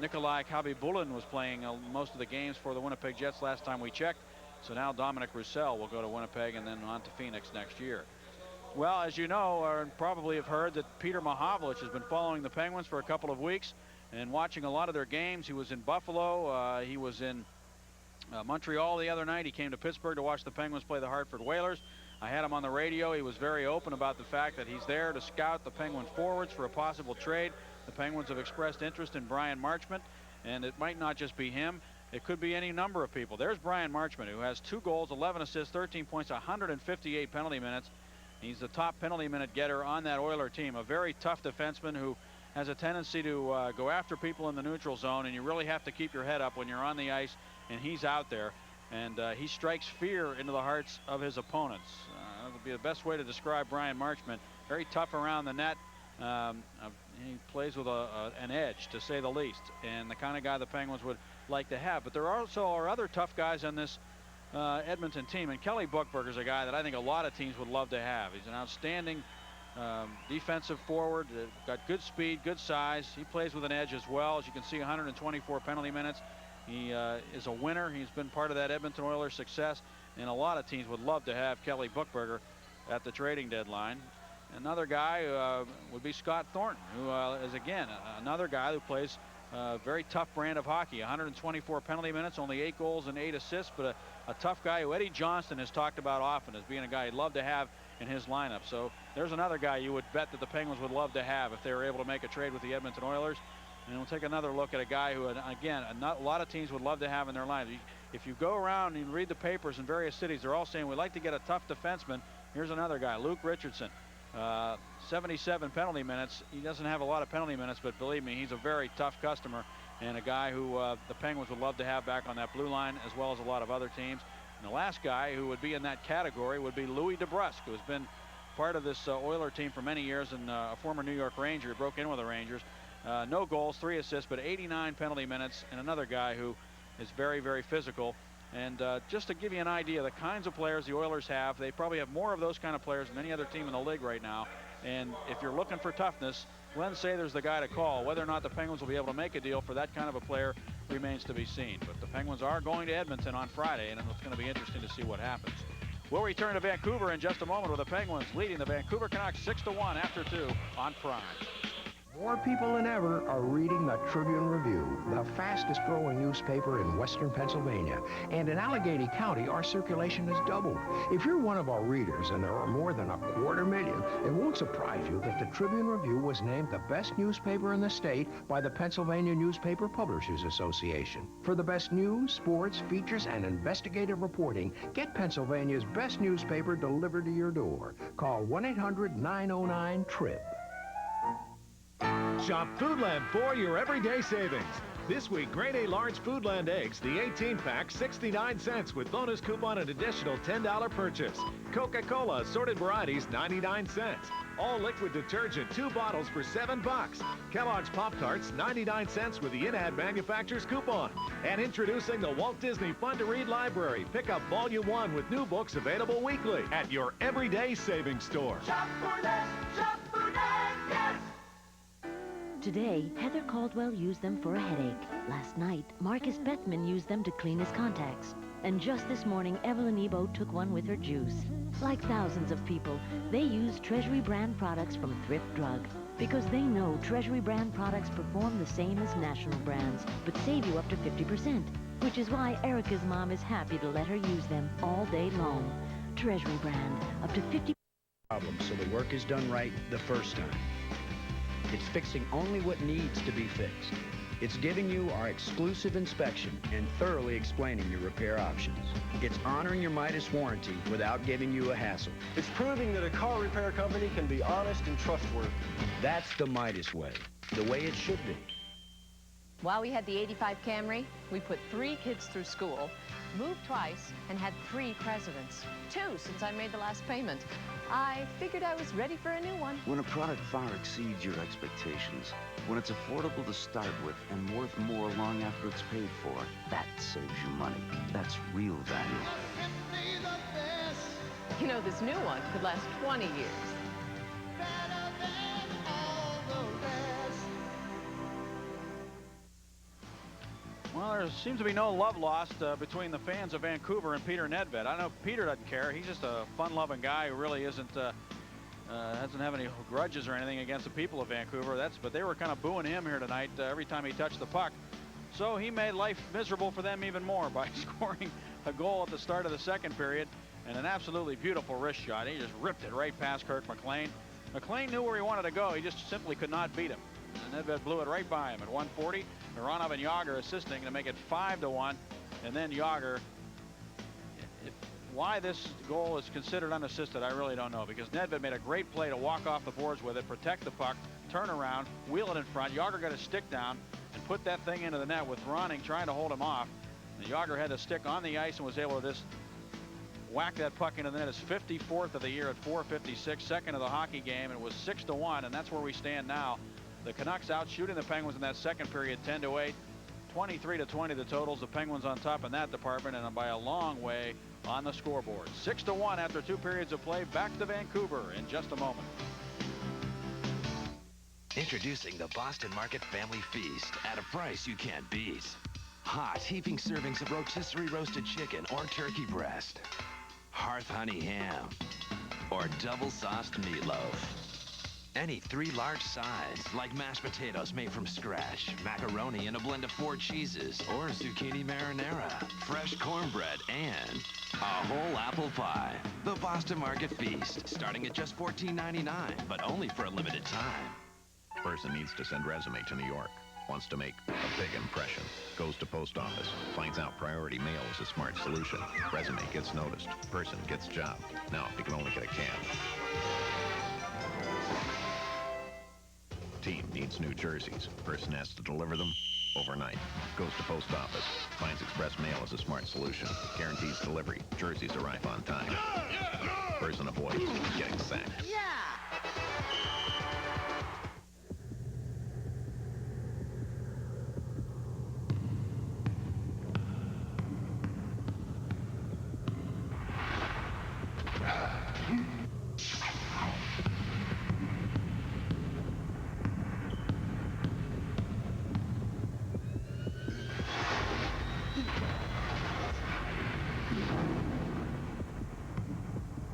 Nikolai Khabibulin was playing most of the games for the Winnipeg Jets last time we checked. So now Dominic Roussel will go to Winnipeg and then on to Phoenix next year. Well, as you know, or probably have heard, that Peter Mahovlich has been following the Penguins for a couple of weeks and watching a lot of their games. He was in Buffalo. He was in Montreal the other night. He came to Pittsburgh to watch the Penguins play the Hartford Whalers. I had him on the radio. He was very open about the fact that he's there to scout the Penguin forwards for a possible trade. The Penguins have expressed interest in Brian Marchment, and it might not just be him. It could be any number of people. There's Brian Marchment, who has 2 goals, 11 assists, 13 points, 158 penalty minutes. He's the top penalty minute getter on that Oiler team. A very tough defenseman who has a tendency to go after people in the neutral zone, and you really have to keep your head up when you're on the ice and he's out there. And he strikes fear into the hearts of his opponents. That would be the best way to describe Brian Marchment. Very tough around the net. He plays with an edge, to say the least, and the kind of guy the Penguins would like to have. But there also are other tough guys on this Edmonton team, and Kelly Buchberger is a guy that I think a lot of teams would love to have. He's an outstanding defensive forward, got good speed, good size. He plays with an edge as well. As you can see, 124 penalty minutes. He is a winner. He's been part of that Edmonton Oilers success, and a lot of teams would love to have Kelly Buchberger at the trading deadline. Another guy would be Scott Thornton, who is, again, another guy who plays a very tough brand of hockey. 124 penalty minutes, only 8 goals and 8 assists, but a tough guy who Eddie Johnston has talked about often as being a guy he'd love to have in his lineup. So there's another guy you would bet that the Penguins would love to have if they were able to make a trade with the Edmonton Oilers. And we'll take another look at a guy who, again, a lot of teams would love to have in their lineup. If you go around and read the papers in various cities, they're all saying we'd like to get a tough defenseman. Here's another guy, Luke Richardson. 77 penalty minutes. He doesn't have a lot of penalty minutes, but believe me, he's a very tough customer and a guy who the Penguins would love to have back on that blue line, as well as a lot of other teams. And the last guy who would be in that category would be Louis DeBrusk, who has been part of this Oiler team for many years and a former New York Ranger. He broke in with the Rangers. No goals, 3 assists, but 89 penalty minutes, and another guy who is very, very physical. And just to give you an idea, the kinds of players the Oilers have, they probably have more of those kind of players than any other team in the league right now. And if you're looking for toughness, Glenn Sather's the guy to call. Whether or not the Penguins will be able to make a deal for that kind of a player remains to be seen. But the Penguins are going to Edmonton on Friday, and it's going to be interesting to see what happens. We'll return to Vancouver in just a moment with the Penguins leading the Vancouver Canucks 6-1 after 2 on Prime. More people than ever are reading the Tribune Review, the fastest growing newspaper in western Pennsylvania. And in Allegheny County, our circulation has doubled. If you're one of our readers, and there are more than 250,000, it won't surprise you that the Tribune Review was named the best newspaper in the state by the Pennsylvania Newspaper Publishers Association. For the best news, sports, features, and investigative reporting, get Pennsylvania's best newspaper delivered to your door. Call 1-800-909-TRIP. Shop Foodland for your everyday savings. This week, grade A large Foodland eggs, the 18-pack, 69 cents with bonus coupon and additional $10 purchase. Coca-Cola assorted varieties, 99 cents. All liquid detergent, 2 bottles for $7. Kellogg's Pop-Tarts, 99 cents with the in-ad manufacturer's coupon. And introducing the Walt Disney Fun to Read Library. Pick up Volume 1 with new books available weekly at your everyday savings store. Shop for less, yes. Today, Heather Caldwell used them for a headache. Last night, Marcus Bethman used them to clean his contacts. And just this morning, Evelyn Ebo took one with her juice. Like thousands of people, they use Treasury brand products from Thrift Drug. Because they know Treasury brand products perform the same as national brands, but save you up to 50%. Which is why Erica's mom is happy to let her use them all day long. Treasury brand, up to 50% problem, so the work is done right the first time. It's fixing only what needs to be fixed. It's giving you our exclusive inspection and thoroughly explaining your repair options. It's honoring your Midas warranty without giving you a hassle. It's proving that a car repair company can be honest and trustworthy. That's the Midas way, the way it should be. While we had the '85 Camry, we put 3 kids through school, moved twice, and had 3 presidents. 2 since I made the last payment. I figured I was ready for a new one. When a product far exceeds your expectations, when it's affordable to start with and worth more long after it's paid for, that saves you money. That's real value. You know, this new one could last 20 years. Well, there seems to be no love lost between the fans of Vancouver and Peter Nedved. I know Peter doesn't care. He's just a fun-loving guy who really doesn't have any grudges or anything against the people of Vancouver. But they were kind of booing him here tonight every time he touched the puck. So he made life miserable for them even more by scoring a goal at the start of the second period and an absolutely beautiful wrist shot. He just ripped it right past Kirk McLean. McLean knew where he wanted to go. He just simply could not beat him. And Nedved blew it right by him at 140. Mironov and Yager assisting to make it 5-1. And then Yager, why this goal is considered unassisted, I really don't know, because Nedved made a great play to walk off the boards with it, protect the puck, turn around, wheel it in front. Yager got his stick down and put that thing into the net with Ronning trying to hold him off. And Yager had the stick on the ice and was able to just whack that puck into the net. His 54th of the year at .456, second of the hockey game, and it was 6-1, and that's where we stand now. The Canucks out shooting the Penguins in that second period 10-8, 23-20 the totals. The Penguins on top in that department and by a long way on the scoreboard. 6-1 after 2 periods of play. Back to Vancouver in just a moment. Introducing the Boston Market Family Feast at a price you can't beat. Hot, heaping servings of rotisserie roasted chicken or turkey breast, hearth honey ham, or double-sauced meatloaf. Any 3 large sides, like mashed potatoes made from scratch, macaroni in a blend of 4 cheeses, or zucchini marinara, fresh cornbread, and a whole apple pie. The Boston Market Feast, starting at just $14.99, but only for a limited time. Person needs to send resume to New York. Wants to make a big impression. Goes to post office. Finds out priority mail is a smart solution. Resume gets noticed. Person gets job. Now, if you can only get a cab. Team needs new jerseys. Person has to deliver them overnight. Goes to post office. Finds express mail is a smart solution. Guarantees delivery. Jerseys arrive on time. Person avoids getting sacked.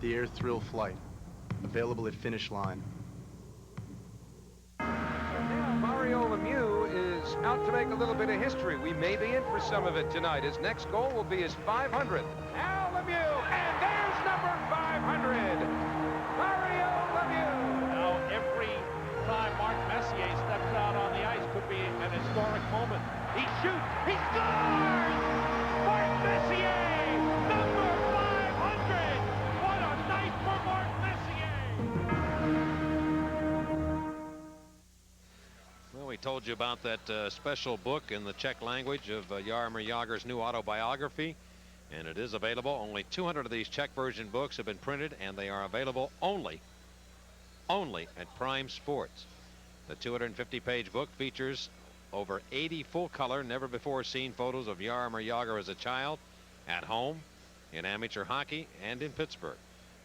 The Air Thrill flight, available at finish line. Now Mario Lemieux is out to make a little bit of history. We may be in for some of it tonight. His next goal will be his 500th. Al Lemieux, and there's number 500. Mario Lemieux. Now every time Mark Messier steps out on the ice could be an historic moment. He shoots, he scores! Mark Messier, number 500! What a night for Mark Messier! Well, we told you about that special book in the Czech language of Jaromír Jágr's new autobiography, and it is available. Only 200 of these Czech version books have been printed, and they are available only at Prime Sports. The 250-page book features over 80 full-color, never-before-seen photos of Jaromír Jágr as a child, at home, in amateur hockey, and in Pittsburgh.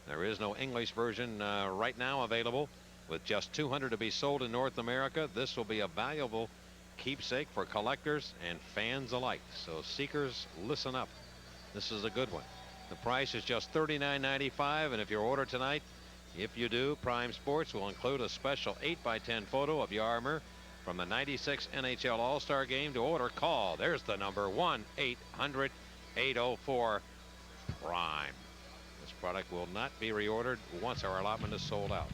There is no English version right now available, With just 200 to be sold in North America, this will be a valuable keepsake for collectors and fans alike. So seekers, listen up. This is a good one. The price is just $39.95, and if you order tonight, if you do, Prime Sports will include a special 8x10 photo of Yarmer from the '96 NHL All-Star Game. To order, call. There's the number, 1-800-804-PRIME. This product will not be reordered once our allotment is sold out.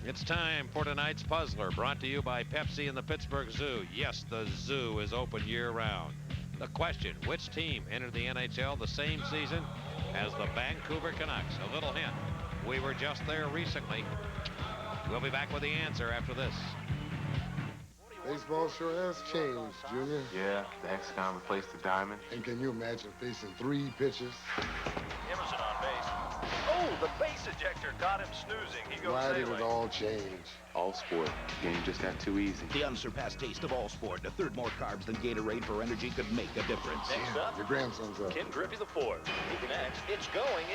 It's time for tonight's puzzler, brought to you by Pepsi and the Pittsburgh Zoo. Yes, the zoo is open year-round. The question, which team entered the NHL the same season as the Vancouver Canucks? A little hint, we were just there recently. We'll be back with the answer after this. Baseball sure has changed, Junior. Yeah, the hexagon replaced the diamond. And can you imagine facing 3 pitches? Emerson on base. Oh, the base ejector got him snoozing. He goes Why did sailing. it all change? All sport. The game just got too easy. The unsurpassed taste of all sport. A third more carbs than Gatorade for energy could make a difference. Next up, your grandson's up. Ken Griffey the fourth. He connects. It's going.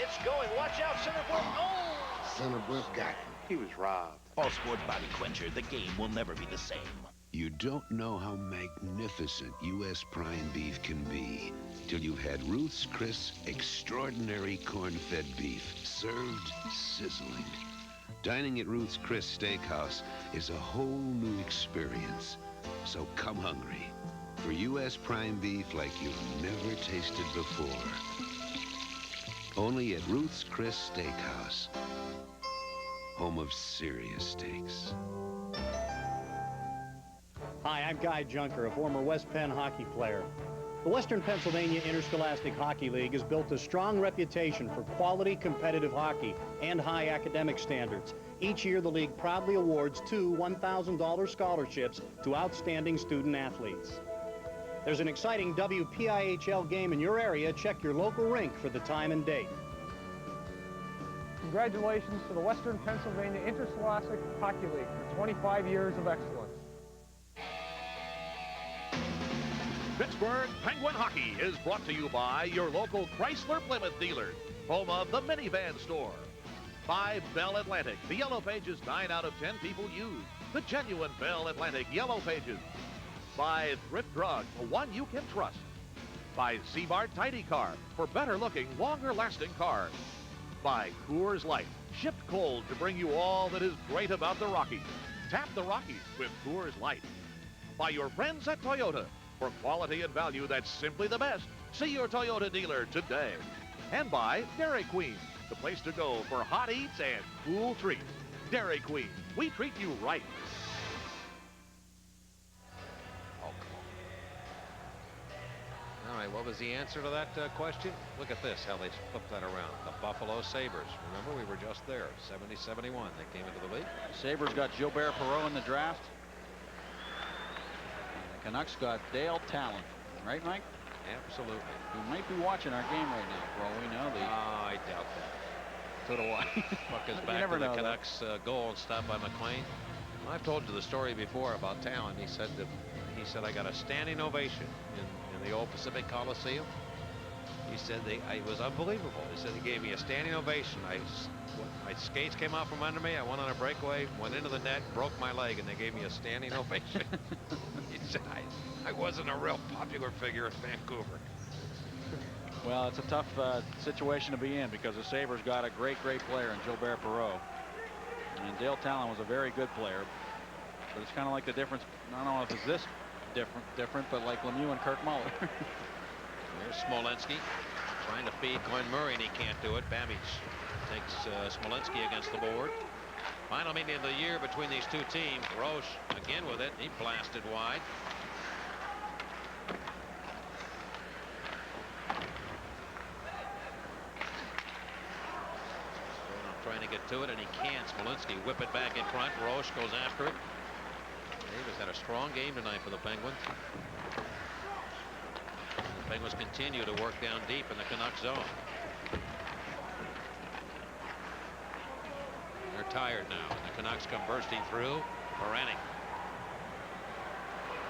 Watch out, center point. Oh! Center point got him. He was robbed. All sports body quencher. The game will never be the same. You don't know how magnificent U.S. prime beef can be till you've had Ruth's Chris Extraordinary Corn-Fed Beef, served sizzling. Dining at Ruth's Chris Steakhouse is a whole new experience. So come hungry for U.S. prime beef like you've never tasted before. Only at Ruth's Chris Steakhouse, home of serious steaks. Hi, I'm Guy Junker, a former West Penn hockey player. The Western Pennsylvania Interscholastic Hockey League has built a strong reputation for quality competitive hockey and high academic standards. Each year, the league proudly awards 2 $1,000 scholarships to outstanding student athletes. There's an exciting WPIHL game in your area. Check your local rink for the time and date. Congratulations to the Western Pennsylvania Interscholastic Hockey League for 25 years of excellence. Pittsburgh Penguin Hockey is brought to you by your local Chrysler Plymouth dealer, home of the minivan store. By Bell Atlantic, the Yellow Pages 9 out of 10 people use. The genuine Bell Atlantic Yellow Pages. By Thrift Drug, the one you can trust. By Seabart Tidy Car, for better looking, longer lasting cars. By Coors Light, shipped cold to bring you all that is great about the Rockies. Tap the Rockies with Coors Light. By your friends at Toyota, for quality and value that's simply the best. See your Toyota dealer today. And by Dairy Queen, the place to go for hot eats and cool treats. Dairy Queen, we treat you right. All right, what was the answer to that question? Look at this, how they flipped that around. The Buffalo Sabres. Remember, we were just there, 70-71. They came into the league. Sabres got Gilbert Perreault in the draft. Canucks got Dale Talon, right, Mike? Absolutely. You might be watching our game right now, for all we know. I doubt that. So do I. Puck is back to the Canucks goal and stopped by McLean. I've told you the story before about Talon. He said I got a standing ovation in the old Pacific Coliseum. He said it was unbelievable. He said he gave me a standing ovation. My skates came out from under me. I went on a breakaway, went into the net, broke my leg, and they gave me a standing ovation. He said I wasn't a real popular figure in Vancouver. Well, it's a tough situation to be in because the Sabres got a great player in Gilbert Perreault. And Dale Talon was a very good player. But it's kind of like the difference. I don't know if it's this different, but like Lemieux and Kirk Muller. There's Smolenski trying to feed Glenn Murray, and he can't do it. Babbage takes Smolenski against the board. Final meeting of the year between these two teams. Roche again with it. He blasted wide. Trying to get to it, and he can't. Smolenski whip it back in front. Roche goes after it. Davis had a strong game tonight for the Penguins. The Penguins continue to work down deep in the Canucks zone. They're tired now, and the Canucks come bursting through. Baranek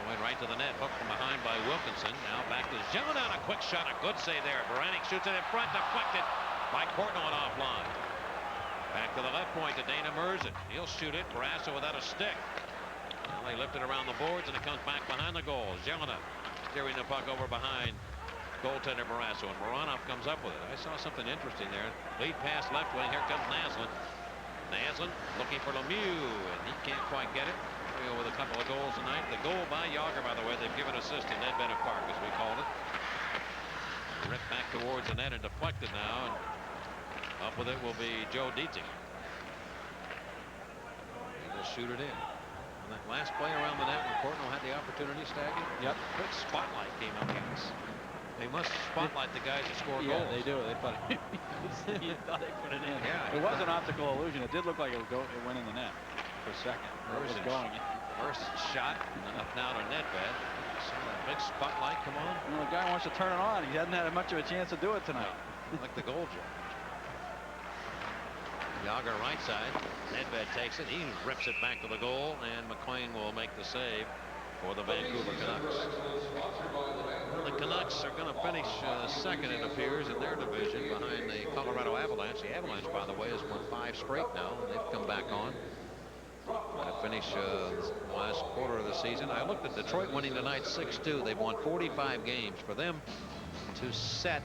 going right to the net, hooked from behind by Wilkinson. Now back to John on a quick shot, a good save there. Baranek shoots it in front, deflected by Courtnall and offline. Back Back to the left point to Dana Merzen. He'll shoot it. Barrasso without a stick. Well, they lift it around the boards, and it comes back behind the goal. Jelena steering the puck over behind goaltender Barrasso, and Moranov comes up with it. I saw something interesting there. Lead pass left wing. Here comes Naslund. Naslund looking for Lemieux, and he can't quite get it. With a couple of goals tonight. The goal by Yager, by the way, they've given assist to Ned Bennett Park, as we called it. Ripped back towards the net and deflected now, and up with it will be Joe Dietzing. He will shoot it in. On that last play around the net when Courtnall had the opportunity, Staggy. Yep. Quick spotlight came up against. They must spotlight the guys that score goals. Yeah, they do. They thought he thought they put it in. Yeah, it was an optical illusion. It did look like it went in the net for a second. It was going. First shot up now to net bed. Saw that big spotlight come on. Well, the guy wants to turn it on. He hasn't had much of a chance to do it tonight. Like the goal jar. Yager right side. Nedved takes it. He rips it back to the goal, and McLean will make the save for the Vancouver Canucks. Well, the Canucks are going to finish second, it appears, in their division behind the Colorado Avalanche. The Avalanche, by the way, has won 5 straight now. They've come back on. To finish the last quarter of the season. I looked at Detroit winning tonight 6-2. They've won 45 games. For them to set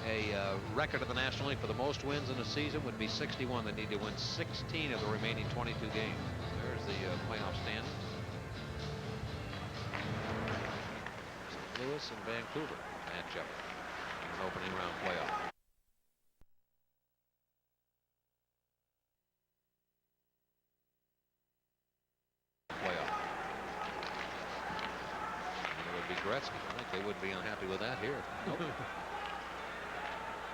a record of the National League for the most wins in a season would be 61. They need to win 16 of the remaining 22 games. There's the playoff standings. St. Louis and Vancouver match up in an opening round playoff. Gretzky. I think they would be unhappy with that here. Nope.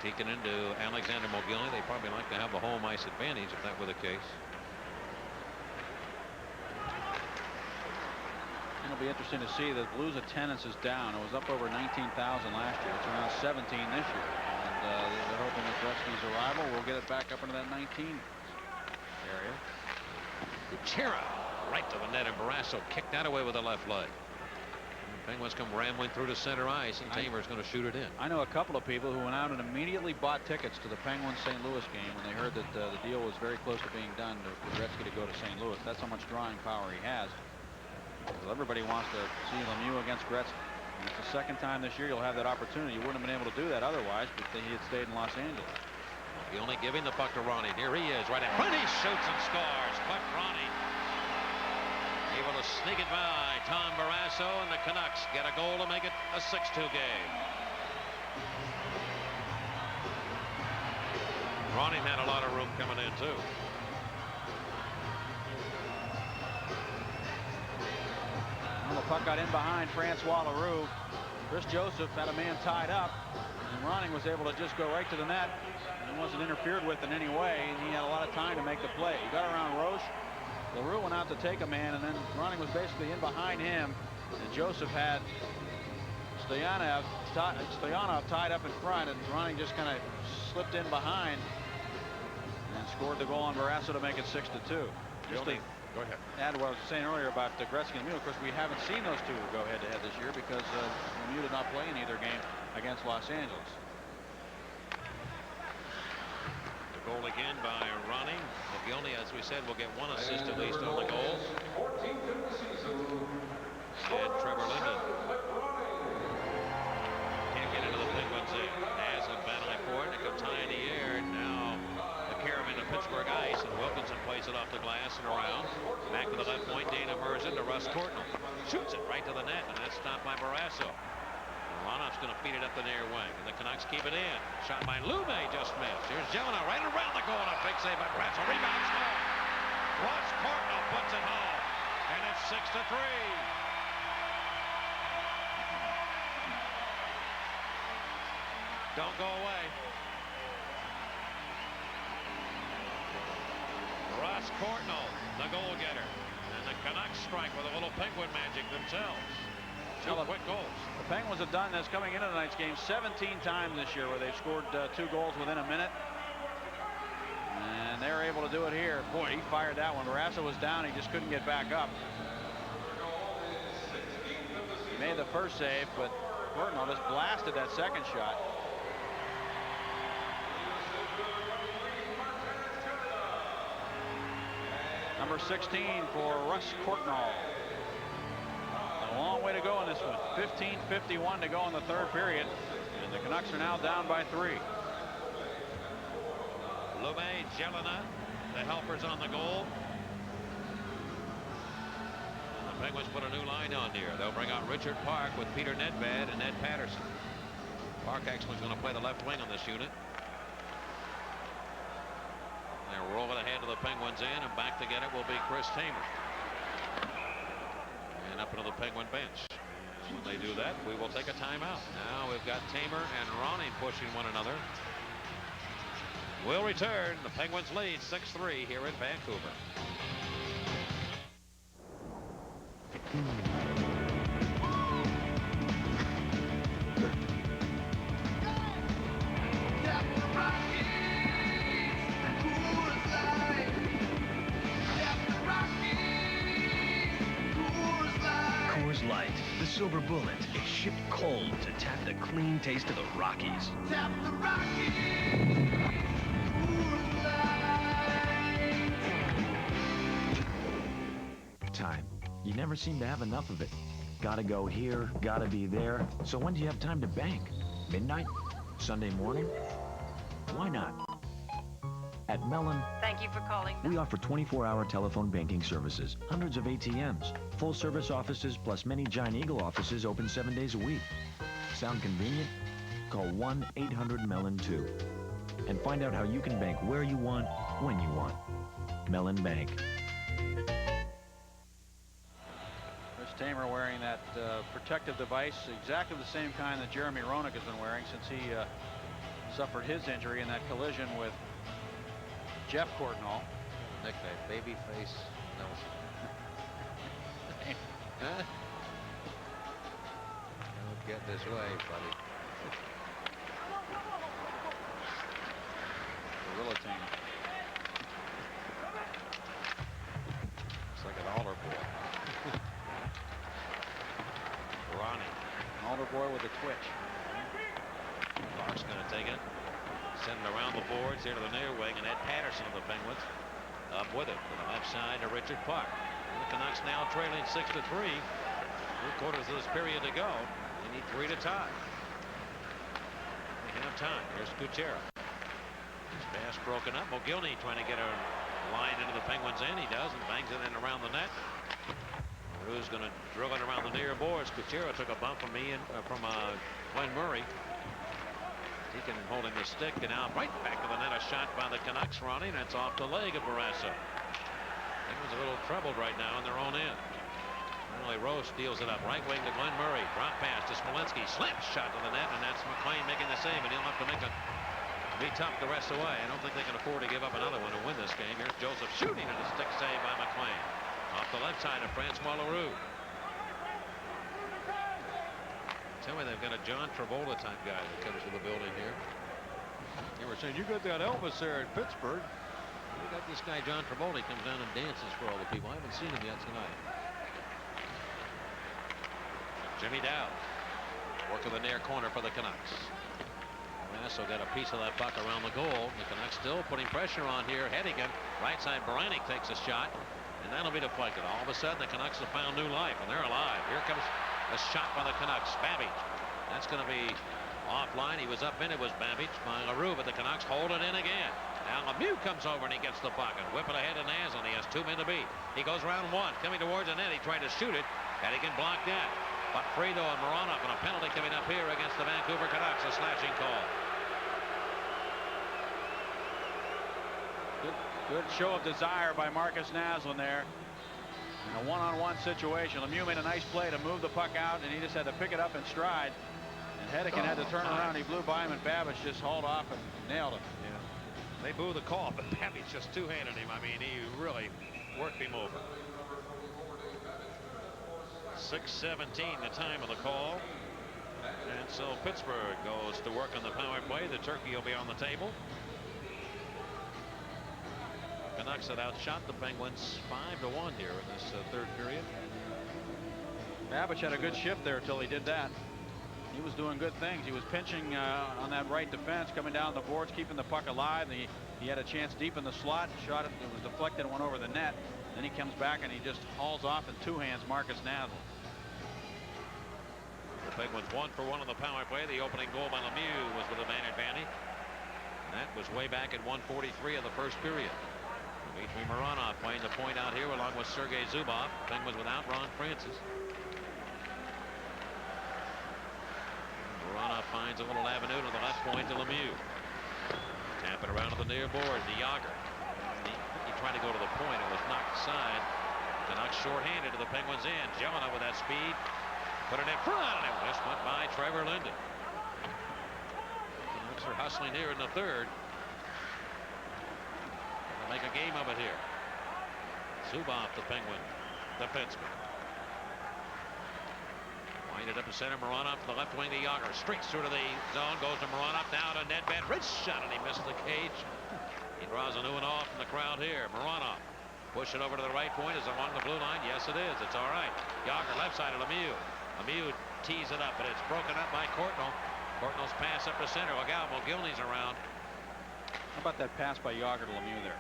Taken into Alexander Mogilny. They probably like to have the home ice advantage if that were the case. It'll be interesting to see that Blues attendance is down. It was up over 19,000 last year. It's around 17 this year. And they're hoping that Gretzky's arrival will get it back up into that 19 area. Kuchera right to the net, and Barrasso kicked that away with the left leg. Penguins come rambling through to center ice, and Tamer's going to shoot it in. I know a couple of people who went out and immediately bought tickets to the Penguins St. Louis game when they heard that the deal was very close to being done for Gretzky to go to St. Louis. That's how much drawing power he has. Well, everybody wants to see Lemieux against Gretzky. And it's the second time this year you'll have that opportunity. You wouldn't have been able to do that otherwise, but he had stayed in Los Angeles. He only giving the puck to Ronnie. Here he is, right in front. He shoots and scores. Quick Ronnie. Able to sneak it by Tom Barrasso, and the Canucks get a goal to make it a 6-2 game. Ronnie had a lot of room coming in, too. Well, the puck got in behind Francois Leroux. Chris Joseph had a man tied up, and Ronnie was able to just go right to the net. He wasn't interfered with in any way, and he had a lot of time to make the play. He got around Roche. Leroux went out to take a man, and then Ronnie was basically in behind him, and Joseph had Stoyanov tied up in front, and Ronnie just kind of slipped in behind and scored the goal on Barrasso to make it 6-2. Go ahead. Add what I was saying earlier about Gretzky and Lemieux. Of course, we haven't seen those two go head-to-head this year because Lemieux did not play in either game against Los Angeles. The goal again by Ronnie. Mogilny, as we said, will get 1 assist at least on the goal. And Trevor Linden can't get into the Penguins in. Naslund battling for it. It comes high in the air. And now the Caravan of Pittsburgh ice, and Wilkinson plays it off the glass and around. Back to the left point. Dana Merzen to Russ Courtnall. Shoots it right to the net, and that's stopped by Barrasso. Ronoff's going to feed it up the near wing, and the Canucks keep it in. Shot by Lume just missed. Here's Jelena right around the goal. A big save by Barrasso. Rebound score. Russ Courtnall puts it home, and it's 6-3. Don't go away. Russ Courtnall, the goal getter, and the Canucks strike with a little Penguin magic themselves. 2 quick goals. The Penguins have done this coming into tonight's game 17 times this year, where they've scored 2 goals within a minute. And they're able to do it here. Boy, he fired that one. Barrasso was down. He just couldn't get back up. He made the first save, but Courtnall just blasted that second shot. Number 16 for Russ Courtnall. A long way to go in this one. 15:51 to go in the third period. And the Canucks are now down by 3. Lume, Jelena, the helpers on the goal. And the Penguins put a new line on here. They'll bring out Richard Park with Peter Nedved and Ned Patterson. Park actually is going to play the left wing on this unit. They're rolling ahead of the Penguins in, and back to get it will be Chris Tamer. And up into the Penguin bench. When they do that, we will take a timeout. Now we've got Tamer and Ronnie pushing one another. We'll return. The Penguins lead 6-3 here in Vancouver. Coors Light, the silver bullet, is shipped cold to tap the clean taste of the Rockies. Tap the Rockies. Time. You never seem to have enough of it. Gotta go here, gotta be there. So when do you have time to bank? Midnight? Sunday morning? Why not? At Mellon, Thank you for calling. we offer 24-hour telephone banking services, hundreds of ATMs, full-service offices, plus many Giant Eagle offices open 7 days a week. Sound convenient? Call 1-800-MELLON-2 and find out how you can bank where you want, when you want. Mellon Bank. Chris Tamer wearing that protective device, exactly the same kind that Jeremy Roenick has been wearing since he suffered his injury in that collision with Jeff Courtnall. Nickname, Babyface Nelson. Huh? Don't get this way, buddy. Gorilla team. It's like an altar boy. Ronnie. Altar boy with a twitch. Clark's going to take it. Send it around the boards here to the near wing, and Ed Patterson of the Penguins up with it to the left side to Richard Park. The Canucks now trailing 6-3. 3/4 of this period to go. They need 3 to tie. They have time. Here's Kuchera. His pass broken up. Mogilny trying to get a line into the Penguins end. He does, and bangs it in around the net. Who's going to drill it around the near boards? Kuchera took a bump from Glenn Murray. Deacon holding the stick, and now right back to the net. A shot by the Canucks, Ronnie, and it's off the leg of Barrasso. Penguins a little troubled right now in their own end. Finally, Rose steals it up. Right wing to Glenn Murray. Drop pass to Smolinski. Slap shot to the net, and that's McLean making the save, and he'll have to make it be tough the rest of the way. I don't think they can afford to give up another one to win this game. Here's Joseph shooting, and a stick save by McLean. Off the left side of Francois Leroux. Tell me they've got a John Travolta type guy that comes to the building here. They were saying, you got that Elvis there at Pittsburgh. We got this guy John Travolta. He comes down and dances for all the people. I haven't seen him yet tonight. Jimmy Dowd working the near corner for the Canucks. Barrasso got a piece of that puck around the goal. The Canucks still putting pressure on here. Hedigan, right side, Baranik takes a shot, and that'll be deflected. All of a sudden, the Canucks have found new life, and they're alive. Here comes a shot by the Canucks. Babbage. That's going to be offline. He was up in. It was Babbage by LaRue, but the Canucks hold it in again. Now Lemieux comes over and he gets the puck and whip it ahead to Naslund. He has 2 men to beat. He goes around one, coming towards the net. He tried to shoot it, and he can block that. But Friedel and Moronov, and a penalty coming up here against the Vancouver Canucks. A slashing call. Good show of desire by Marcus Naslund there. In a one-on-one situation, Lemieux made a nice play to move the puck out, and he just had to pick it up in stride. And Hedican had to turn around. He blew by him, and Babbage just hauled off and nailed him. Yeah. They booed the call, but Babbage just two-handed him. I mean, he really worked him over. 6:17, the time of the call. And so Pittsburgh goes to work on the power play. The turkey will be on the table. Canucks had outshot the Penguins 5-1 here in this third period. Babbage had a good shift there until he did that. He was doing good things. He was pinching on that right defense, coming down the boards, keeping the puck alive. And he He had a chance deep in the slot, shot it, it was deflected and went over the net. Then he comes back and he just hauls off in two hands Marcus Naslund. The Penguins 1 for 1 on the power play. The opening goal by Lemieux was with a man advantage. And that was way back at 1:43 of the first period. Dmitry Mironov playing the point out here along with Sergei Zubov. Penguins without Ron Francis. Mironov finds a little avenue to the left point to Lemieux. Tap it around to the near board to Yager. He tried to go to the point. It was knocked aside. Canucks shorthanded to the Penguins end. Jelena with that speed. Put it in front, and it just went by Trevor Linden. Canucks are hustling here in the third. They'll make a game of it here. Zubov, the Penguin defenseman. Wind it up to center. Mironov to the left wing to Yager. Streaks through to the zone. Goes to Mironov. Down to Nedved. Wrist shot, and he missed the cage. He draws a new one off from the crowd here. Mironov. Push it over to the right point. Is it along the blue line? Yes, it is. It's all right. Yager left side of Lemieux. Lemieux tees it up, but it's broken up by Courtnall. Courtnall's pass up to center. Look out, Mogilny's around. How about that pass by Yager to Lemieux there?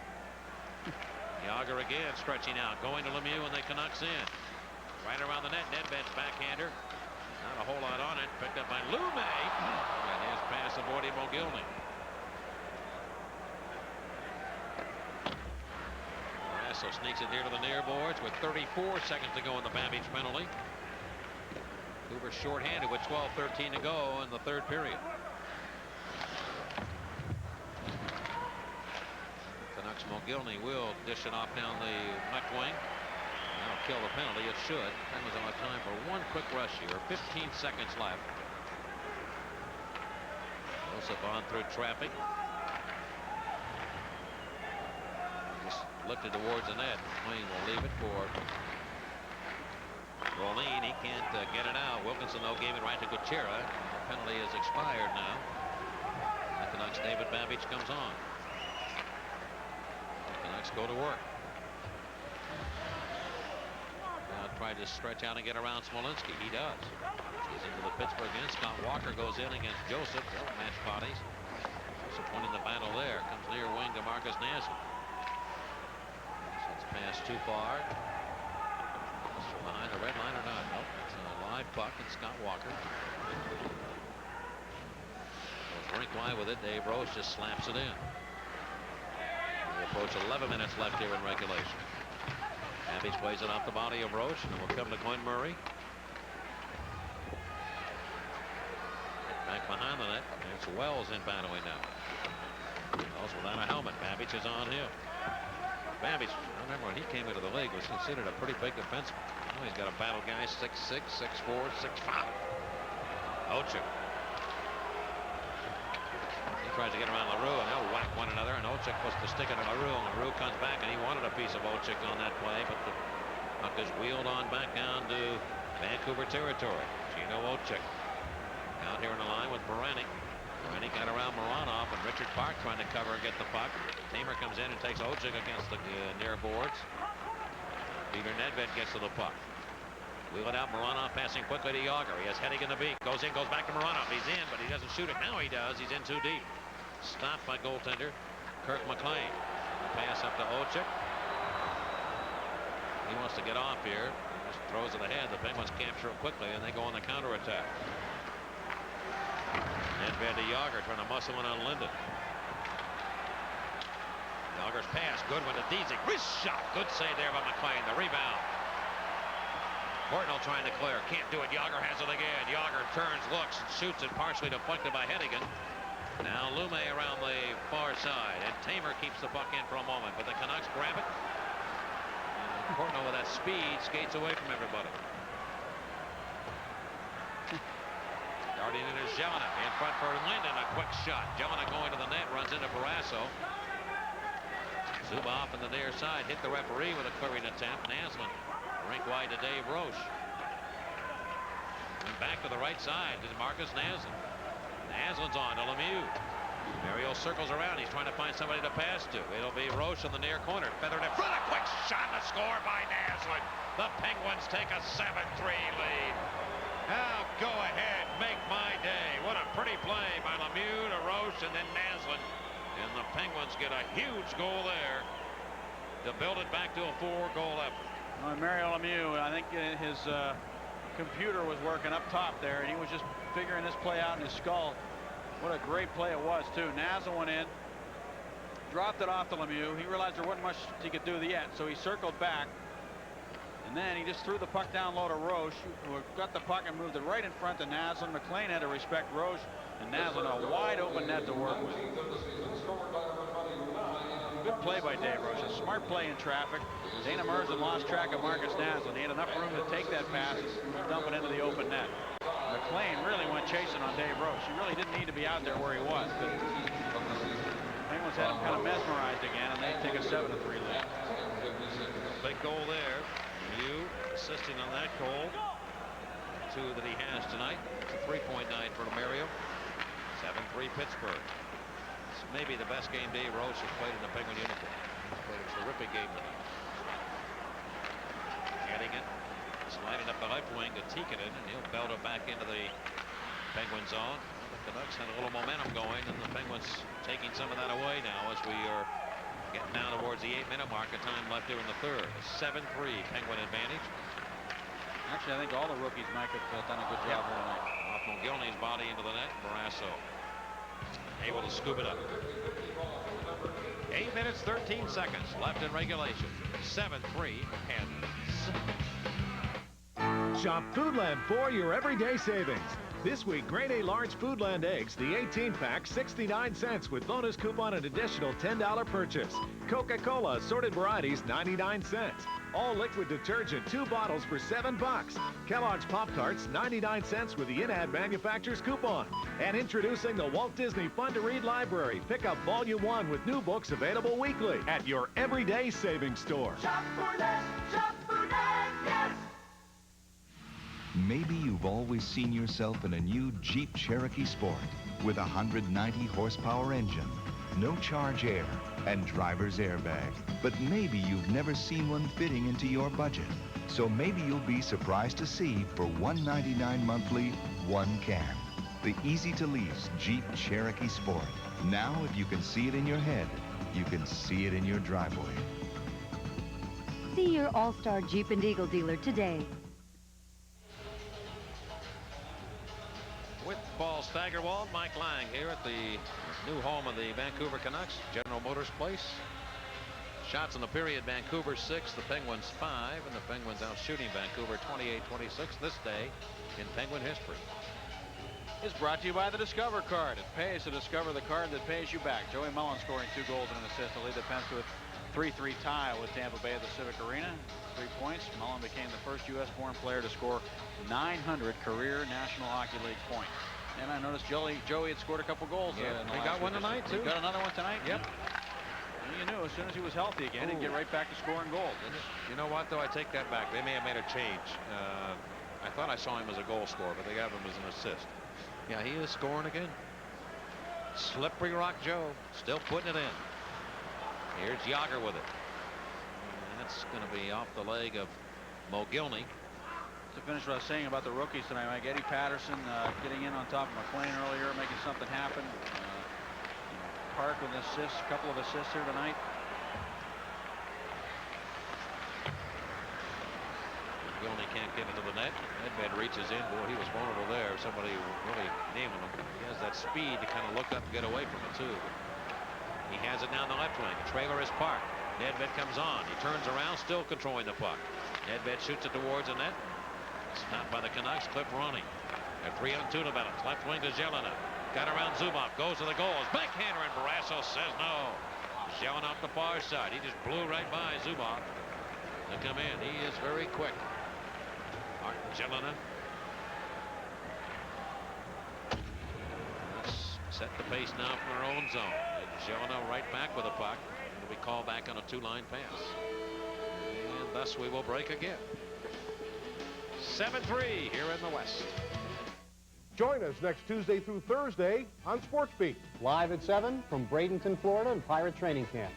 Yager again stretching out, going to Lemieux and the Canucks in. Right around the net, Nedved's backhander. Not a whole lot on it. Picked up by Lume. And his pass avoided Mogilny. Brasso sneaks it near to the near boards with 34 seconds to go in the Babbage penalty. Vancouver shorthanded with 12:13 to go in the third period. Canucks Mogilny will dish it off down the left wing. That'll kill the penalty. It should. Penguins will have time for one quick rush here. 15 seconds left. Joseph on through traffic. Just lifted towards the net. McLean will leave it for Rolene. He can't get it out. Wilkinson, though, gave it right to Gutierrez. The penalty is expired now. The Canucks' David Babbage comes on. The Canucks go to work. Now tried to stretch out and get around Smolinski. He does. He's into the Pittsburgh end. Scott Walker goes in against Joseph. They'll match bodies. Joseph winning the battle there. Comes near wing to Marcus Naslund. So it's passed too far. Behind the red line or not? Nope. It's a live puck, and Scott Walker goes rink wide with it. Dave Rose just slaps it in. We approach 11 minutes left here in regulation. Babbage plays it off the body of Roche, and it will come to Glenn Murray. Back behind the net. It's Wells inbounding now. Wells without a helmet. Babbage is on him. Babbage, I remember when he came into the league, was considered a pretty big defenseman. Now he's got a battle guy 6'6", 6'4", 6'5". Ochoa. He tries to get around LaRue, and they'll whack one another, and Ochoa puts the stick into LaRue, and LaRue comes back, and he wanted a piece of Ochoa on that play, but the puck is wheeled on back down to Vancouver territory. Gino Ochoa out here in the line with Baranik. Baranik got around Mironov, and Richard Park trying to cover and get the puck. Tamer comes in and takes Ochoa against the near boards. Peter Nedved gets to the puck. Wheel it out. Mironov passing quickly to Yager. He has Hennig in the beak. Goes in, goes back to Mironov. He's in, but he doesn't shoot it. Now he does. He's in too deep. Stopped by goaltender Kirk McLean. Pass up to Ochoa. He wants to get off here. He just throws it ahead. The Penguins capture it quickly, and they go on the counterattack. Nedved to Yager, trying to muscle in on Linden. Yager's pass, good one to Deasy. Wrist shot, good save there by McLean. The rebound. Courtnall trying to clear, can't do it. Yager has it again. Yager turns, looks, and shoots it, partially deflected by Hennigan. Now Lume around the far side, and Tamer keeps the puck in for a moment, but the Canucks grab it. And Courtnall with that speed skates away from everybody. Darting in is Jelena in front for Linden. A quick shot. Jelena going to the net, runs into Barrasso. Zubov on the near side hit the referee with a clearing attempt. Naslund rink wide to Dave Roche. And back to the right side to Marcus Naslund. Naslund's on to Lemieux. Mario circles around. He's trying to find somebody to pass to. It'll be Roche in the near corner. Feathered in front. A quick shot and a score by Naslund. The Penguins take a 7-3 lead. Now go ahead, make my day. What a pretty play by Lemieux to Roche, and then Naslund And the Penguins get a huge goal there to build it back to a 4-goal effort. Well, Mario Lemieux, I think his computer was working up top there, and he was just figuring this play out in his skull. What a great play it was, too. Nazzle went in, dropped it off to Lemieux. He realized there wasn't much he could do yet, so he circled back. And then he just threw the puck down low to Roche, who got the puck and moved it right in front to Nazzle. And McLean had to respect Roche and Nazzle, a wide open net to work with. Good play by Dave Roche, a smart play in traffic. Dana Merzen lost track of Marcus Nazzle. He had enough room to take that pass and dump it into the open net. McLean really went chasing on Dave Roche. He really didn't need to be out there where he was. But Penguins had him kind of mesmerized again, and they take a 7-3 lead. Big goal there. Lemieux assisting on that goal. 2 that he has tonight. It's a 3-point night for Mario. 7-3 Pittsburgh. This may be the best game Dave Roche has played in the Penguin uniform. He's played a terrific game tonight. Getting it. Sliding up the left wing to Tikkanen, and he'll belt it back into the Penguin zone. The Canucks had a little momentum going, and the Penguins taking some of that away now as we are getting down towards the 8-minute mark. A time left here in the third. 7-3 Penguin advantage. Actually, I think all the rookies, Mike, have done a good job here tonight. Off Mogilny's body into the net. Barrasso able to scoop it up. 8 minutes, 13 seconds left in regulation. 7-3 Kansas. Shop Foodland for your everyday savings. This week, grade A large Foodland eggs, the 18-pack, 69 cents with bonus coupon and additional $10 purchase. Coca-Cola assorted varieties, 99 cents. All liquid detergent, 2 bottles for $7. Kellogg's Pop-Tarts, 99 cents with the in-ad manufacturer's coupon. And introducing the Walt Disney Fun to Read Library. Pick up Volume 1 with new books available weekly at your everyday savings store. Shop Foodland, yes! Maybe you've always seen yourself in a new Jeep Cherokee Sport with a 190 horsepower engine, no charge air, and driver's airbag. But maybe you've never seen one fitting into your budget. So maybe you'll be surprised to see for $199 monthly, one can. The easy-to-lease Jeep Cherokee Sport. Now, if you can see it in your head, you can see it in your driveway. See your All-Star Jeep and Eagle dealer today. With Paul Steigerwald, Mike Lang here at the new home of the Vancouver Canucks, General Motors Place. Shots in the period, Vancouver 6, the Penguins 5, and the Penguins out shooting Vancouver 28-26 this day in Penguin history. Is brought to you by the Discover card. It pays to discover the card that pays you back. Joey Mullen scoring 2 goals and an assist to lead the Pens to a 3-3 tie with Tampa Bay at the Civic Arena. 3 points. Mullen became the first U.S.-born player to score 900 career National Hockey League points. And I noticed Joey had scored a couple goals. Yeah, he got one tonight, too. He got another one tonight? Yep. And you knew as soon as he was healthy again, he'd get right back to scoring goals. You know what, though? I take that back. They may have made a change. I thought I saw him as a goal scorer, but they got him as an assist. Yeah, he is scoring again. Slippery Rock Joe still putting it in. Here's Yager with it. And that's going to be off the leg of Mogilny. To finish what I was saying about the rookies tonight, like Eddie Patterson getting in on top of McLean earlier, making something happen. Park with an assist, a couple of assists here tonight. Mogilny can't get into the net. Edved reaches in. Boy, he was vulnerable there. Somebody really naming him. He has that speed to kind of look up and get away from it, too. He has it down the left wing. The trailer is parked. Edved comes on. He turns around, still controlling the puck. Edved shoots it towards the net. Stopped by the Canucks. Cliff running. They're 3-on-2 to balance. Left wing to Zelina. Got around Zubov. Goes to the goals. Backhander, and Barrasso says no. Shelling off the far side. He just blew right by Zubov to come in. He is very quick. Zelina. Let's set the pace now from their own zone. Zelina right back with the puck. It'll be called back on a 2-line pass. And thus we will break again. 7-3 here in the West. Join us next Tuesday through Thursday on Sports Beat. Live at 7 from Bradenton, Florida and Pirate Training Camp.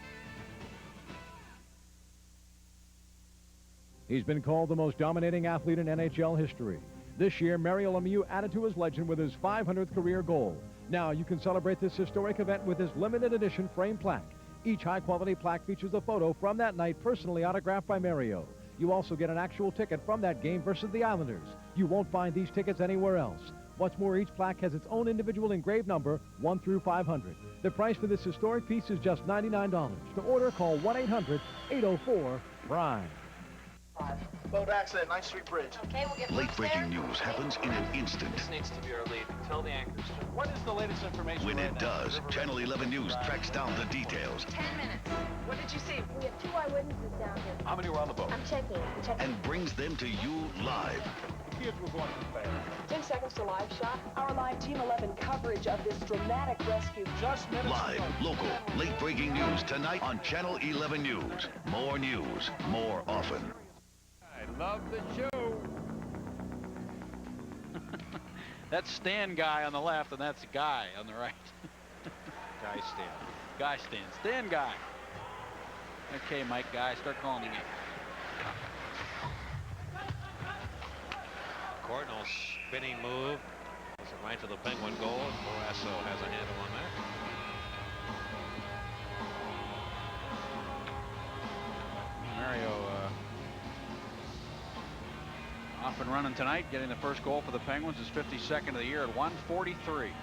He's been called the most dominating athlete in NHL history. This year, Mario Lemieux added to his legend with his 500th career goal. Now you can celebrate this historic event with this limited edition frame plaque. Each high-quality plaque features a photo from that night personally autographed by Mario. You also get an actual ticket from that game versus the Islanders. You won't find these tickets anywhere else. What's more, each plaque has its own individual engraved number, 1 through 500. The price for this historic piece is just $99. To order, call 1-800-804-PRIME. Boat accident, 9th Street Bridge. Okay, we'll get late-breaking news happens in an instant. This needs to be our lead. Tell the anchors. What is the latest information When it does, Channel 11 News tracks down the details 10 minutes. What did you see? We have 2 eyewitnesses down here. How many were on the boat? I'm checking. and brings them to you live. The kids were going too fast. 10 seconds to live shot. Our live Team 11 coverage of this dramatic rescue. Just minutes Live, ago. local, late-breaking news tonight on Channel 11 News. More news, more often. I love the show. That's Stan Guy on the left, and that's Guy on the right. Guy Stan. Guy Stan. Stan Guy. Okay, Mike Guy, start calling him. Cardinal spinning move. Goes it right to the Penguin goal. Morasso has a handle on that. Mario off and running tonight, getting the first goal for the Penguins, his 52nd of the year at 143. It's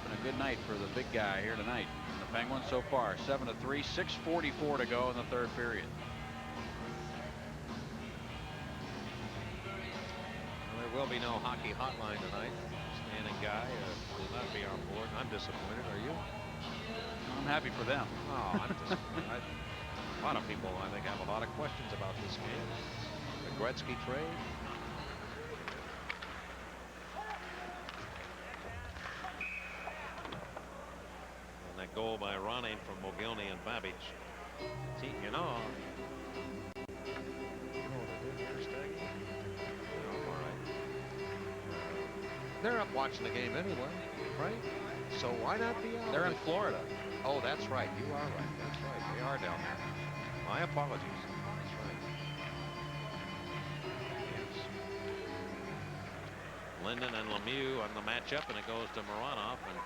been a good night for the big guy here tonight. The Penguins so far 7-3, 6:44 to go in the third period. Well, there will be no hockey hotline tonight. Stan and Guy will not be on board. I'm disappointed. Are you? I'm happy for them. Oh, I'm disappointed. A lot of people, I think, have a lot of questions about this game. The Gretzky trade. And that goal by Ronning from Mogilny and Babic. See, you know what they did here, Stagg? Oh, all right. They're up watching the game anyway, right? So why not be out? They're in Florida. Oh, that's right. You are right. That's right. They are down there. My apologies. That's right. Yes. Linden and Lemieux on the matchup, and it goes to Mironov and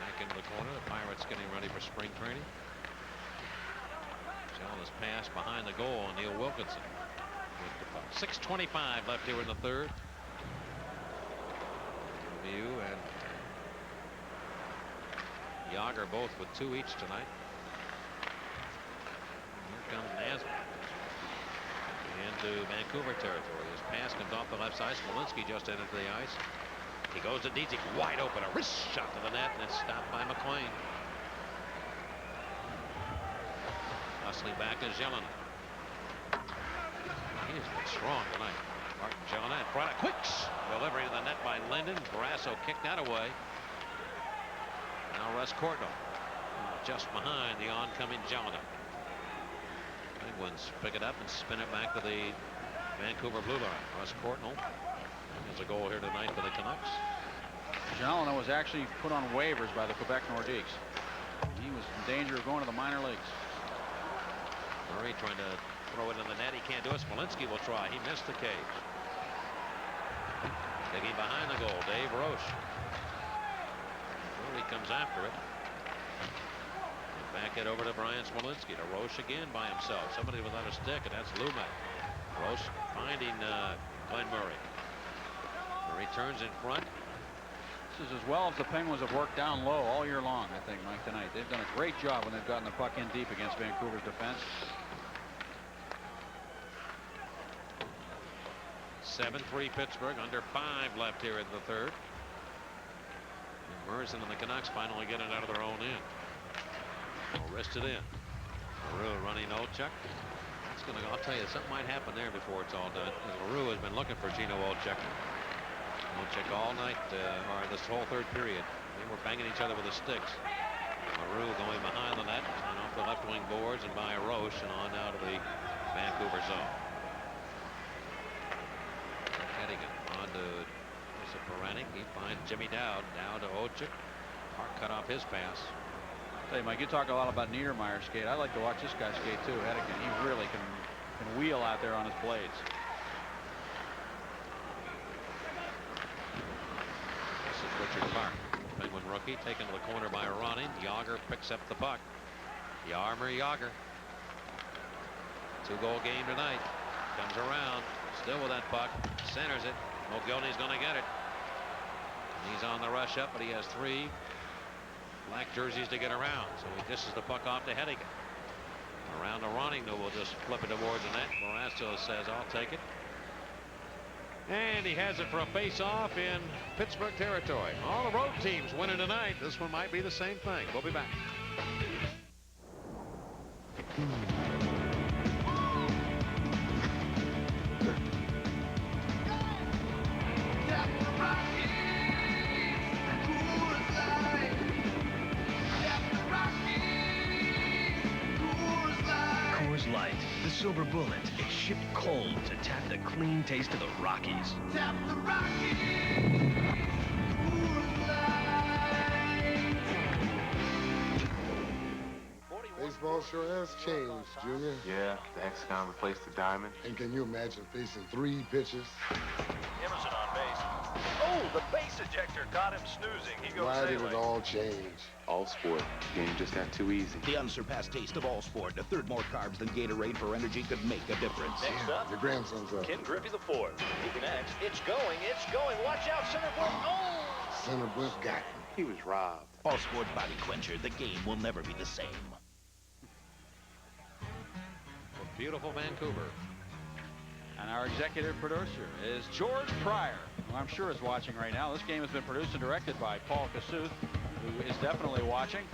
back into the corner. The Pirates getting ready for spring training. Jones pass behind the goal on Neil Wilkinson. 6:25 left here in the third. Lemieux and Yager both with 2 each tonight. Here comes Nasby into Vancouver territory. His pass comes off the left side. Smolinski just entered the ice. He goes to Dietrich, wide open, a wrist shot to the net, and it's stopped by McLean. Hustling back to Jelena. He's been strong tonight. Martin Jelena in front of Quicks. Delivery to the net by Linden. Brasso kicked that away. Now Russ Courtnall just behind the oncoming Jelena. Penguins pick it up and spin it back to the Vancouver blue line. Russ Courtnall has a goal here tonight for the Canucks. Jelena was actually put on waivers by the Quebec Nordiques. He was in danger of going to the minor leagues. Murray trying to throw it in the net. He can't do it. Smolinski will try. He missed the cage. Digging behind the goal, Dave Roche. Murray comes after it. Back it over to Brian Smolinski. To Roche again by himself. Somebody without a stick, and that's Lumet. Roche finding Glenn Murray. Murray turns in front. This is as well as the Penguins have worked down low all year long, I think, Mike, tonight. They've done a great job when they've gotten the puck in deep against Vancouver's defense. 7-3 Pittsburgh, under 5 left here in the third. And Merson and the Canucks finally get it out of their own end. They'll wrist it in. LaRue running Olchuk. That's gonna, I'll tell you, something might happen there before it's all done. LaRue has been looking for Gino Olchuk. Olchuk all night, or this whole third period. They were banging each other with the sticks. LaRue going behind the net and off the left wing boards and by Roche and on out of the Vancouver zone. Kettigan on to Paranik. He finds Jimmy Dowd. Dowd to Olchuk. Hart cut off his pass. Hey, Mike, you talk a lot about Niedermeyer skate. I like to watch this guy skate too. Hettigan, he really can wheel out there on his blades. rookie, taken to the corner by Ronning. Yager picks up the puck. Jaromir Jagr. 2-goal game tonight. Comes around, still with that puck, centers it. Mogilny's going to get it. He's on the rush up, but he has 3 black jerseys to get around. So he dishes the puck off to Hennigan. Around to Ronning, who will just flip it towards the net. Morasso says, I'll take it. And he has it for a face-off in Pittsburgh territory. All the road teams winning tonight. This one might be the same thing. We'll be back. Light, the silver bullet, is shipped cold to tap the clean taste of the Rockies. Tap the Baseball sure has changed, Junior. Yeah, the hexagon replaced the diamond. And can you imagine facing 3 pitches? Emerson on base. Oh, the base ejector got him snoozing. He goes Why did sailing. it all change? All sport. The game just got too easy. The unsurpassed taste of all sport. A third more carbs than Gatorade for energy could make a difference. Next up, your grandson's up. Ken Griffey the fourth. He connects. It's going. It's going. Watch out, center point. Oh! Center point got him. He was robbed. All sport body quencher. The game will never be the same. Beautiful Vancouver. And our executive producer is George Pryor, who I'm sure is watching right now. This game has been produced and directed by Paul Kasuth, who is definitely watching.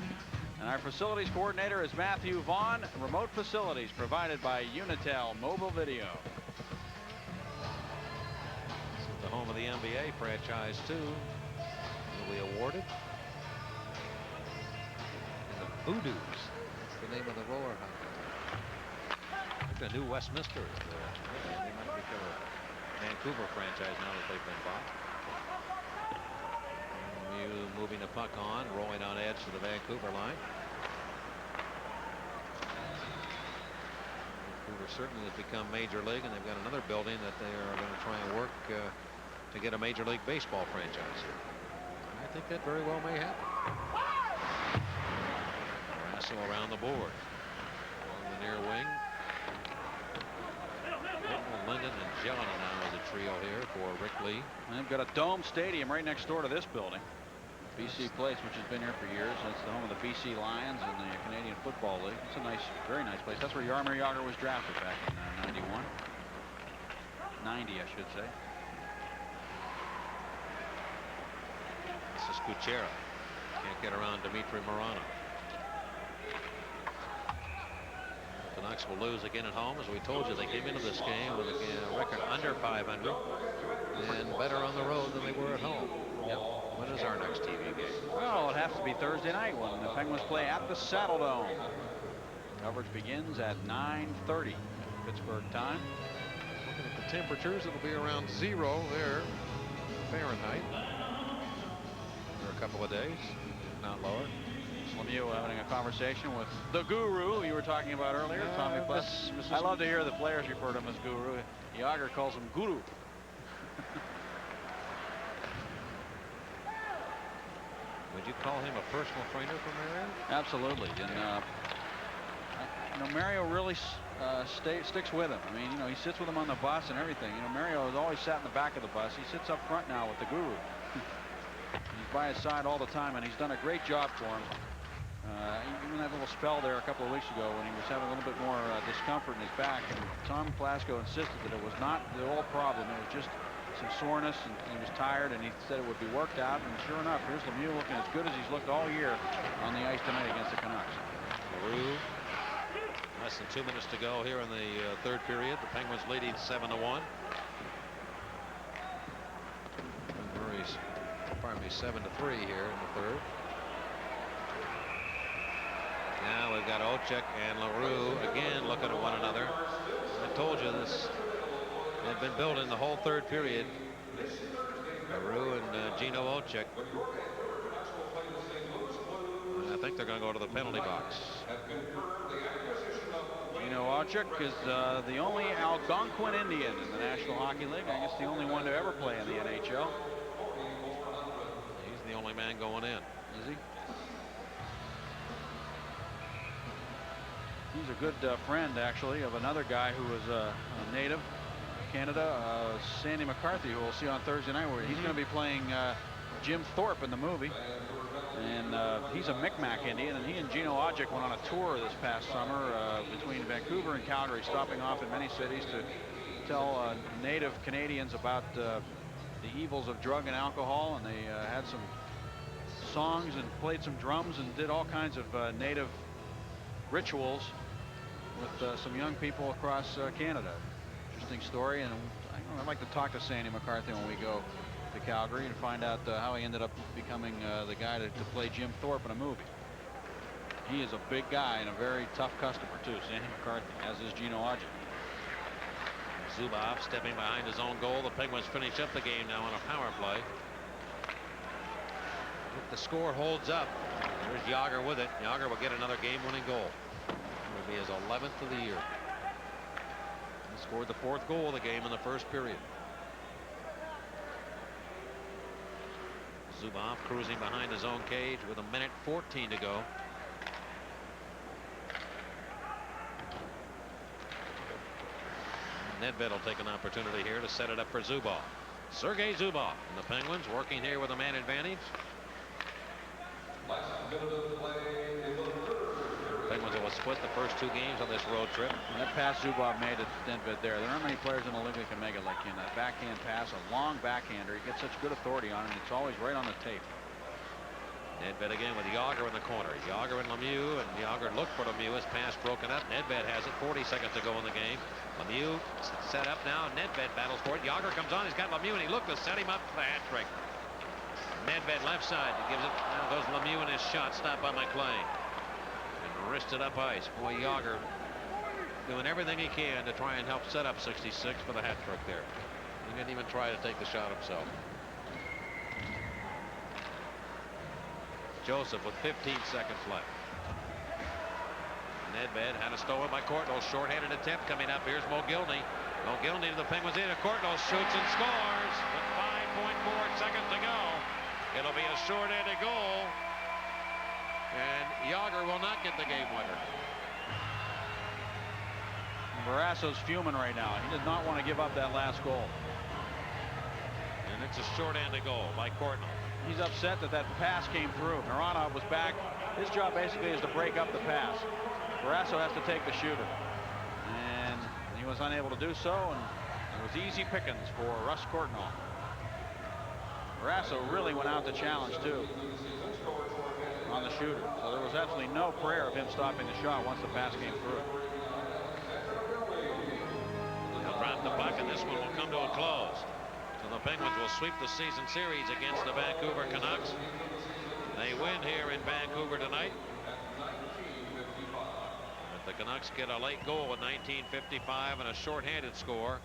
And our facilities coordinator is Matthew Vaughn. Remote facilities provided by Unitel Mobile Video. This is the home of the NBA franchise, too. Will be awarded. And the Voodoos. That's the name of the roller house. The new Westminster. They might become a Vancouver franchise now that they've been bought. Mew moving the puck on, rolling on edge to the Vancouver line. Vancouver certainly has become Major League, and they've got another building that they are going to try and work to get a Major League Baseball franchise here. I think that very well may happen. Morasso around the board. On the near wing. Linden and Jelena now as a trio here for Rick Lee. And they've got a dome stadium right next door to this building. BC Place, which has been here for years. That's the home of the BC Lions and the Canadian Football League. It's a nice, very nice place. That's where Jaromir Jagr was drafted back in 91. 90, I should say. This is Kuchera. Can't get around Dimitri Morano. The Canucks will lose again at home. As we told you, they came into this game with a record under 500 and better on the road than they were at home. Yep. When is our next TV game? Well, it has to be Thursday night when the Penguins play at the Saddle Dome. Coverage begins at 9:30 Pittsburgh time. Looking at the temperatures, it'll be around 0 there Fahrenheit for a couple of days, if not lower. Lemieux having a conversation with the guru you were talking about earlier, Tommy Plus. I love to hear the players refer to him as guru. Jagr calls him guru. Would you call him a personal trainer for Mario? Absolutely. And you know, Mario really sticks with him. I mean, you know, he sits with him on the bus and everything. You know, Mario has always sat in the back of the bus. He sits up front now with the guru. He's by his side all the time, and he's done a great job for him. Even that little spell there a couple of weeks ago when he was having a little bit more discomfort in his back, and Tom Plasko insisted that it was not the old problem. It was just some soreness, and he was tired, and he said it would be worked out. And sure enough, here's Lemieux looking as good as he's looked all year on the ice tonight against the Canucks. LaRue, less than 2 minutes to go here in the third period. The Penguins leading 7-1. Murray's, pardon me, 7-3 here in the third. Now we've got Ochek and LaRue again looking at one another. I told you this had been building the whole third period. LaRue and Gino Ochek. And I think they're going to go to the penalty box. Gino Ochek is the only Algonquin Indian in the National Hockey League. I guess the only one to ever play in the NHL. He's the only man going in. Is he? He's a good friend, actually, of another guy who was a native Canada, Sandy McCarthy, who we'll see on Thursday night, where he's going to be playing Jim Thorpe in the movie. And he's a Micmac Indian, and he and Gino Odjick went on a tour this past summer between Vancouver and Calgary, stopping off in many cities to tell native Canadians about the evils of drug and alcohol. And they had some songs and played some drums and did all kinds of native rituals with some young people across Canada. Interesting story, and I'd like to talk to Sandy McCarthy when we go to Calgary and find out how he ended up becoming the guy to play Jim Thorpe in a movie. He is a big guy and a very tough customer too, Sandy McCarthy, as is Gino Odjick. Zubov stepping behind his own goal. The Penguins finish up the game now on a power play. If the score holds up, there's Jágr with it. Jágr will get another game-winning goal. It will be his 11th of the year. He scored the 4th goal of the game in the first period. Zubov cruising behind his own cage with 1:14 to go. Nedved will take an opportunity here to set it up for Zubov. Sergei Zubov and the Penguins working here with a man advantage. Penguins will split the first 2 games on this road trip. And that pass Zubov made at Nedved there. There aren't many players in the league that can make it like him. That backhand pass, a long backhander. He gets such good authority on it, and it's always right on the tape. Nedved again with Jágr in the corner. Jágr and Lemieux, and Jágr looked for Lemieux. His pass broken up. Nedved has it. 40 seconds to go in the game. Lemieux set up now. Nedved battles for it. Jágr comes on. He's got Lemieux, and he looked to set him up for the hat trick. Nedved left side. He gives it. Now goes Lemieux in his shot. Stopped by McLean. And wristed up ice. Boy, Jágr doing everything he can to try and help set up 66 for the hat trick there. He didn't even try to take the shot himself. Joseph with 15 seconds left. Nedved had a stolen by Courtnall. Short-handed attempt coming up. Here's Mogilny. Mogilny to the Penguins in. Courtnall shoots and scores with 5.4 seconds to go. It'll be a short-handed goal. And Jágr will not get the game winner. Barrasso's fuming right now. He does not want to give up that last goal. And it's a short-handed goal by Courtnall. He's upset that that pass came through. Mironov was back. His job basically is to break up the pass. Barrasso has to take the shooter. And he was unable to do so, and it was easy pickings for Russ Courtnall. Barrasso really went out to challenge, too, on the shooter. So there was absolutely no prayer of him stopping the shot once the pass came through. He'll drop the puck, and this one will come to a close. So the Penguins will sweep the season series against the Vancouver Canucks. They win here in Vancouver tonight. But the Canucks get a late goal in 1955 and a shorthanded score.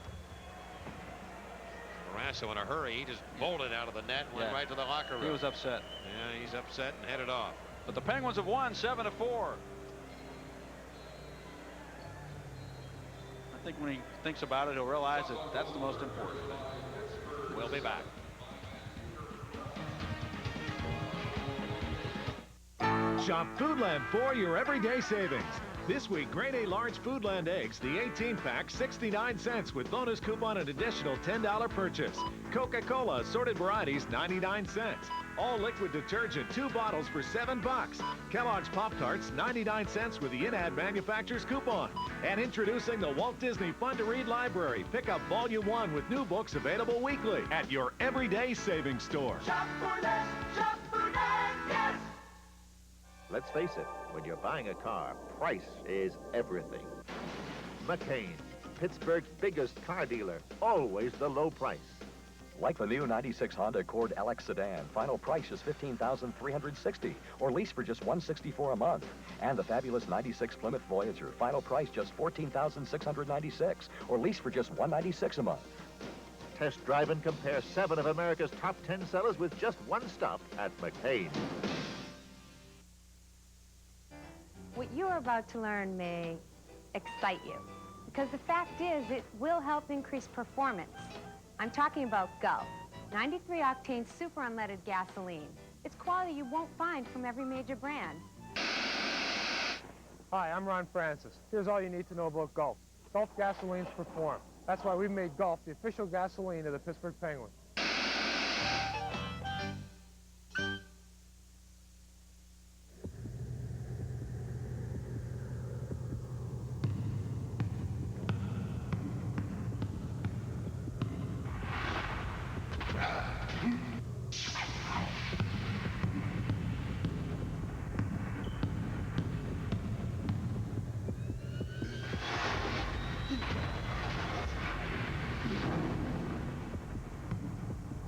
Barrasso in a hurry. He just bolted out of the net and went right to the locker room. He was upset. Yeah, he's upset and headed off. But the Penguins have won 7-4. I think when he thinks about it, he'll realize that that's the most important. We'll be back. Shop Foodland for your everyday savings. This week, grade A large Foodland eggs, the 18-pack, 69 cents with bonus coupon and additional $10 purchase. Coca-Cola assorted varieties, 99 cents. All liquid detergent, 2 bottles for $7. Kellogg's Pop-Tarts, 99 cents with the in-ad manufacturer's coupon. And introducing the Walt Disney Fun to Read Library. Pick up Volume 1 with new books available weekly at your everyday savings store. Shop for less, shop for less, yes! Let's face it, when you're buying a car, price is everything. McCain, Pittsburgh's biggest car dealer, always the low price. Like the new 96 Honda Accord LX sedan, final price is $15,360, or lease for just $164 a month. And the fabulous 96 Plymouth Voyager, final price just $14,696, or lease for just $196 a month. Test drive and compare 7 of America's top 10 sellers with just one stop at McCain. What you're about to learn may excite you, because the fact is it will help increase performance. I'm talking about Gulf, 93 octane super unleaded gasoline. It's It's quality you won't find from every major brand. Hi, I'm Ron Francis. Here's all you need to know about Gulf. Gulf gasolines perform. That's why we've made Gulf the official gasoline of the Pittsburgh Penguins.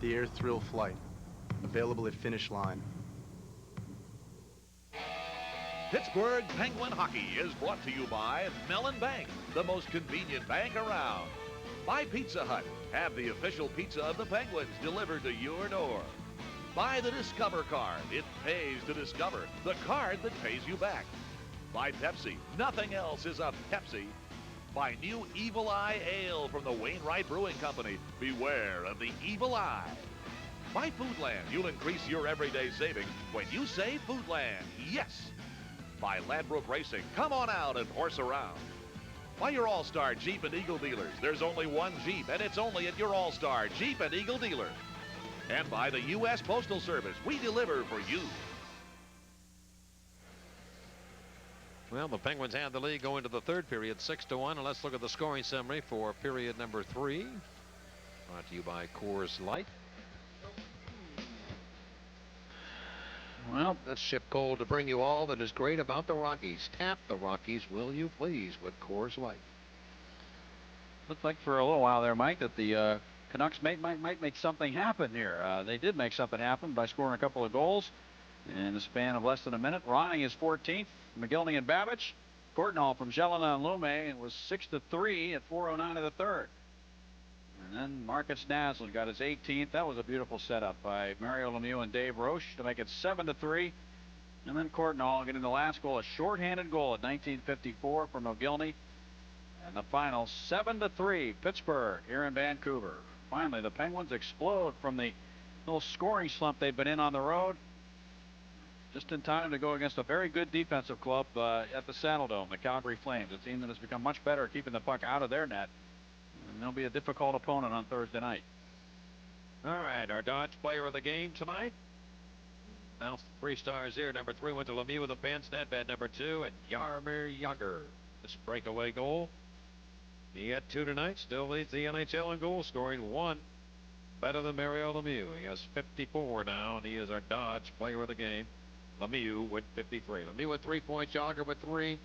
The Air Thrill Flight, available at Finish Line. Pittsburgh Penguin Hockey is brought to you by Mellon Bank, the most convenient bank around. By Pizza Hut, have the official pizza of the Penguins delivered to your door. By the Discover card, it pays to discover, the card that pays you back. By Pepsi, nothing else is a Pepsi. By new Evil Eye Ale from the Wainwright Brewing Company, beware of the evil eye. By Foodland, you'll increase your everyday savings when you say Foodland, yes. By Ladbroke Racing, come on out and horse around. By your All-Star Jeep and Eagle dealers, there's only one Jeep, and it's only at your All-Star Jeep and Eagle dealer. And by the U.S. Postal Service, we deliver for you. Well, the Penguins have the lead going to the third period, 6-1. And let's look at the scoring summary for period number 3. Brought to you by Coors Light. Well, that's Chip Cole to bring you all that is great about the Rockies. Tap the Rockies, will you please, with Coors Light. Looked like for a little while there, Mike, that the Canucks might make something happen here. They did make something happen by scoring a couple of goals in the span of less than a minute. Ronning is 14th. McGillney and Babbage. Courtnall from Jelena and Lume, and was 6-3 at 4:09 of the third. And then Marcus Naslund got his 18th. That was a beautiful setup by Mario Lemieux and Dave Roche to make it 7-3. And then Courtnall getting the last goal, a shorthanded goal at 1954 from McGillney. And the final 7-3, Pittsburgh here in Vancouver. Finally, the Penguins explode from the little scoring slump they've been in on the road. Just in time to go against a very good defensive club at the Saddle Dome, the Calgary Flames, a team that has become much better at keeping the puck out of their net. And they'll be a difficult opponent on Thursday night. All right, our Dodge player of the game tonight. Now 3 stars here. Number 3 went to Lemieux with a Pens net bad number 2, and Jaromir Jagr. This breakaway goal. He had 2 tonight, still leads the NHL in goal scoring, 1 better than Mario Lemieux. He has 54 now, and he is our Dodge player of the game. Lemieux with 53. Lemieux with 3 points, Jagr with 3,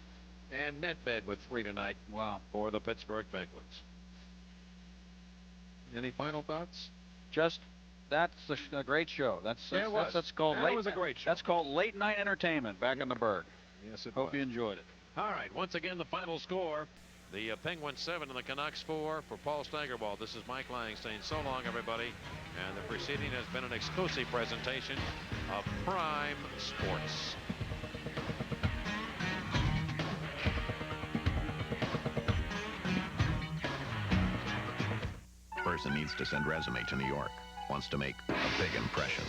and Nedved with 3 tonight. Wow. For the Pittsburgh Penguins. Any final thoughts? Just that's a great show. That's called that late. Was a great show. That's called late night entertainment back in the Berg. Yes, it Hope was. you enjoyed it. All right, once again the final score. The Penguins 7 and the Canucks 4. For Paul Steigerwald, this is Mike Lang saying so long, everybody. And the preceding has been an exclusive presentation of Prime Sports. Person needs to send resume to New York. Wants to make a big impression.